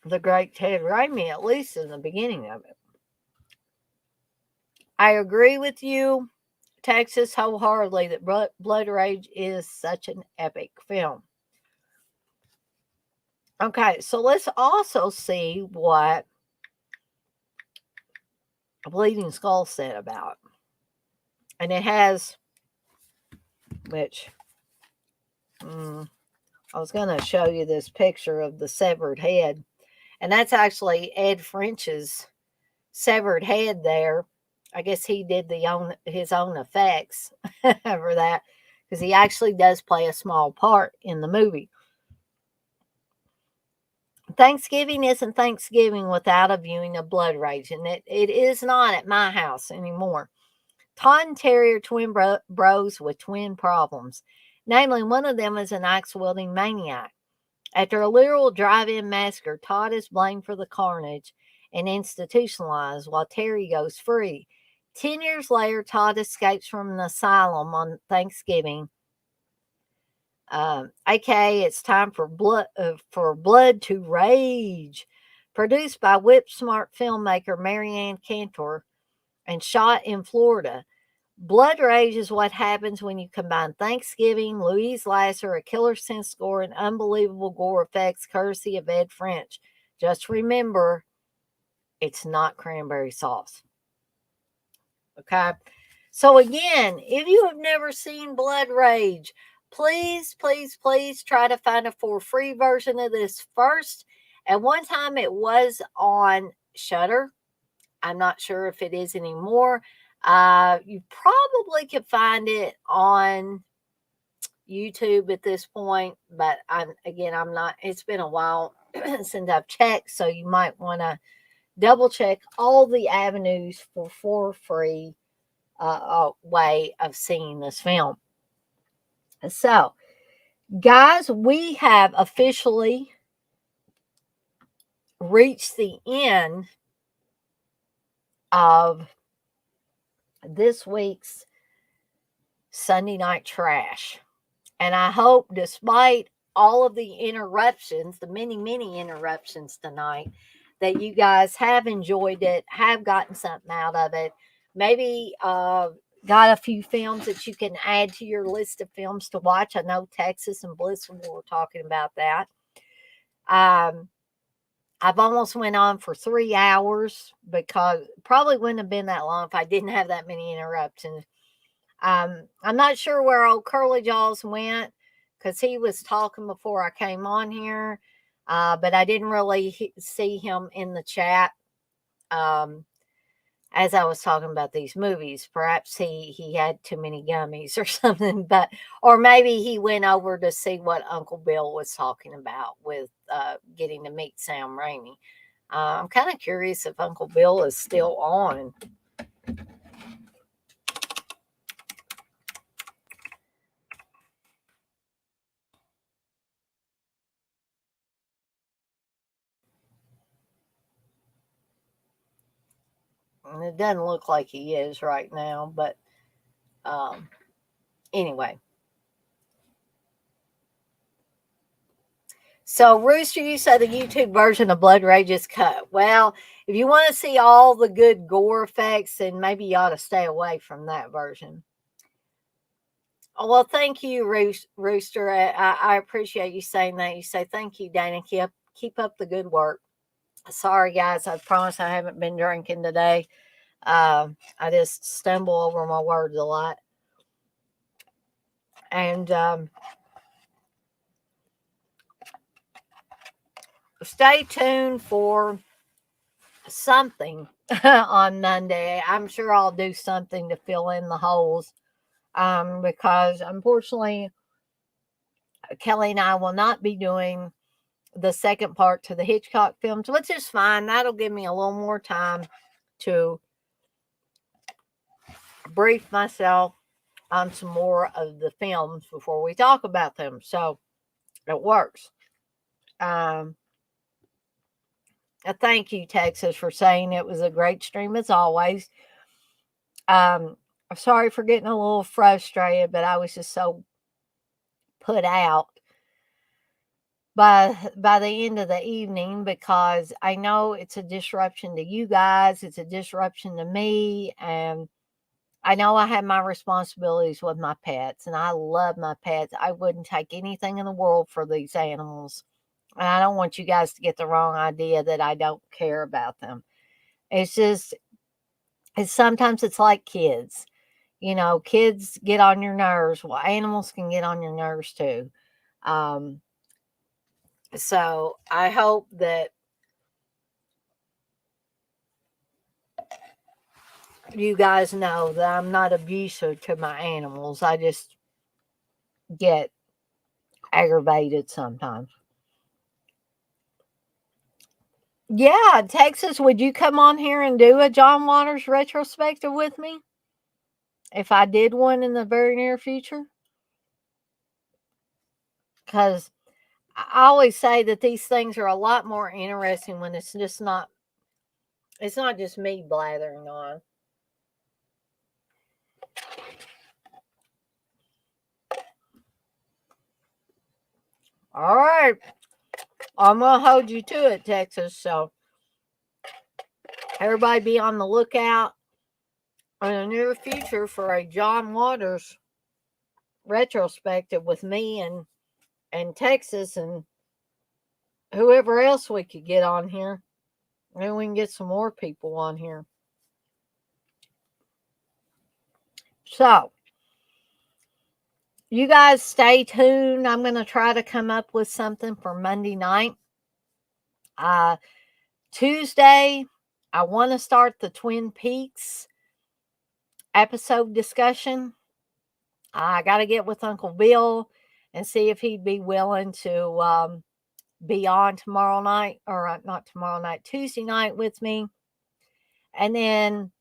the great Ted Raimi, at least in the beginning of it. I agree with you, Texas, wholeheartedly that Blood Rage is such an epic film. Okay, so let's also see what Bleeding Skull said about. And it has, which I was going to show you this picture of the severed head. And that's actually Ed French's severed head there. I guess he did his own effects for that, because he actually does play a small part in the movie. Thanksgiving isn't Thanksgiving without a viewing of Blood Rage, and it is not at my house anymore. Todd and Terry are twin bros with twin problems. Namely, one of them is an axe-wielding maniac. After a literal drive-in massacre, Todd is blamed for the carnage and institutionalized, while Terry goes free. 10 years later, Todd escapes from an asylum on Thanksgiving. AKA, it's time for blood to rage. Produced by whip-smart filmmaker Marianne Cantor and shot in Florida. Blood Rage is what happens when you combine Thanksgiving, Louise Lasser, a killer sense score, and unbelievable gore effects courtesy of Ed French. Just remember, it's not cranberry sauce. Okay? So again, if you have never seen Blood Rage, please, please, please try to find a for free version of this first. At one time, it was on Shudder. I'm not sure if it is anymore. You probably could find it on YouTube at this point, but I'm not, it's been a while since I've checked, so you might want to double check all the avenues for free way of seeing this film. So, guys, we have officially reached the end of this week's Sunday Night Trash. And I hope, despite all of the interruptions, the many, many interruptions tonight, that you guys have enjoyed it, have gotten something out of it. Maybe got a few films that you can add to your list of films to watch. I know Texas and Blissful were talking about that. I've almost went on for 3 hours, because probably wouldn't have been that long if I didn't have that many interruptions. I'm not sure where old Curly Jaws went, because he was talking before I came on here, but I didn't really see him in the chat as I was talking about these movies. Perhaps he had too many gummies or something, or maybe he went over to see what Uncle Bill was talking about with getting to meet Sam Raimi. I'm kind of curious if Uncle Bill is still on. And it doesn't look like he is right now, but anyway. So, Rooster, you said the YouTube version of Blood Rage is cut. Well, if you want to see all the good gore effects, then maybe you ought to stay away from that version. Oh, well, thank you, Rooster. I appreciate you saying that. You say, thank you, Dana. Keep up the good work. Sorry, guys. I promise I haven't been drinking today. I just stumble over my words a lot. And stay tuned for something on Monday. I'm sure I'll do something to fill in the holes, because unfortunately, Kelly and I will not be doing the second part to the Hitchcock films, which is fine. That'll give me a little more time to brief myself on some more of the films before we talk about them. So it works. Thank you, Texas, for saying it was a great stream as always. I'm sorry for getting a little frustrated, but I was just so put out by the end of the evening, because I know it's a disruption to you guys, it's a disruption to me, and I know I have my responsibilities with my pets, and I love my pets. I wouldn't take anything in the world for these animals. And I don't want you guys to get the wrong idea that I don't care about them. It's just, is sometimes it's like kids. Kids get on your nerves. Well, animals can get on your nerves too. Um, so I hope that you guys know that I'm not abusive to my animals. I just get aggravated sometimes. Yeah, Texas, would you come on here and do a John Waters retrospective with me? If I did one in the very near future? Because I always say that these things are a lot more interesting when it's not just me blathering on. All right. I'm going to hold you to it, Texas. So everybody be on the lookout in the near future for a John Waters retrospective with me and Texas and whoever else we could get on here. Maybe we can get some more people on here. So, you guys stay tuned. I'm going to try to come up with something for Monday night. Tuesday, I want to start the Twin Peaks episode discussion. I got to get with Uncle Bill and see if he'd be willing to be on tomorrow night, or not tomorrow night, Tuesday night with me. And then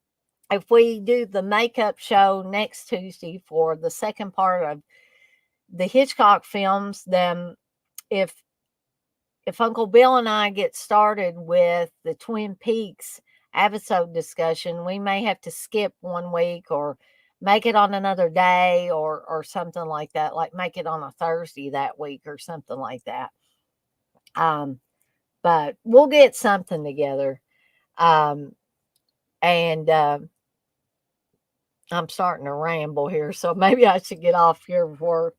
if we do the makeup show next Tuesday for the second part of the Hitchcock films, then if Uncle Bill and I get started with the Twin Peaks episode discussion, we may have to skip 1 week or make it on another day or something like that, like make it on a Thursday that week or something like that. But we'll get something together. And I'm starting to ramble here, so maybe I should get off here before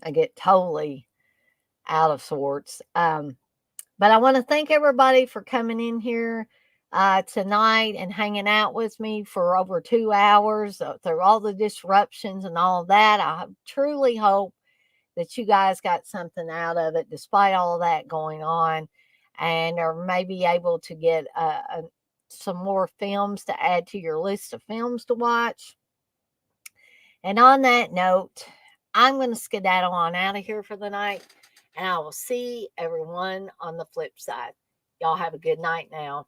I get totally out of sorts. But I want to thank everybody for coming in here tonight and hanging out with me for over 2 hours through all the disruptions and all of that. I truly hope that you guys got something out of it despite all of that going on, and are maybe able to get some more films to add to your list of films to watch. And on that note, I'm going to skedaddle on out of here for the night, and I will see everyone on the flip side. Y'all have a good night now.